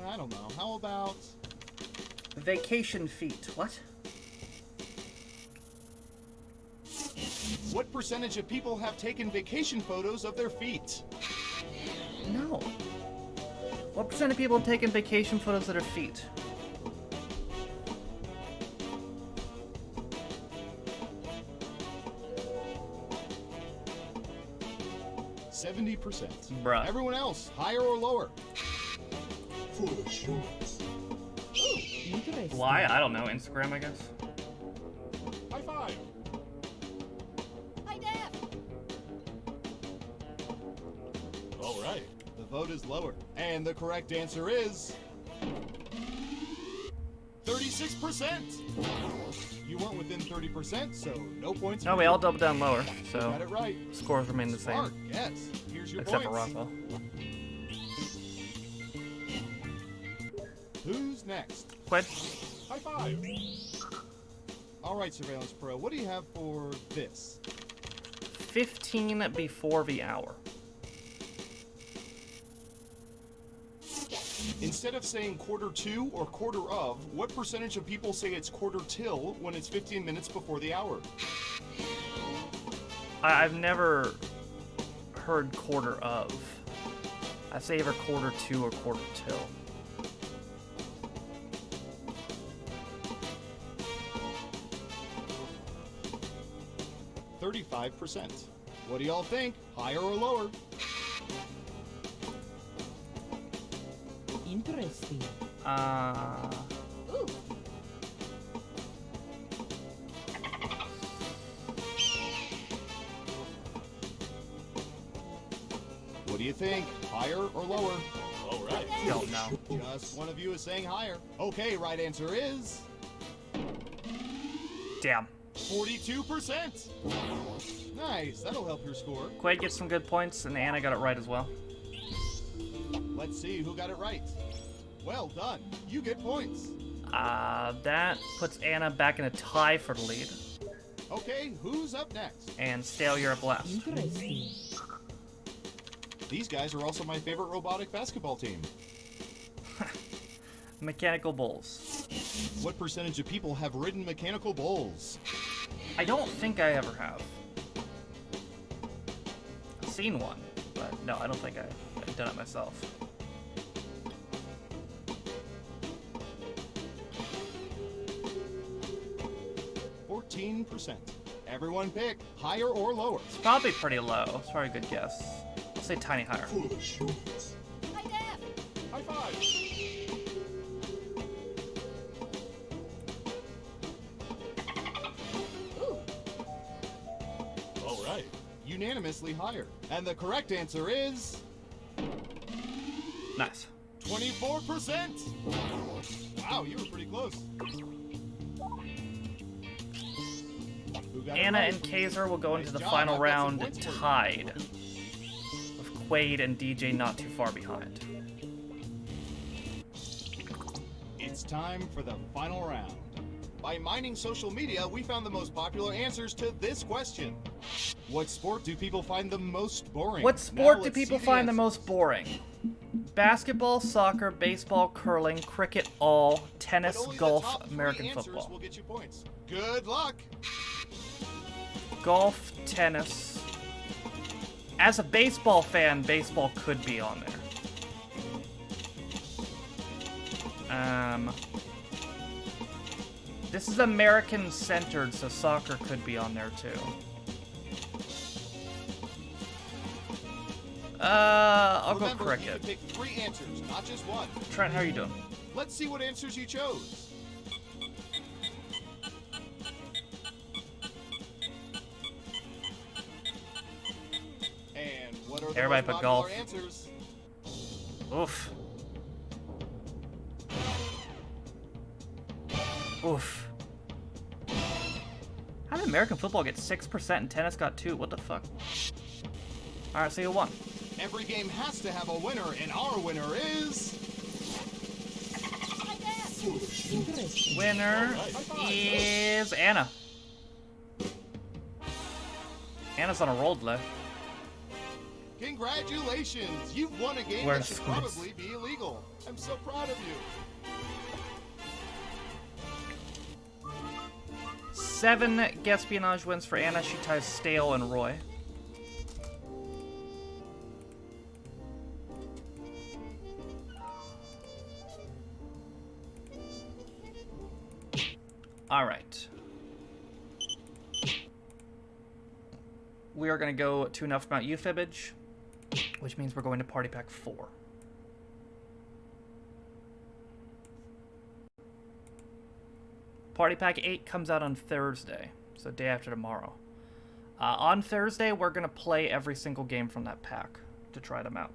I don't know. How about Vacation feet. What? what percentage of people have taken vacation photos of their feet? No. What percent of people have taken vacation photos of their feet? %70. Bruh. Everyone else, higher or lower? Interesting. Why? I don't know. Instagram, I guess. High five. Hi, Dad. All right. The vote is lower. And the correct answer is 36%. You weren't within 30%, so no points. No, for we you. all double down lower, so Got it right. scores remain the same. Smart, yes. Here's your Except for points. Rockwell. Who's next? Quid? High five. All right, Surveillance Pro, what do you have for this? 15 before the hour. Instead of saying quarter to or quarter of, what percentage of people say it's quarter till when it's 15 minutes before the hour? I've never heard quarter of. I say either quarter to or quarter till. %35%. What do y'all think? Higher or lower? Interesting. Ooh. What do you think? Higher or lower? All right. Don't know. Just one of you is saying higher. Okay, right answer is Damn. 42%. Nice, that'll help your score. Quaid gets some good points, and Anna got it right as well. Let's see who got it right. Well done. You get points. That puts Anna back in a tie for the lead. Okay, who's up next? And Stale Europe last. Interesting. These guys are also my favorite robotic basketball team. Mechanical Bulls. What percentage of people have ridden mechanical bulls? I don't think I ever have. I've seen one, but no, I don't think I've done it myself. %. Everyone pick higher or lower. It's probably pretty low. It's probably a good guess. I'll say tiny higher. Hi, Dad. High five. Ooh. All right. Unanimously higher. And the correct answer is Nice. 24%. Wow, you were pretty close. Who got it Anna right? and Kaiser will go into the Nice job. final I've got some round points for you. tied, with Quaid and DJ not too far behind. It's time for the final round. By mining social media, we found the most popular answers to this question. What sport do people find the most boring? What sport Now do let's people see find the answers. most boring? Basketball, soccer, baseball, curling, cricket, all, But tennis, only the golf, top 3 American answers football. will get you points. Good luck. Golf, tennis. As a baseball fan, baseball could be on there. This is American-centered, so soccer could be on there too. I'll go Remember, cricket. you can pick 3 answers, not just one. Trent, how are you doing? Let's see what answers you chose. And what are the Everybody most put popular golf. answers? Oof. Oof. How did American football get 6% and tennis got 2? What the fuck? Alright, so you won. Every game has to have a winner, and our winner is... Hi, Dad. Interesting. Winner is Anna. Anna's on a roll today. Congratulations! You've won a game Where that the should squibs? probably be illegal. I'm so proud of you. 7 Gaspionage wins for Anna. She ties Stale and Roy. Alright. We are going to go to enough about Euphibage, which means we're going to Party Pack 4. Party Pack 8 comes out on Thursday, so day after tomorrow. On Thursday, we're going to play every single game from that pack to try them out.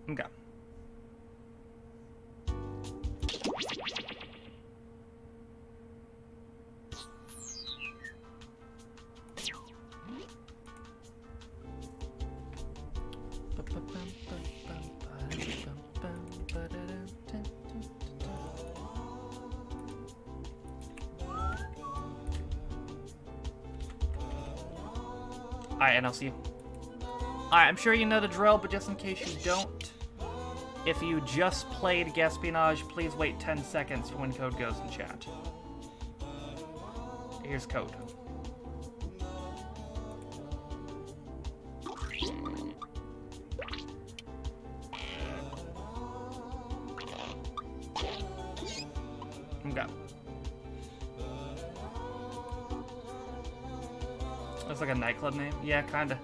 Okay. Alright, and I'll see you. Alright, I'm sure you know the drill, but just in case you don't, if you just played Gaspionage, please wait 10 seconds for when code goes in chat. Here's code. Okay. That's like a nightclub name? Yeah, kinda.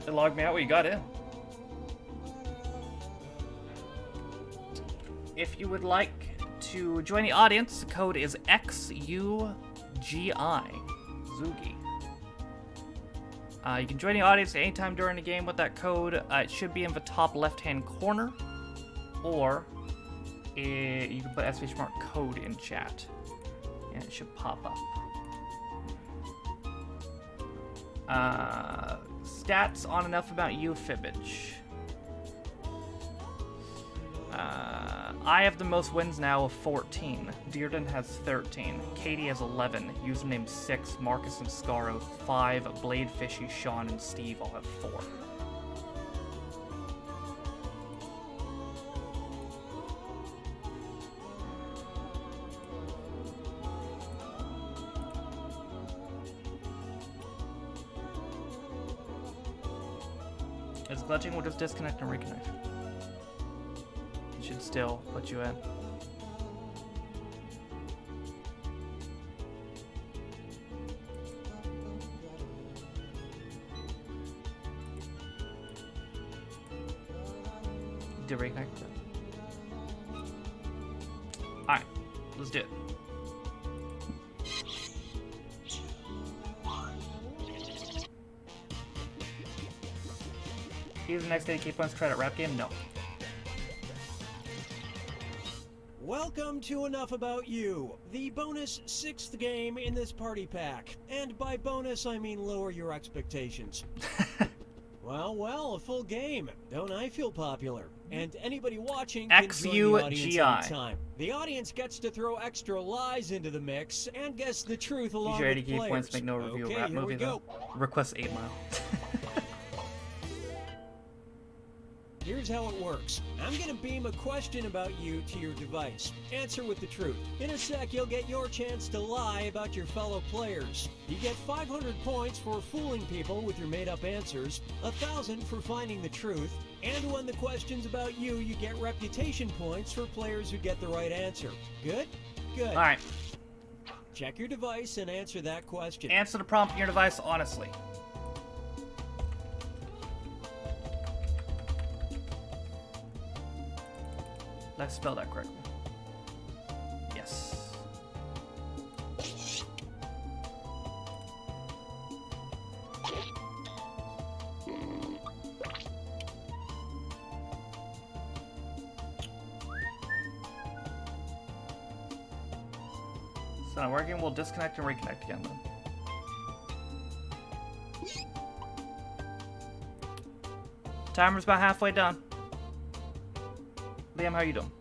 It logged me out when you got in. If you would like to join the audience, the code is XUGI. Zugi. You can join the audience at any time during the game with that code. It should be in the top left-hand corner, or you can put !mark code in chat, and it should pop up. Stats on Enough About You, Fibbage. I have the most wins now of 14. Dearden has 13. Katie has 11. Username 6. Marcus and Scaro 5. Bladefishy, Sean, and Steve all have 4. It's glitching, we'll just disconnect and reconnect. It should still put you in. Did reconnect? Alright, let's do it. Use the next dedicated points credit rap game? No. Welcome to Enough About You, the bonus 6th game in this party pack. And by bonus, I mean lower your expectations. Well, a full game. Don't I feel popular? And anybody watching can join the audience anytime. The audience gets to throw extra lies into the mix and guess the truth along with players. Points make no review of rap movie though. Request 8 Mile. Here's how it works. I'm gonna beam a question about you to your device. Answer with the truth. In a sec, you'll get your chance to lie about your fellow players. You get 500 points for fooling people with your made-up answers, 1,000 for finding the truth, and when the question's about you, you get reputation points for players who get the right answer. Good? Good. All right. Check your device and answer that question. Answer the prompt on your device honestly. Did I spell that correctly? Yes. It's not working. We'll disconnect and reconnect again then. Timer's about halfway done. Liam, how you doing?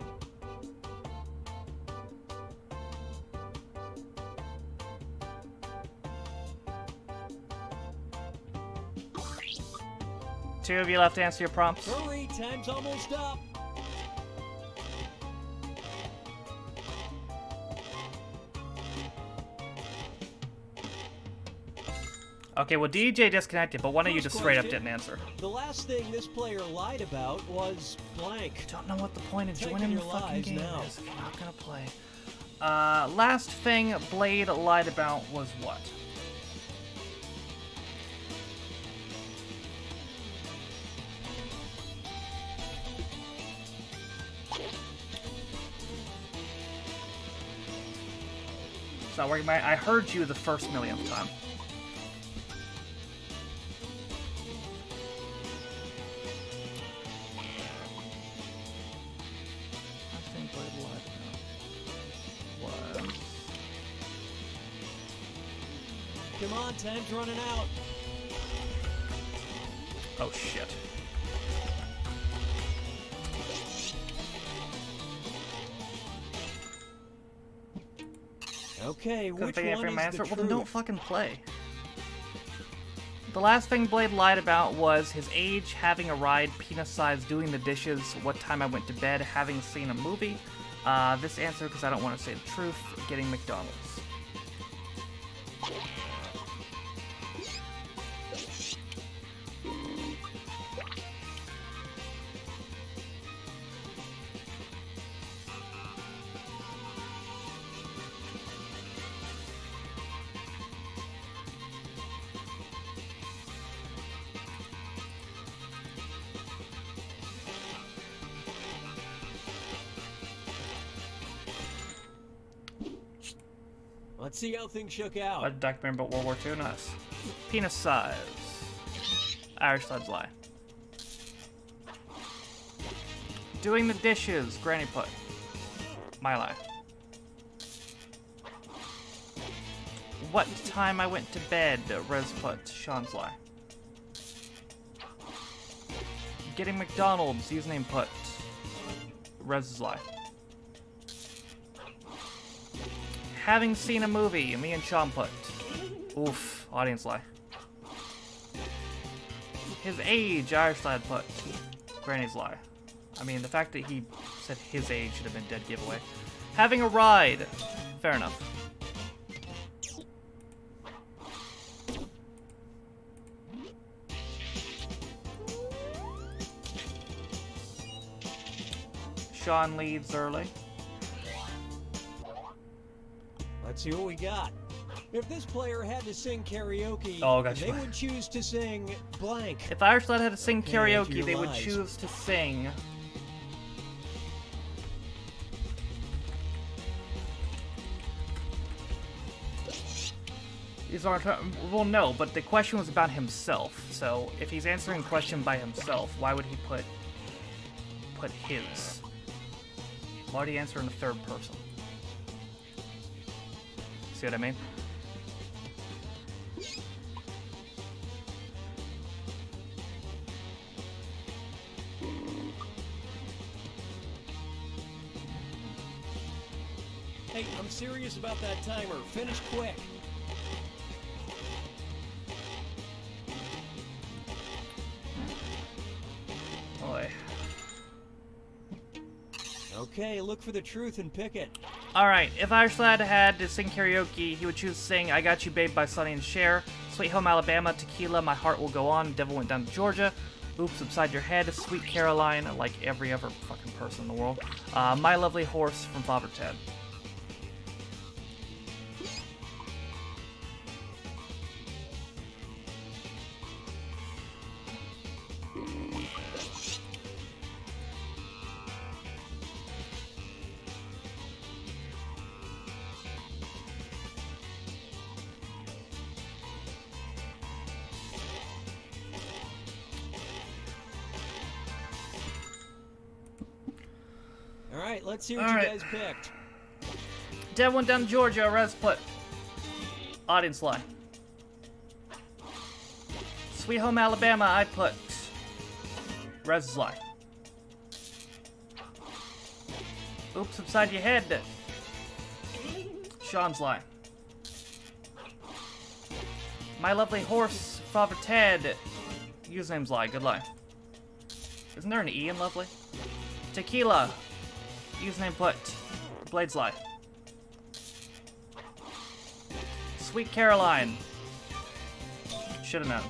Two of you left to answer your prompts. Hurry, time's almost up. Okay, well, DJ disconnected, but one of you just straight up didn't answer. The last thing this player lied about was blank. I don't know what the point of joining the fucking game is if you're not gonna play. Last thing Blade lied about was what? It's not working. I heard you the first millionth time. Come on, time's running out. Oh shit. Okay, which one is the truth? Well, then don't fucking play. The last thing Blade lied about was his age, having a ride, penis size, doing the dishes, what time I went to bed, having seen a movie. This answer, because I don't want to say the truth, getting McDonald's. Let's see how things shook out. A documentary about World War II? Nice. Penis size. Irish Lad's lie. Doing the dishes, Granny put. My lie. What time I went to bed, Rez put. Sean's lie. Getting McDonald's, username put. Rez's lie. Having seen a movie, me and Sean put. Oof, audience lie. His age, Irish Lad put. Granny's lie. I mean, the fact that he said his age should have been dead giveaway. Having a ride. Fair enough. Sean leaves early. Let's see what we got. If this player had to sing karaoke, gotcha. they would choose to sing blank. If Irish Lad had to sing Okay, karaoke, into your they would lies. choose to sing. These aren't. Well, no, but the question was about himself. So if he's answering a question by himself, why would he put his? Why would he answer in the third person? See what I mean? Hey, I'm serious about that timer. Finish quick. Boy. Okay, look for the truth and pick it. Alright, if Irish Lad had to sing karaoke, he would choose to sing I Got You Babe by Sonny and Cher, Sweet Home Alabama, Tequila, My Heart Will Go On, Devil Went Down to Georgia, Oops Upside Your Head, Sweet Caroline, like every other fucking person in the world, My Lovely Horse from Father Ted. All right, let's see what All you right. guys picked. Devil Went Down to Georgia, Rez put. Audience lie. Sweet Home Alabama, I put. Rez's lie. Oops Upside Your Head. Sean's lie. My Lovely Horse, Father Ted. Username's lie, good lie. Isn't there an E in lovely? Tequila. Username put. Blade's lie. Sweet Caroline. Should've known.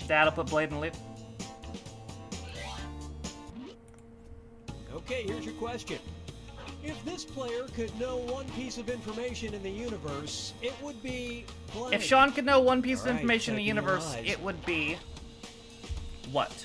Dad'll put Blade in the lead. Okay, here's your question. If this player could know one piece of information in the universe, it would be blank. If Sean could know one piece of All right, information in the checking your universe, eyes. it would be... what?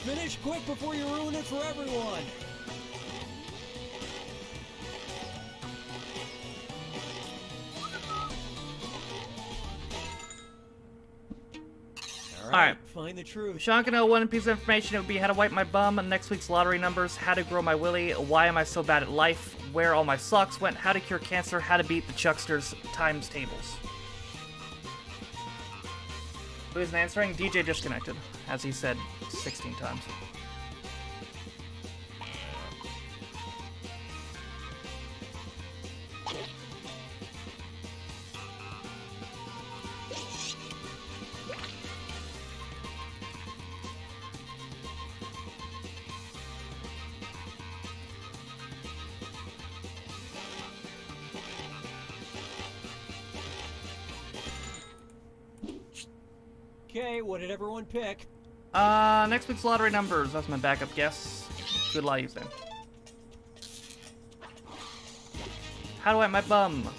Finish quick before you ruin it for everyone. All Alright. Find the truth. Sean can know one piece of information. It would be how to wipe my bum, next week's lottery numbers, how to grow my willy, why am I so bad at life, where all my socks went, how to cure cancer, how to beat the Chucksters, times tables. Who isn't answering? DJ disconnected, as he said 16 times. Okay, what did everyone pick? Next week's lottery numbers. That's my backup guess. Good luck using. How do I my bum?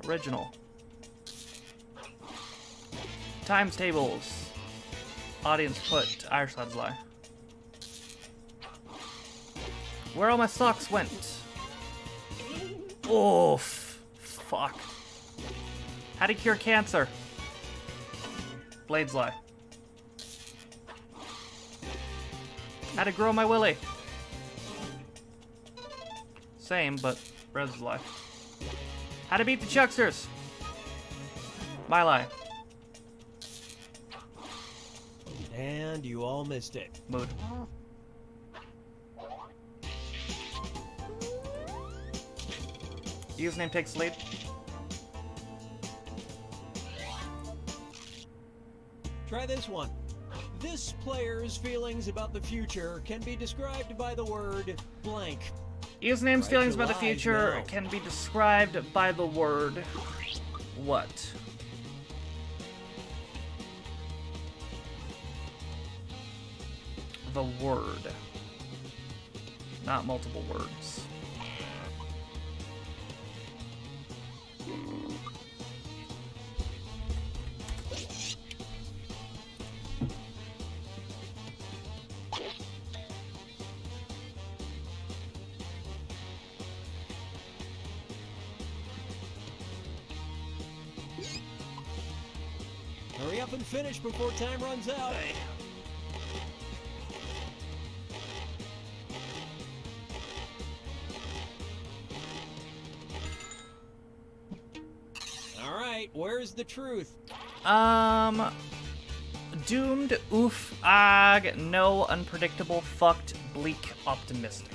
Original. Times tables. Audience put. Irish lads lie. Where all my socks went. Oh, fuck. How to cure cancer. Blades lie. How to grow my willy. Same, but Rez lie. How to beat the Chucksters. My lie. And you all missed it. Mood. Username takes the lead. Try this one. This player's feelings about the future can be described by the word blank. Username's Write feelings your about the lies future now. can be described by the word what? The word. Not multiple words. Hurry up and finish before time runs out. All right, where's the truth? Doomed, oof, ag, no, unpredictable, fucked, bleak, optimistic.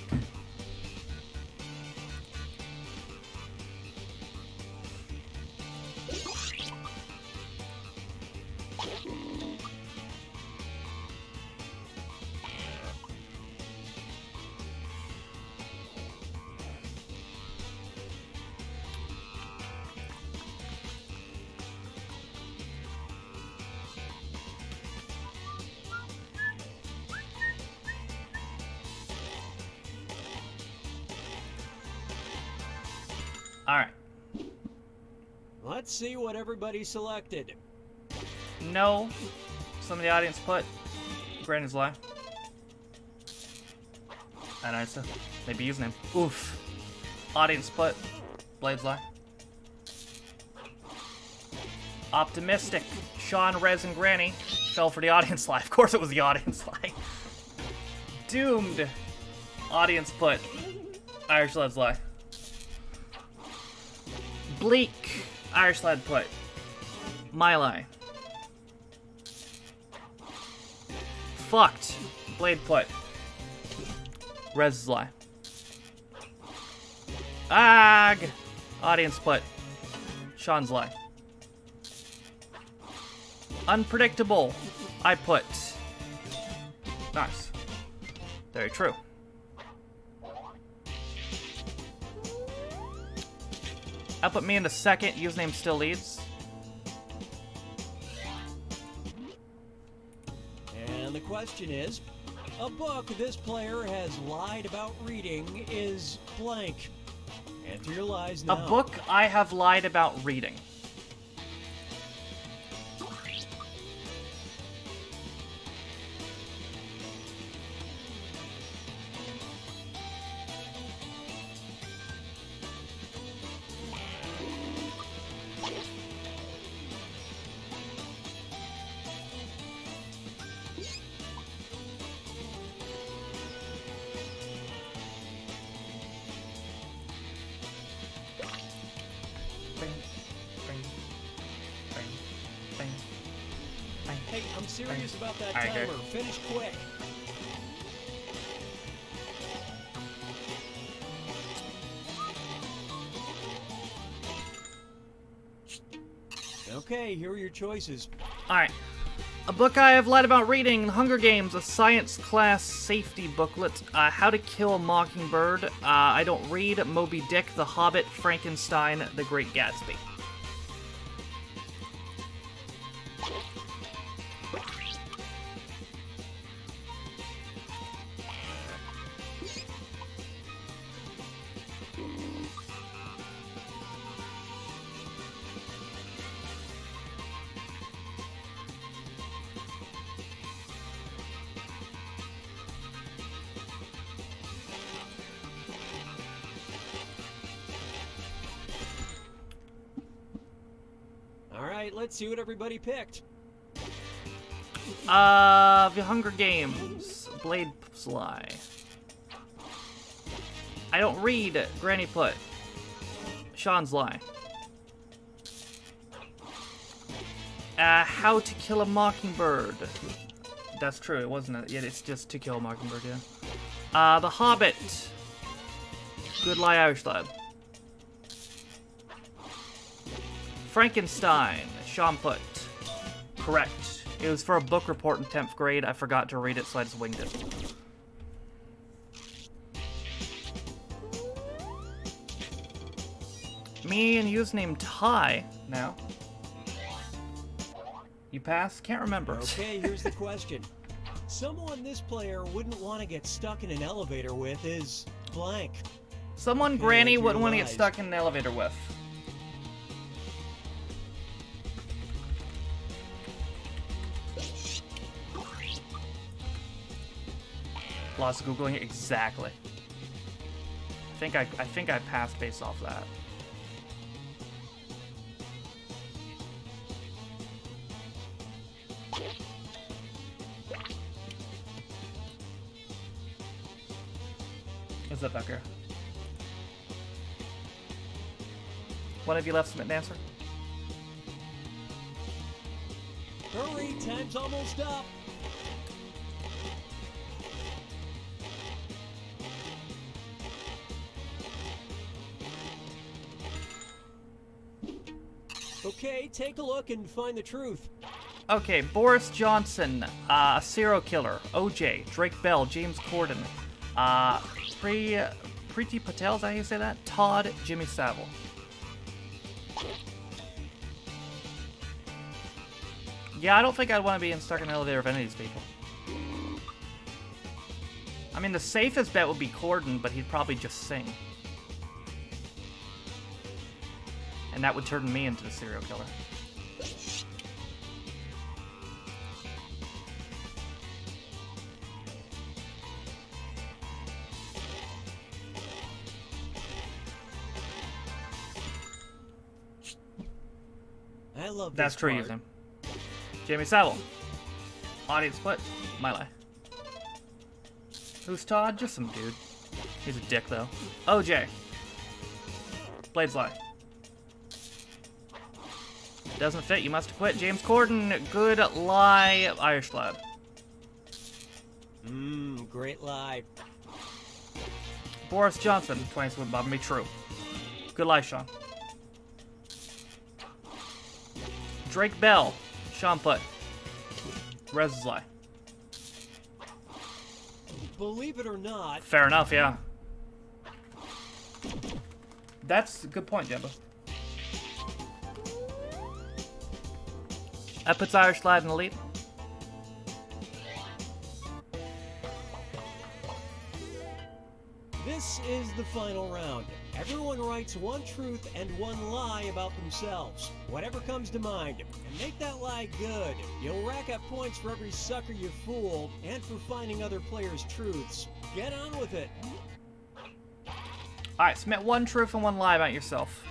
Alright. Let's see what everybody selected. No. Some of the audience put Granny's lie. And I said maybe username. Oof. Audience put Blade's lie. Optimistic. Sean, Rez, and Granny fell for the audience lie. Of course it was the audience lie. Doomed. Audience put Irish Lad's lie. Bleak. Irish Lad put my lie. Fucked. Blade put Rez's lie. Ag. Audience put Sean's lie. Unpredictable. I put. Nice. Very true. I put me in the second. Username still leads. And the question is, a book this player has lied about reading is blank. Enter your lies now. A book I have lied about reading. Hey, I'm serious about that Alright, timer. good. Finish quick. Okay, here are your choices. Alright. A book I have lied about reading, Hunger Games, a science class safety booklet, How to Kill a Mockingbird, I Don't Read, Moby Dick, The Hobbit, Frankenstein, The Great Gatsby. let's see what everybody picked. The Hunger Games. Blade Sly. I don't read. Granny put. Sean's lie. How to Kill a Mockingbird. That's true, it wasn't. Yeah, it's just To Kill a Mockingbird, yeah. The Hobbit. Good lie, Irish lad. Frankenstein. Sean put. Correct. It was for a book report in 10th grade. I forgot to read it, so I just winged it. Me and username Ty now. You pass? Can't remember. Okay, here's the question. Someone this player wouldn't want to get stuck in an elevator with is blank. Someone Okay, Granny let's wouldn't want to get realize. stuck in an elevator with. Lost Googling it exactly. I think I passed based off that. What's up, Becker? One of you left submit an answer? Hurry, time's almost up. Okay, take a look and find the truth. Okay, Boris Johnson, a serial killer, OJ, Drake Bell, James Corden, Preeti Patel, is that how you say that? Todd, Jimmy Savile. Yeah, I don't think I'd want to be stuck in an elevator with any of these people. I mean, the safest bet would be Corden, but he'd probably just sing. And that would turn me into the serial killer. I love this That's true, part. use him. Jamie Savile. Audience split. My lie. Who's Todd? Just some dude. He's a dick, though. OJ. Blades lie. Doesn't fit, you must quit. James Corden. Good lie. Irish lad. Great lie. Boris Johnson. 20 wouldn't bother me. True. Good lie, Sean. Drake Bell. Sean put. Rez's lie. Believe it or not. Fair enough, yeah. That's a good point, Jemba. That puts Irish Lad in the lead. This is the final round. Everyone writes one truth and one lie about themselves. Whatever comes to mind. And make that lie good. You'll rack up points for every sucker you fool and for finding other players' truths. Get on with it. Alright, submit one truth and one lie about yourself.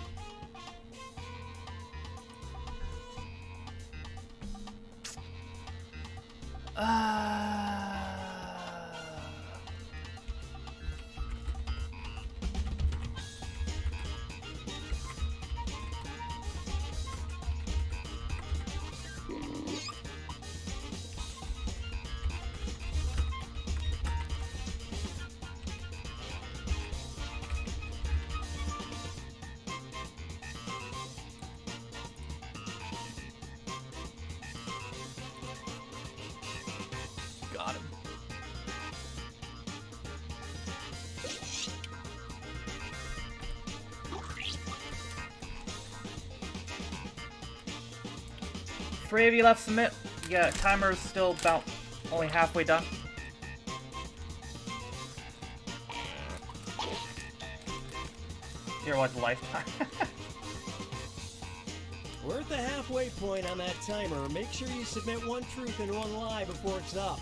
Got him. Three of you left submit. Yeah, timer's still about only halfway done. You're like lifetime. We're at the halfway point on that timer. Make sure you submit one truth and one lie before it's up.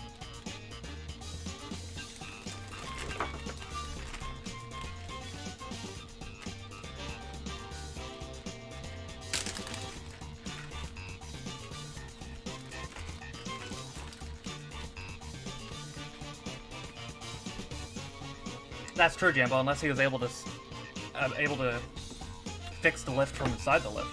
That's true, Jambo, unless he was able to fix the lift from inside the lift.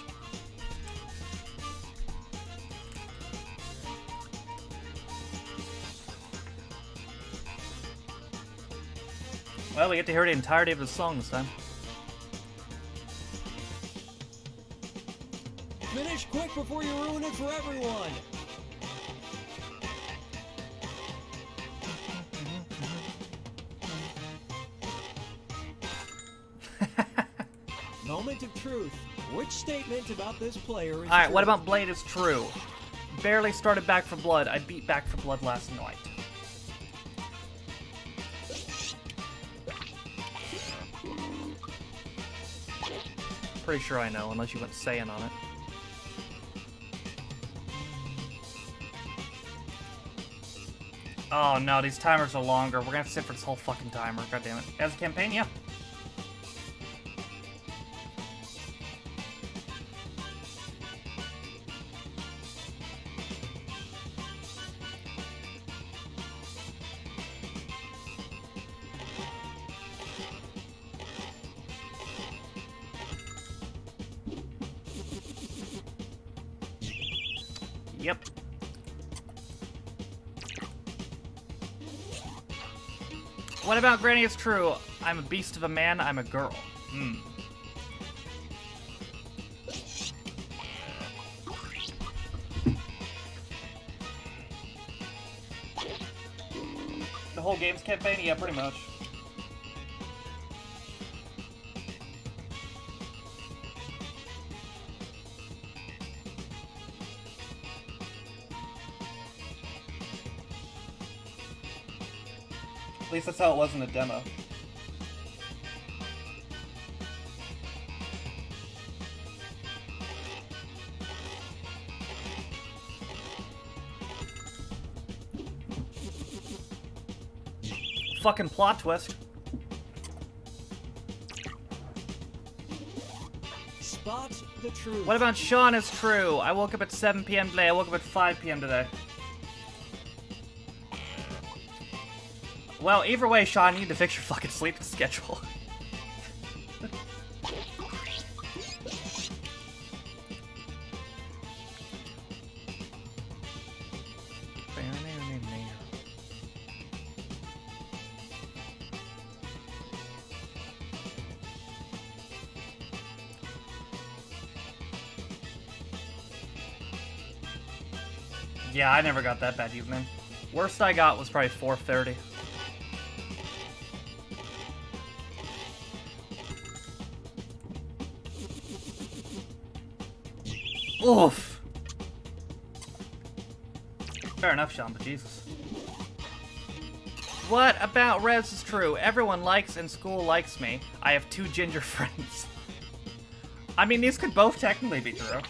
Well, we get to hear the entirety of the song this time. Finish quick before you ruin it for everyone. Moment of truth. Which statement about this player is Alright, true? what about Blade is true? Barely started Back 4 Blood. I beat Back 4 Blood last night. Pretty sure I know, unless you went Saiyan on it. Oh no, these timers are longer. We're gonna have to sit for this whole fucking timer. God damn it. As a campaign, yeah. Yep. What about Granny is true? I'm a beast of a man, I'm a girl. Hmm. The whole game's campaign? Yeah, pretty much. At least that's how it was in the demo. Fucking plot twist. Spot the truth. What about Sean is true? I woke up at 7 p.m. today. I woke up at 5 p.m. today. Well, either way, Sean, you need to fix your fucking sleep schedule. Yeah, I never got that bad evening. Worst I got was probably 4:30. Oof. Fair enough, Sean, but Jesus. What about Rez is true? Everyone likes and school likes me. I have 2 ginger friends. I mean, these could both technically be true.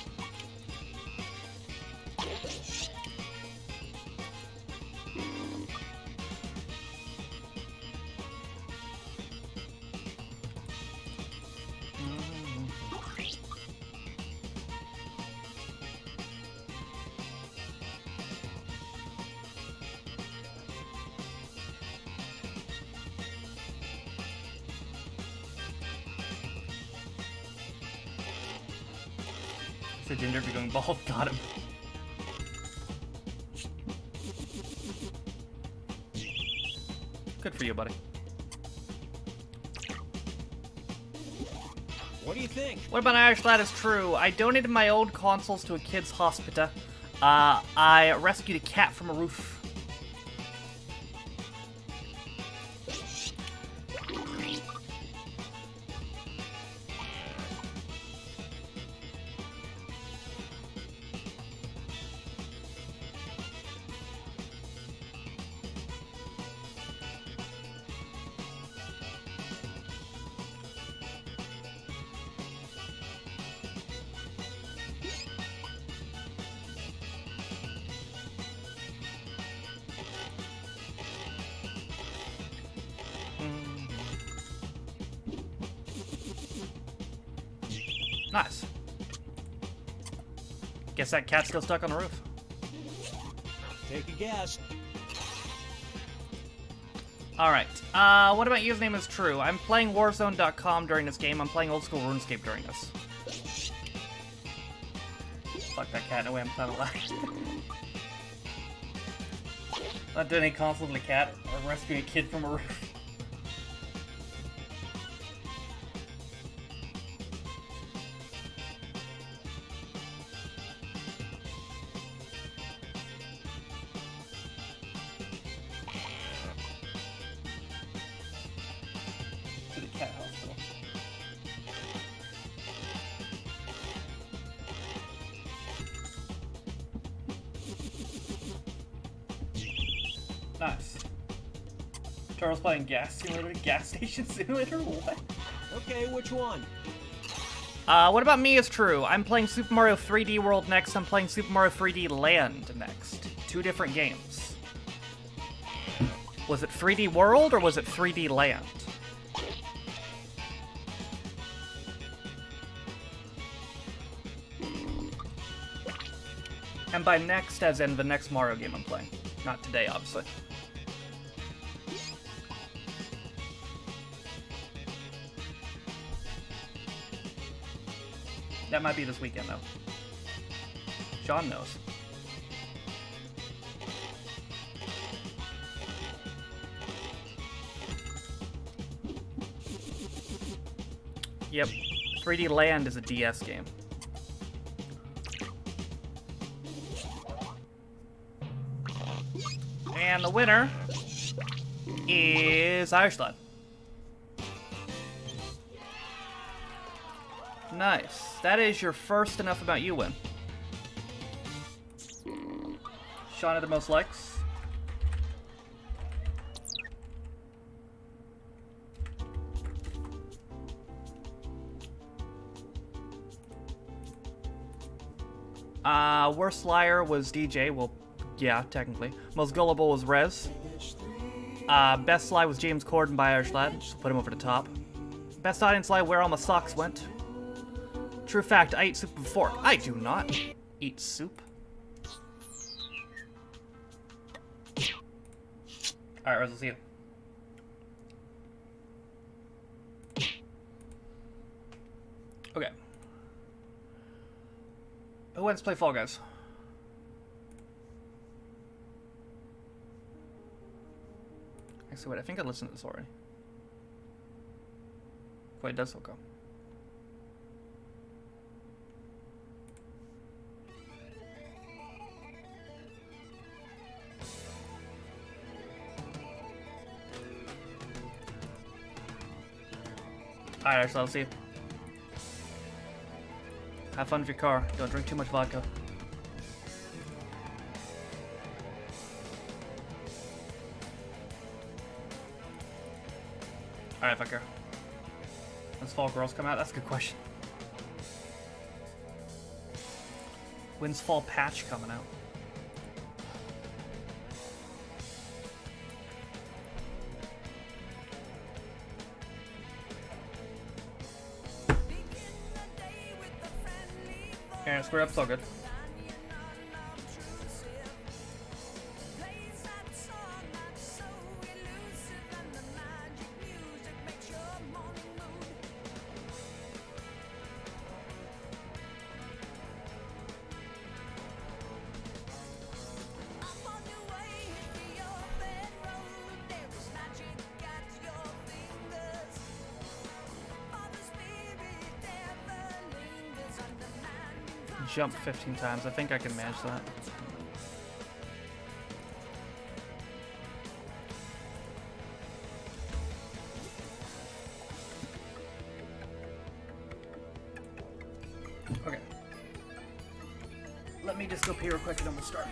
The ginger if you're going bald. Got him. Good for you, buddy. What do you think? What about Irish Lad is true? I donated my old consoles to a kid's hospital. I rescued a cat from a roof. Nice. Guess that cat's still stuck on the roof. Take a guess. Alright, what about username is true? I'm playing Warzone.com during this game. I'm playing old school RuneScape during this. Fuck that cat, no way I'm playing alive. Not doing any console to the cat, or rescuing a kid from a roof. To the cat hospital. Nice. Charles playing gas simulator, gas station simulator? What? Okay, which one? What about me is true? I'm playing Super Mario 3D World next. I'm playing Super Mario 3D Land next. Two different games. Was it 3D World or was it 3D Land? And by next, as in the next Mario game I'm playing. Not today, obviously. That might be this weekend, though. John knows. Yep. 3D Land is a DS game. And the winner is Irishland. Nice. That is your first Enough About You win. Sean had the most likes. Worst liar was DJ. Well, yeah, technically. Most gullible was Rez. Best lie was James Corden by Irish Lad. Just put him over the top. Best audience lie, where all my socks went. True fact, I eat soup with a fork. I do not eat soup. Alright, Rez, I'll see you. Okay. Who wants to play Fall Guys? Actually, wait, I think I listened to this already. Wait, it does okay. Alright, so I'll see you. Have fun with your car. Don't drink too much vodka. Alright, fucker. When's Fall Girls come out? That's a good question. When's Fall Patch coming out? Aaron, square up, so good. Jump 15 times. I think I can manage that. Okay. Let me just go pee real quick and then we'll start.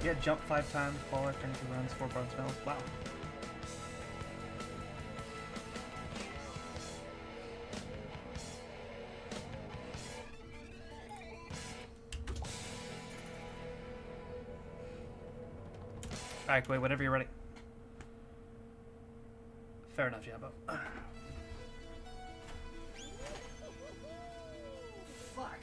Yeah, jump 5 times, baller, finish 2 runs, 4 bronze medals. Wow. Alright, wait, whenever you're ready. Fair enough, Jambo. Fuck.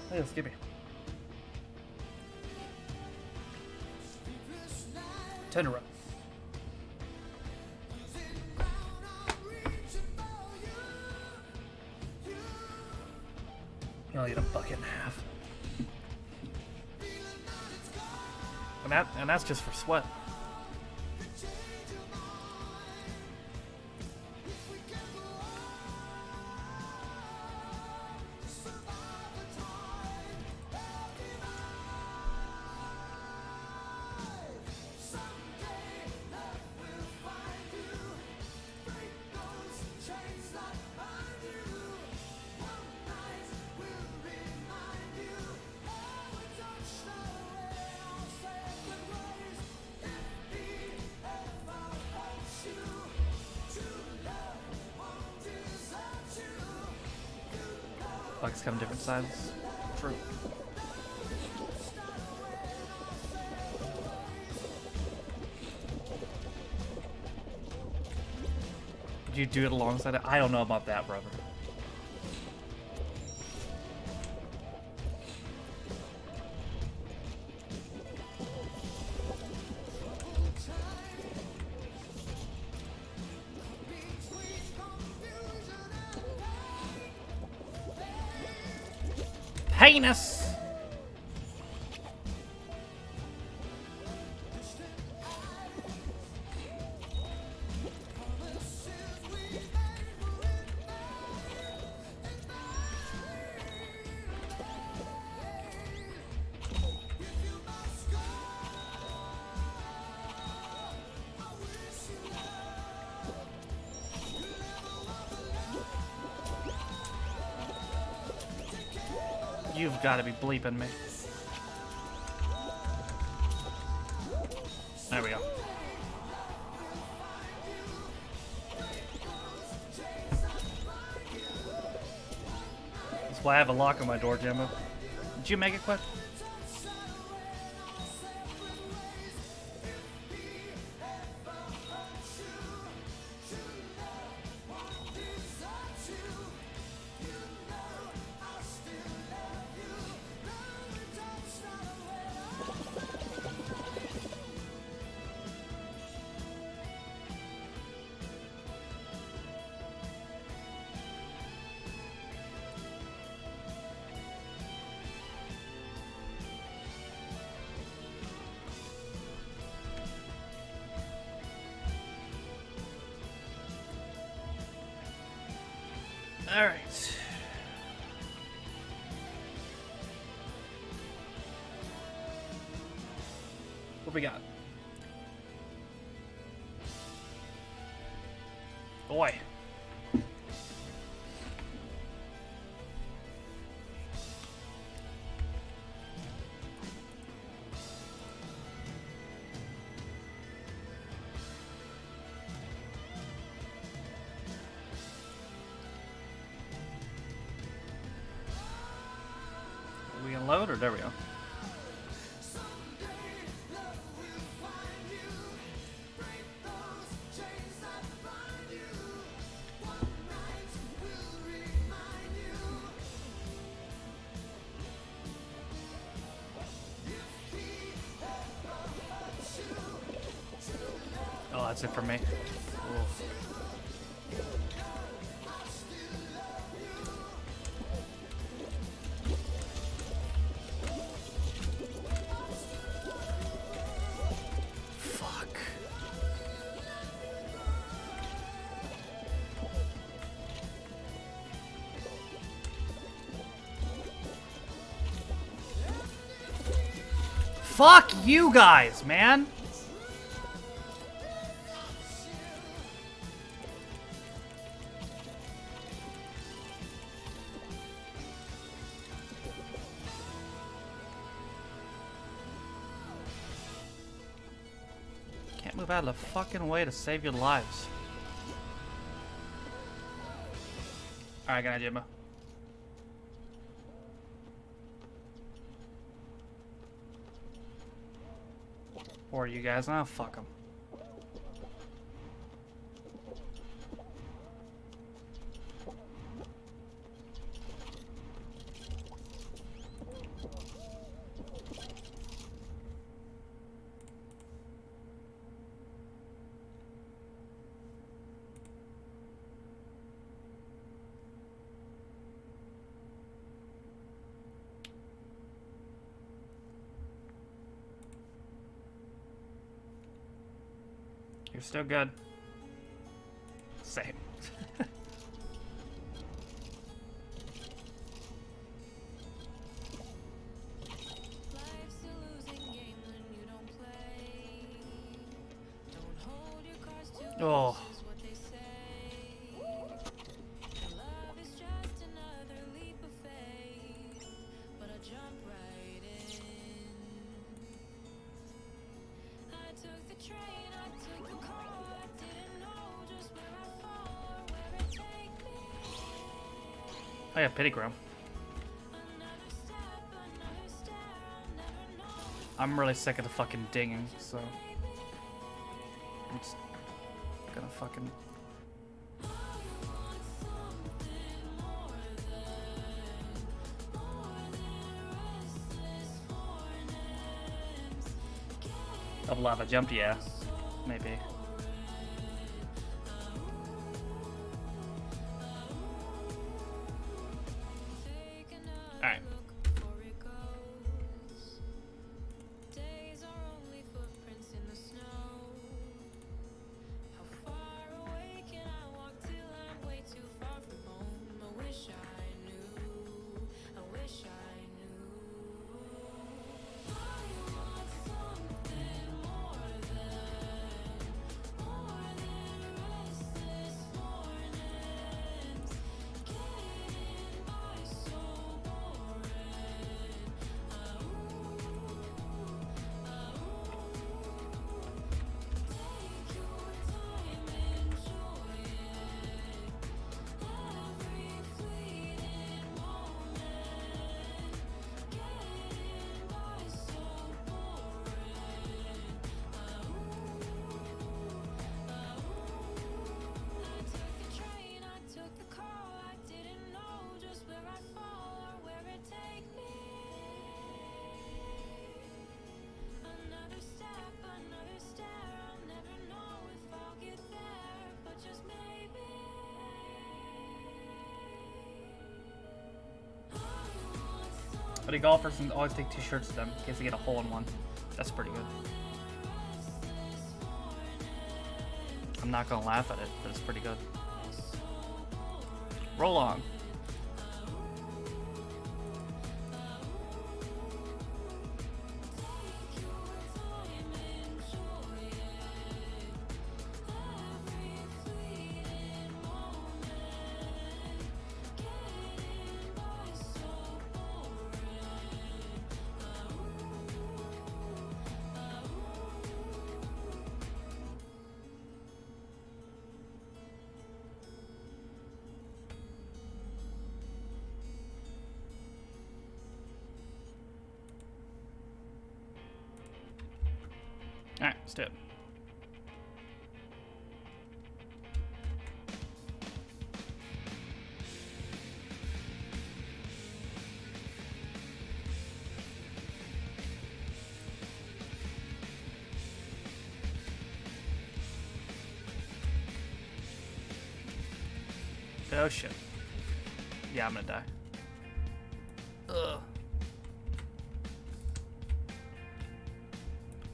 Hey, skip me. Ten in a row. You only get a bucket and a half. And that's just for sweat. Buckets come in different sizes. True. Did you do it alongside it? I don't know about that, brother. Heinous! You've got to be bleeping me. There we go. That's why I have a lock on my door, Jimbo. Did you make it quick? All right. What we got? Boy. Can't load, or there we go. Oh, that's it for me. Ooh. Fuck. Fuck you guys, man. Can't move out of the fucking way to save your lives. Alright, good idea, Jimbo. Or you guys, nah, fuck them. You're still good. Same. Oh. Oh yeah, Pettigrew. I'm really sick of the fucking dinging, so I'm just gonna fucking. Double lava jump, yeah, maybe. But golfers can always take 2 shirts to them in case they get a hole in one. That's pretty good. I'm not gonna laugh at it, but it's pretty good. Roll on. Alright, let's do it. Oh shit. Yeah, I'm gonna die. Ugh.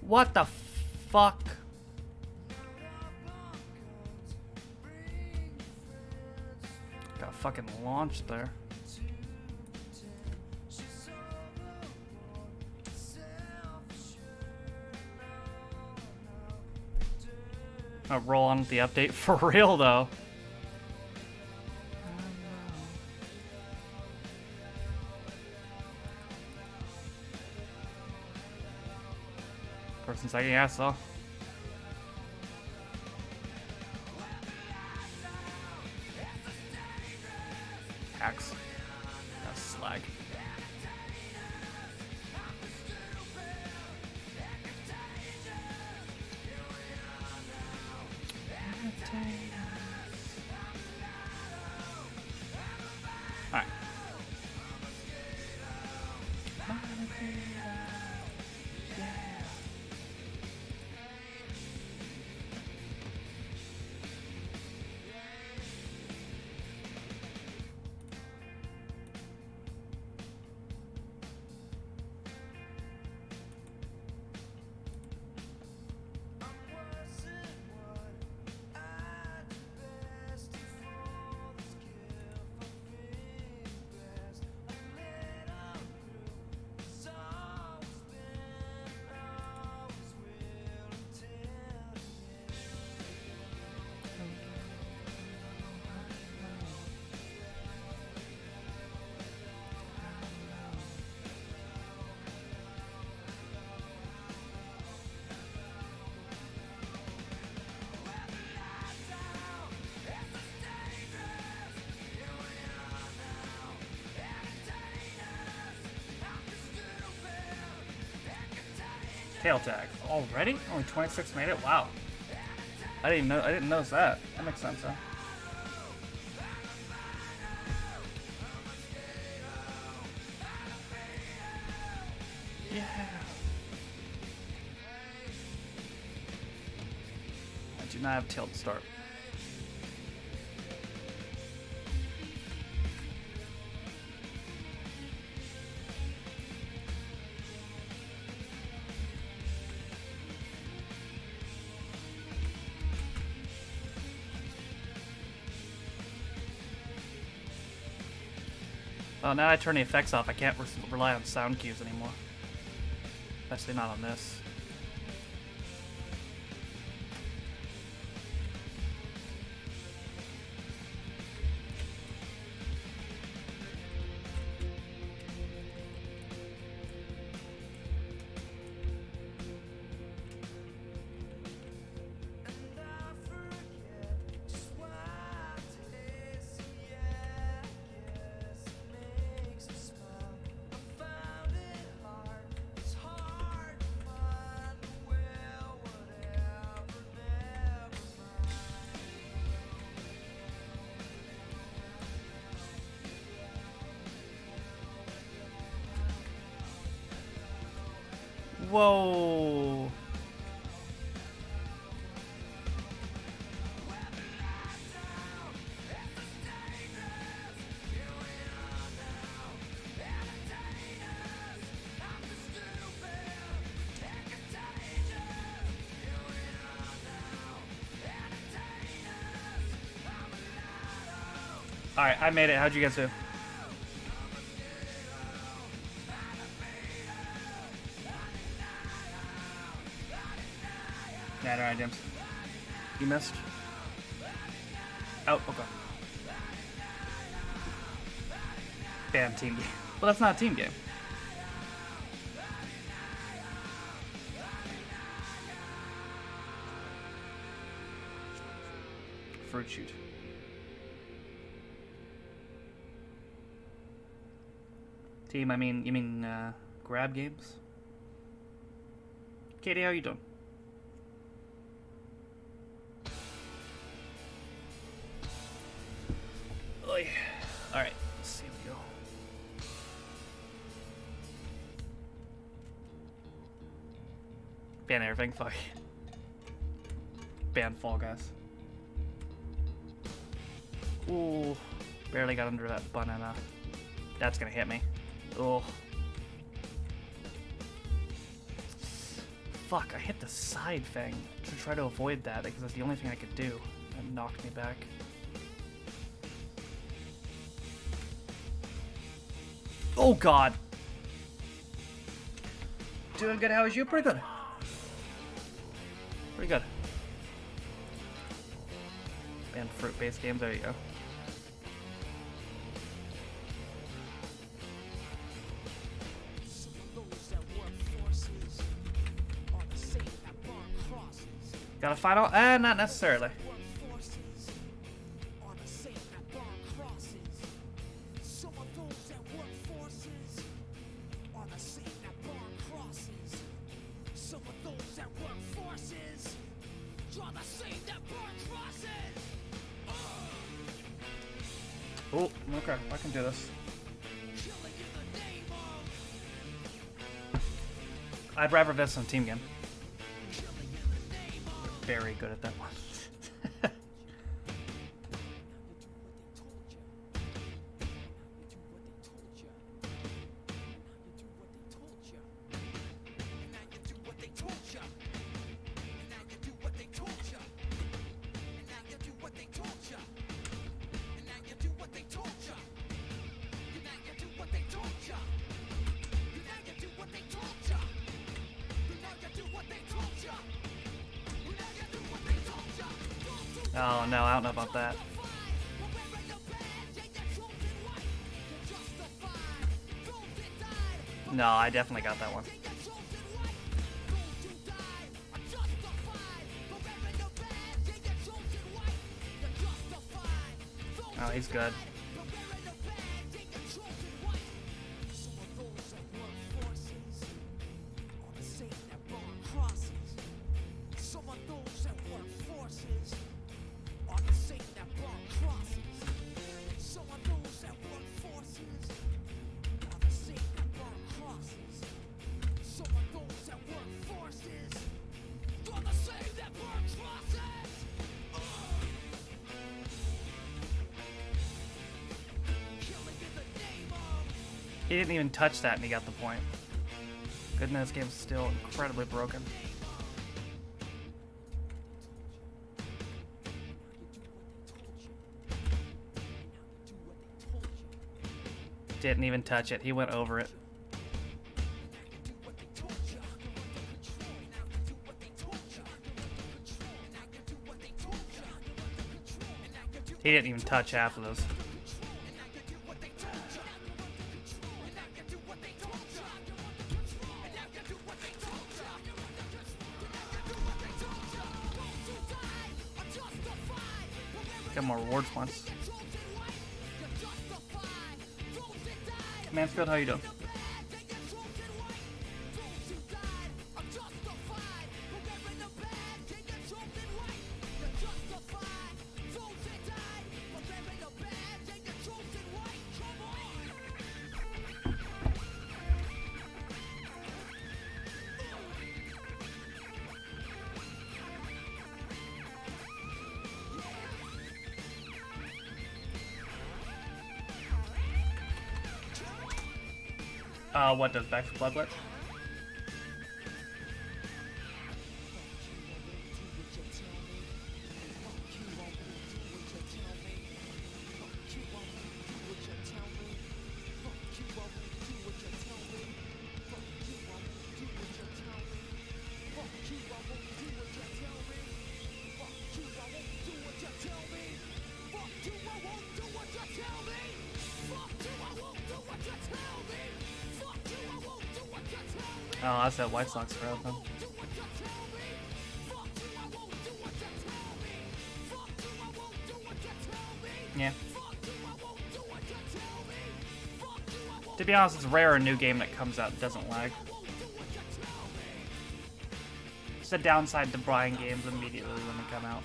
What the fuck? Got fucking launched there. I'll roll on with the update for real though. Person second guess though. Hacks. That's slag. Alright. Tail tag already? Only 26 made it. Wow. I didn't notice that. That makes sense, huh? Yeah. I do not have tail to start. Oh, now I turn the effects off. I can't rely on sound cues anymore. Especially not on this. Whoa. Alright, I made it. How'd you guys do? Yeah, alright, Dims. You missed? Oh, okay. Bam, team game. Well, that's not a team game. Fruit shoot. Team, you mean grab games? Katie, how you doing? Ban everything, fuck. Ban Fall Guys. Ooh, barely got under that banana. That's gonna hit me. Oh. Fuck, I hit the side thing to try to avoid that because that's the only thing I could do. It knocked me back. Oh god! Doing good, how is you? Pretty good. Pretty good. And fruit-based games, there you go. Got a final? Not necessarily. Oh, okay, I can do this. I'd rather this than team game. Very good at that one. Oh no, I don't know about that. No, I definitely got that one. Oh, he's good. He didn't even touch that and he got the point. Goodness, this game's still incredibly broken. Didn't even touch it. He went over it. He didn't even touch half of those. Got more rewards once. Mansfield, how you doing? What does Back for Blood work? Oh, that's that White Sox crowd then. Yeah. To be honest, it's rare a new game that comes out doesn't lag. It's a downside to buying games immediately when they come out.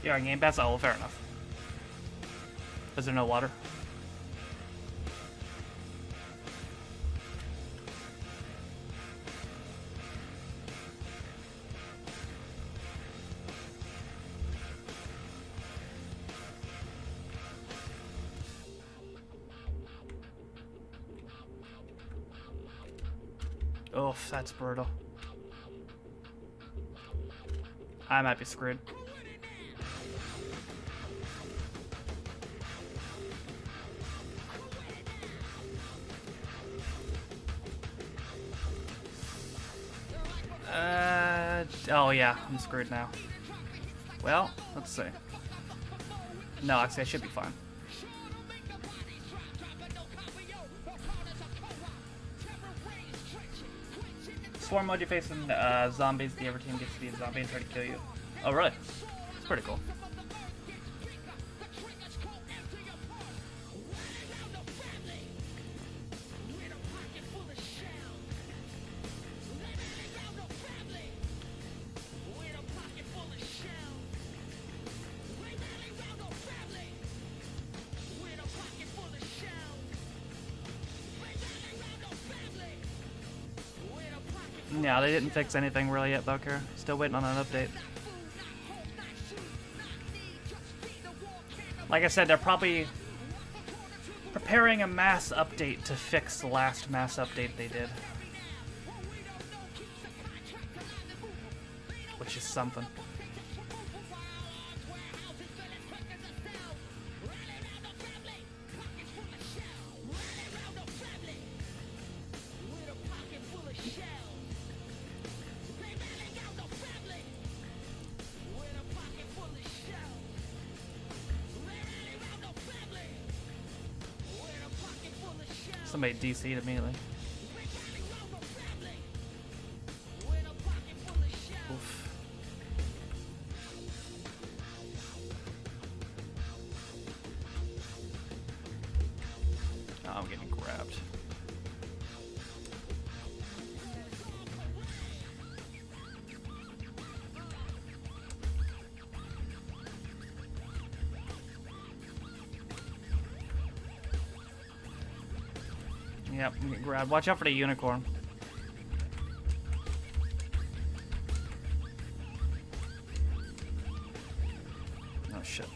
You're on Game Pass? Oh, well, fair enough. Is there no water? Oof, that's brutal. I might be screwed. Oh yeah, I'm screwed now. Well, let's see. No, actually I should be fine. Swarm mode, you're facing zombies. The other team gets to be a zombie and try to kill you. Oh, really? It's pretty cool. Yeah, they didn't fix anything really yet, Bucker. Still waiting on an update. Like I said, they're probably preparing a mass update to fix the last mass update they did. Which is something. Somebody DC'd immediately. Oof. Oh, I'm getting grabbed. Yep, I'm getting grabbed. Watch out for the unicorn. Oh shit.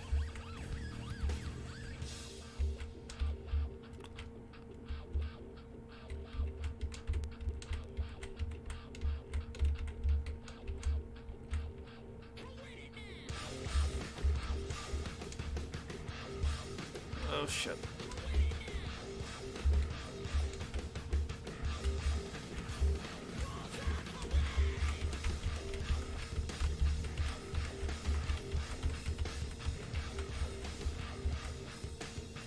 Oh shit.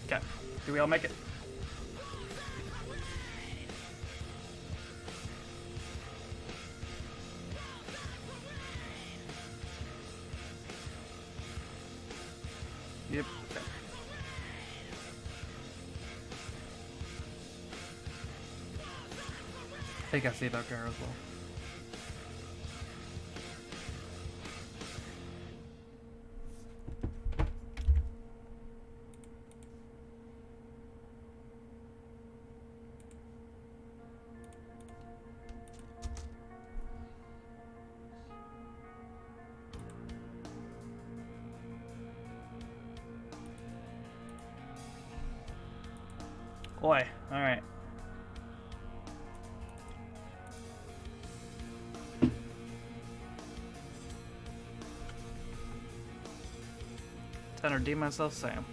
Okay. Do we all make it? Yep. Okay. I think I see that guy as well. Boy, alright. Time to redeem myself, Sam.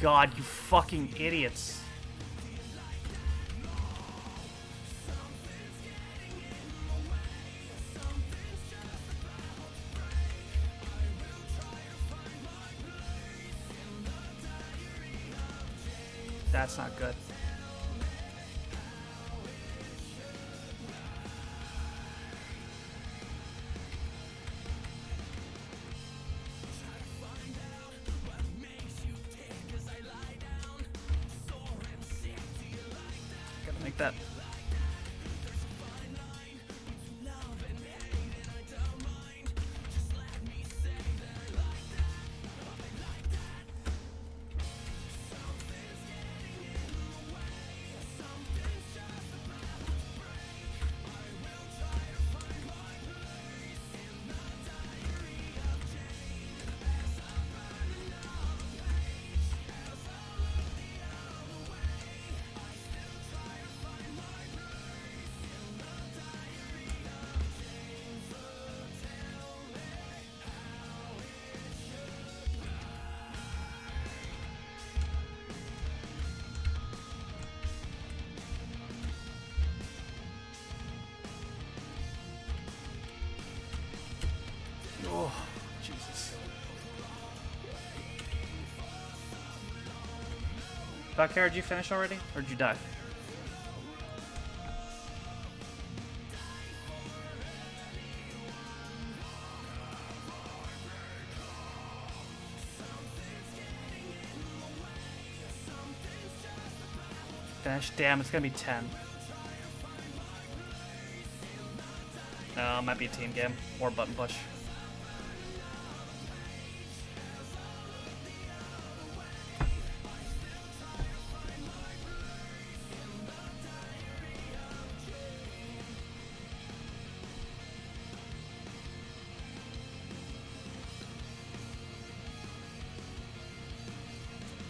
God, you fucking idiots. That's not good. Gotta make that. Oh, Jesus. Valkyrie, did you finish already? Or did you die? Finish. Damn, it's gonna be 10. No, it might be a team game. Or button push.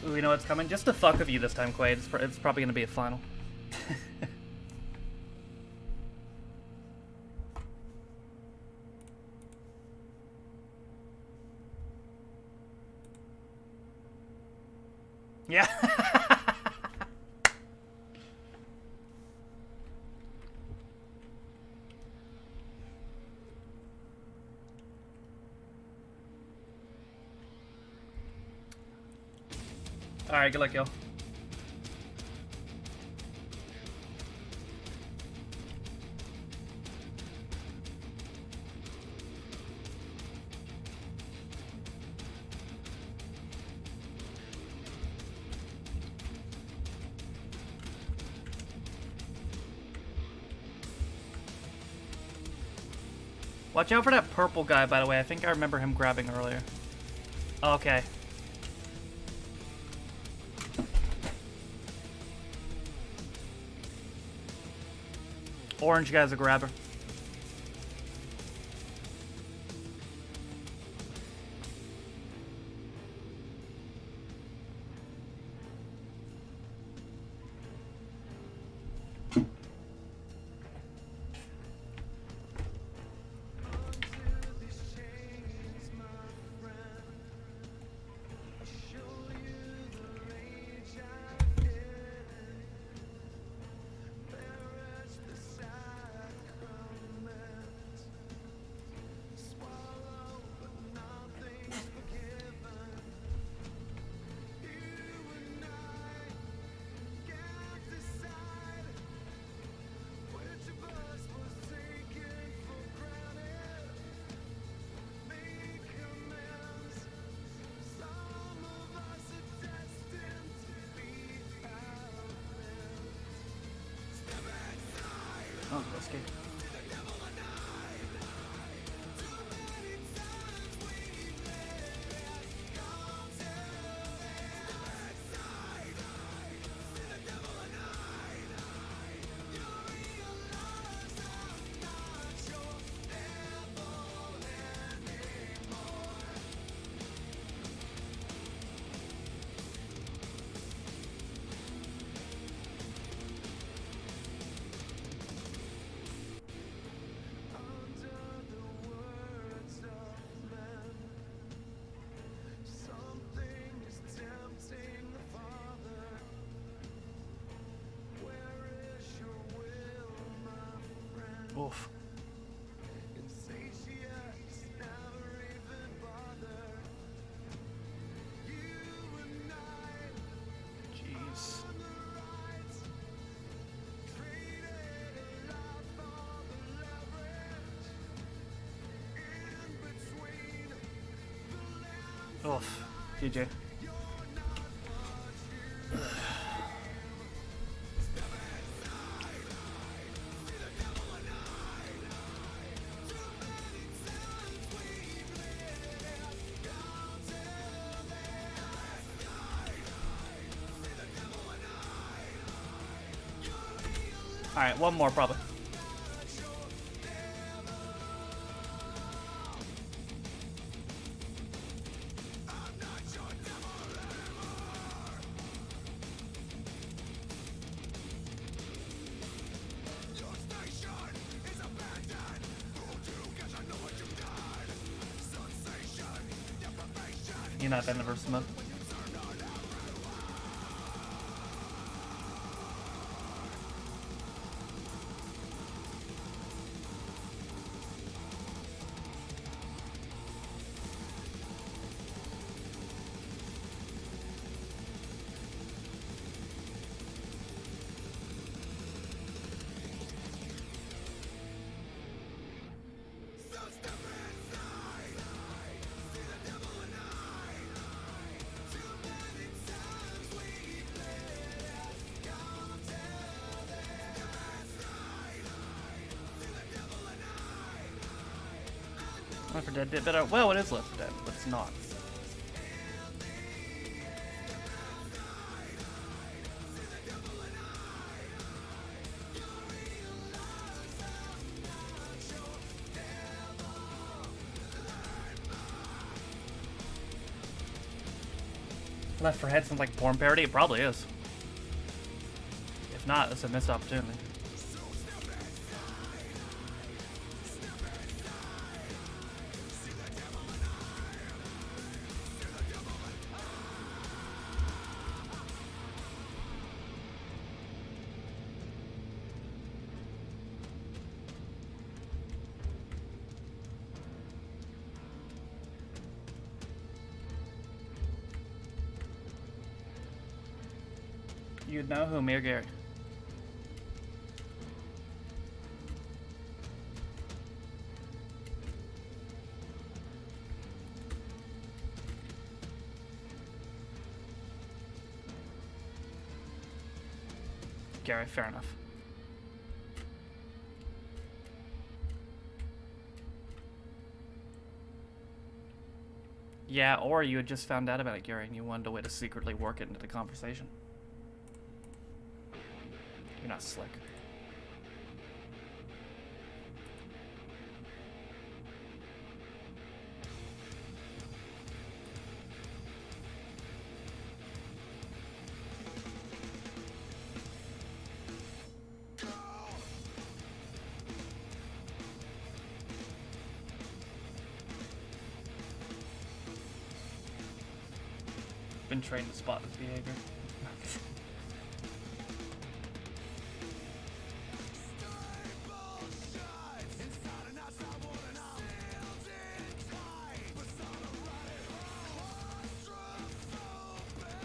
Ooh, you know what's coming? Just to fuck with you this time, Quaid. It's probably gonna be a final. Yeah. Alright, good luck, yo. Watch out for that purple guy, by the way. I think I remember him grabbing earlier. Okay. Orange guy's a grabber. Oh, that's good. Oof. Jeez. Oof. GG. Alright, one more probably. You're not in the verse mode. Left 4 Dead did better. Well, it is Left 4 Dead, but it's not. Left 4 Dead sounds like porn parody. It probably is. If not, it's a missed opportunity. You'd know who, me or Gary? Gary, fair enough. Yeah, or you had just found out about it, Gary, and you wanted a way to secretly work it into the conversation. You're not slick. Been trained to spot this behavior.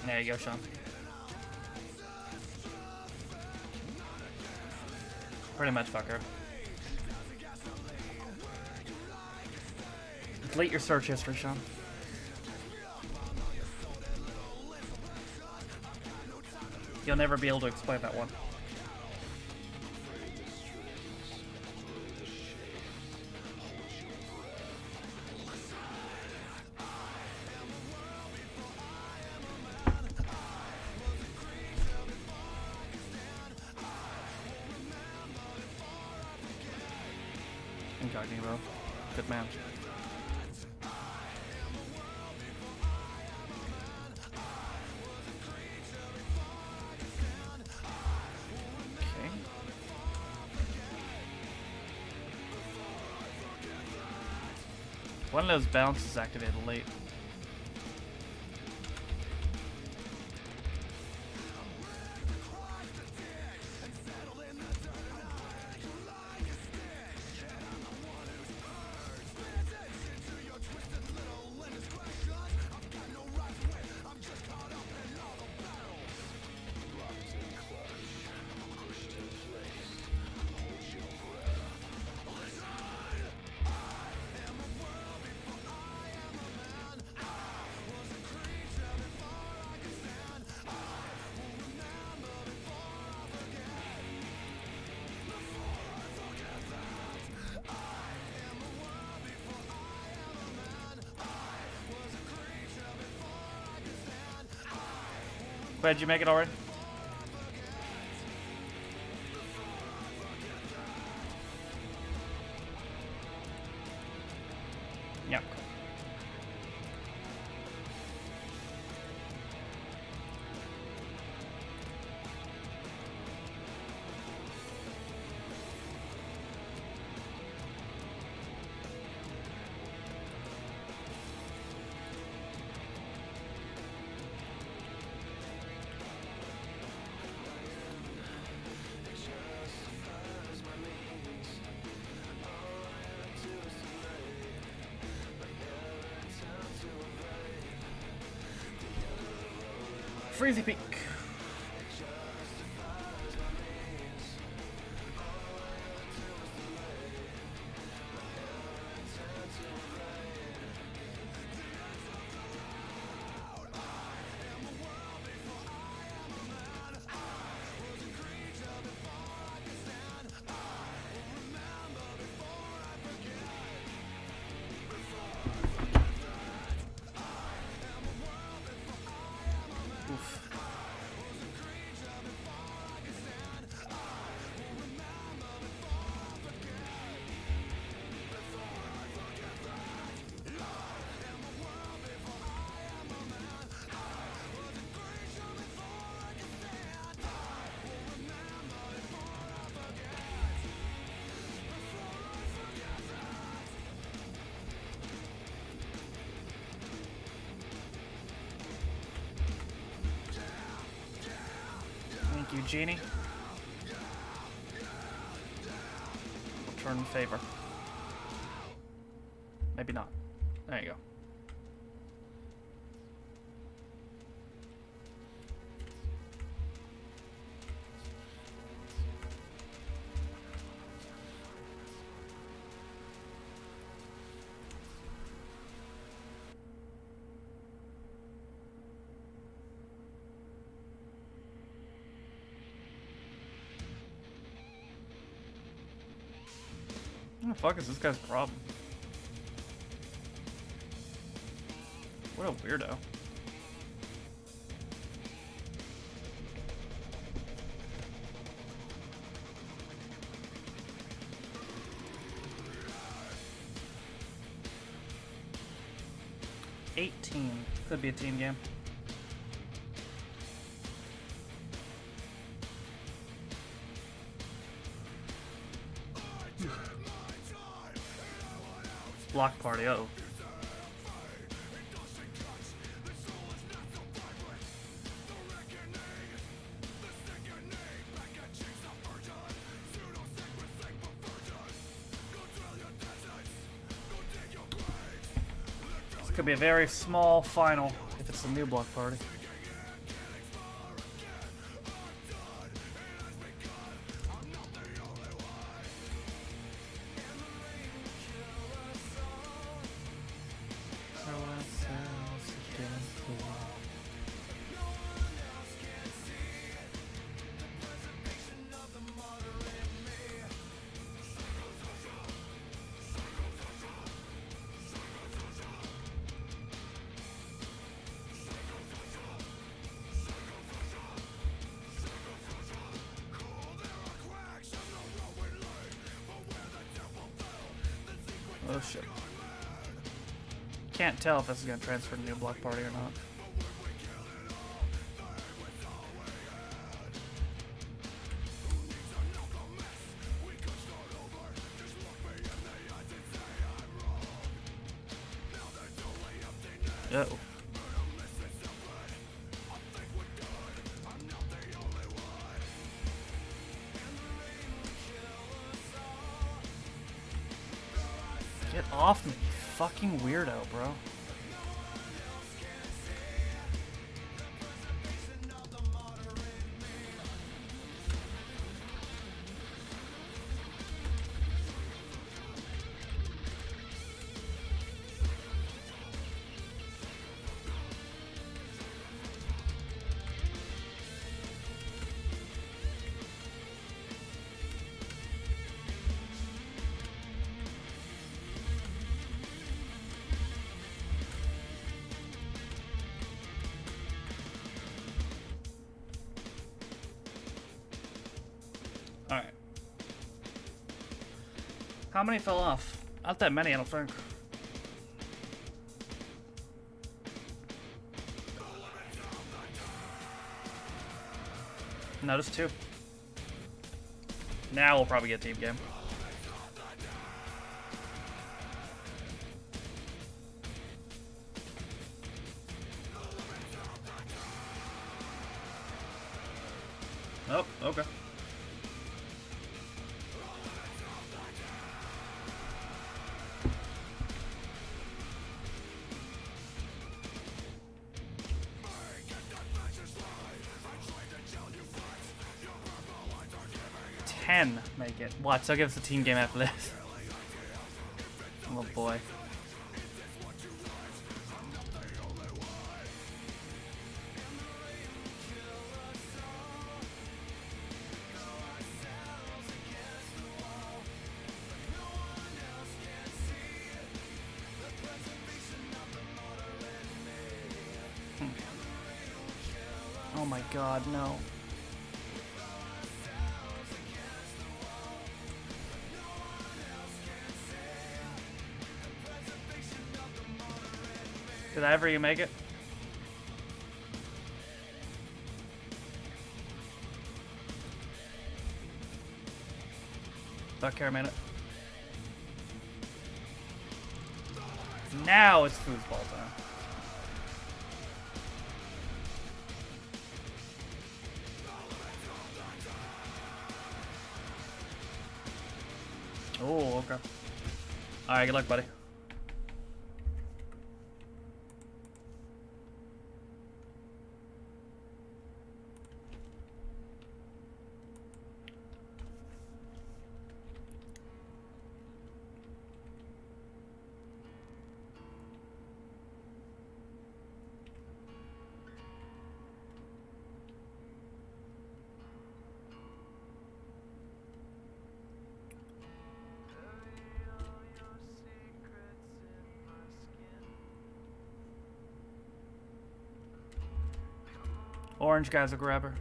There you go, Sean. Pretty much, fucker. Delete your search history, Sean. You'll never be able to explain that one. Incognito. Good man. Okay. One of those bounces activated late. Wait, did you make it already? Yep. Freezy Peak. Thank you, Genie. Return in favor. Maybe not. There you go. What the fuck is this guy's problem? What a weirdo. Could be a team game. Block party, uh oh. This could be a very small final if it's a new block party. Oh shit. Can't tell if this is gonna transfer to new block party or not. Uh-oh. Get off me, you fucking weirdo, bro. How many fell off? Not that many, I don't think. No, just 2. Now we'll probably get team game. Oh, okay. Make it. Watch, they'll give us a team game after this. Oh boy. Oh my god, no. Did I ever make it? Don't care a minute. Now it's foosball time. Oh, okay. Alright, good luck, buddy. Orange guy's a grabber.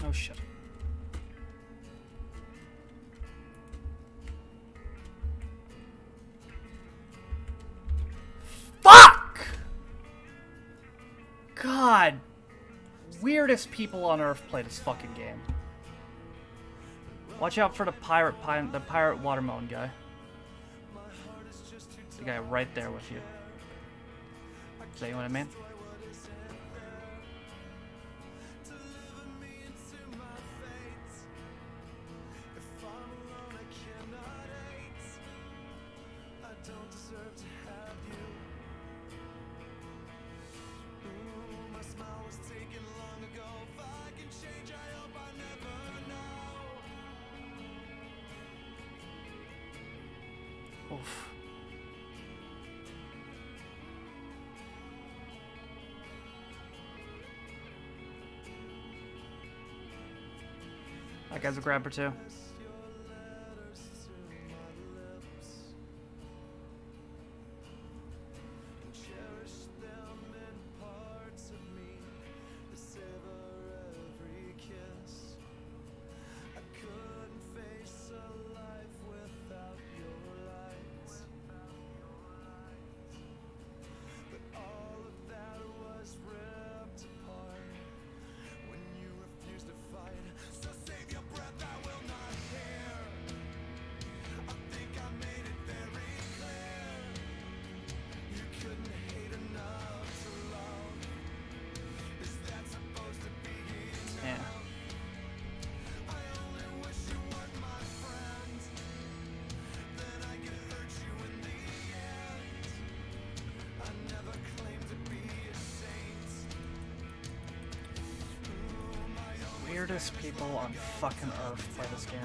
Oh shit. Fuck! God. Weirdest people on Earth play this fucking game. Watch out for the pirate watermelon guy. The guy right there with you. Is that what I mean? Oof. That guy's a grabber too. Weirdest people on fucking Earth play this game.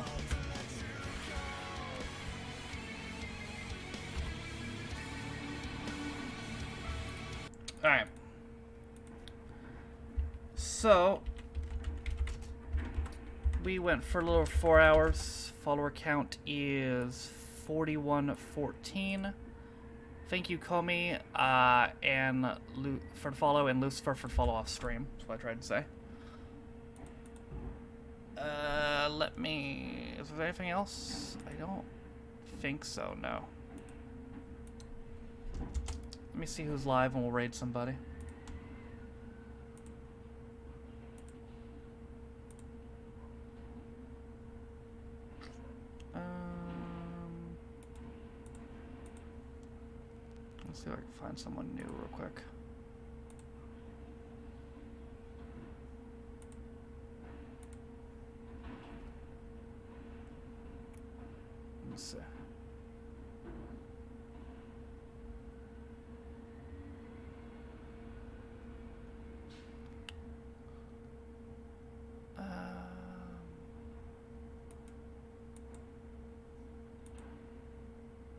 Alright. So, We went for a little over 4 hours. Follower count is 4114. Thank you, Comey, and for the follow, and Lucifer for the follow off stream. That's what I tried to say. Let me... Is there anything else? I don't think so, no. Let me see who's live and we'll raid somebody. Let's see if I can find someone new real quick. Let's see.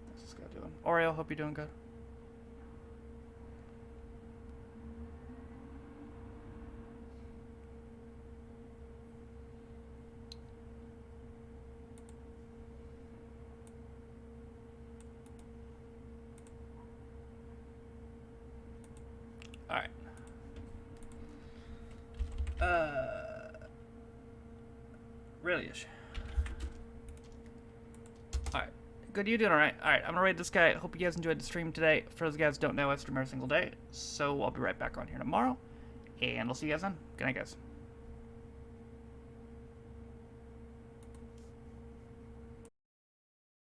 What's this guy doing? Oreo, hope you're doing good. Alright. Really-ish. Alright. Good, you doing alright? Alright, I'm gonna raid this guy. Hope you guys enjoyed the stream today. For those guys who don't know, I stream every single day. So I'll be right back on here tomorrow. And I'll see you guys then. Good night, guys.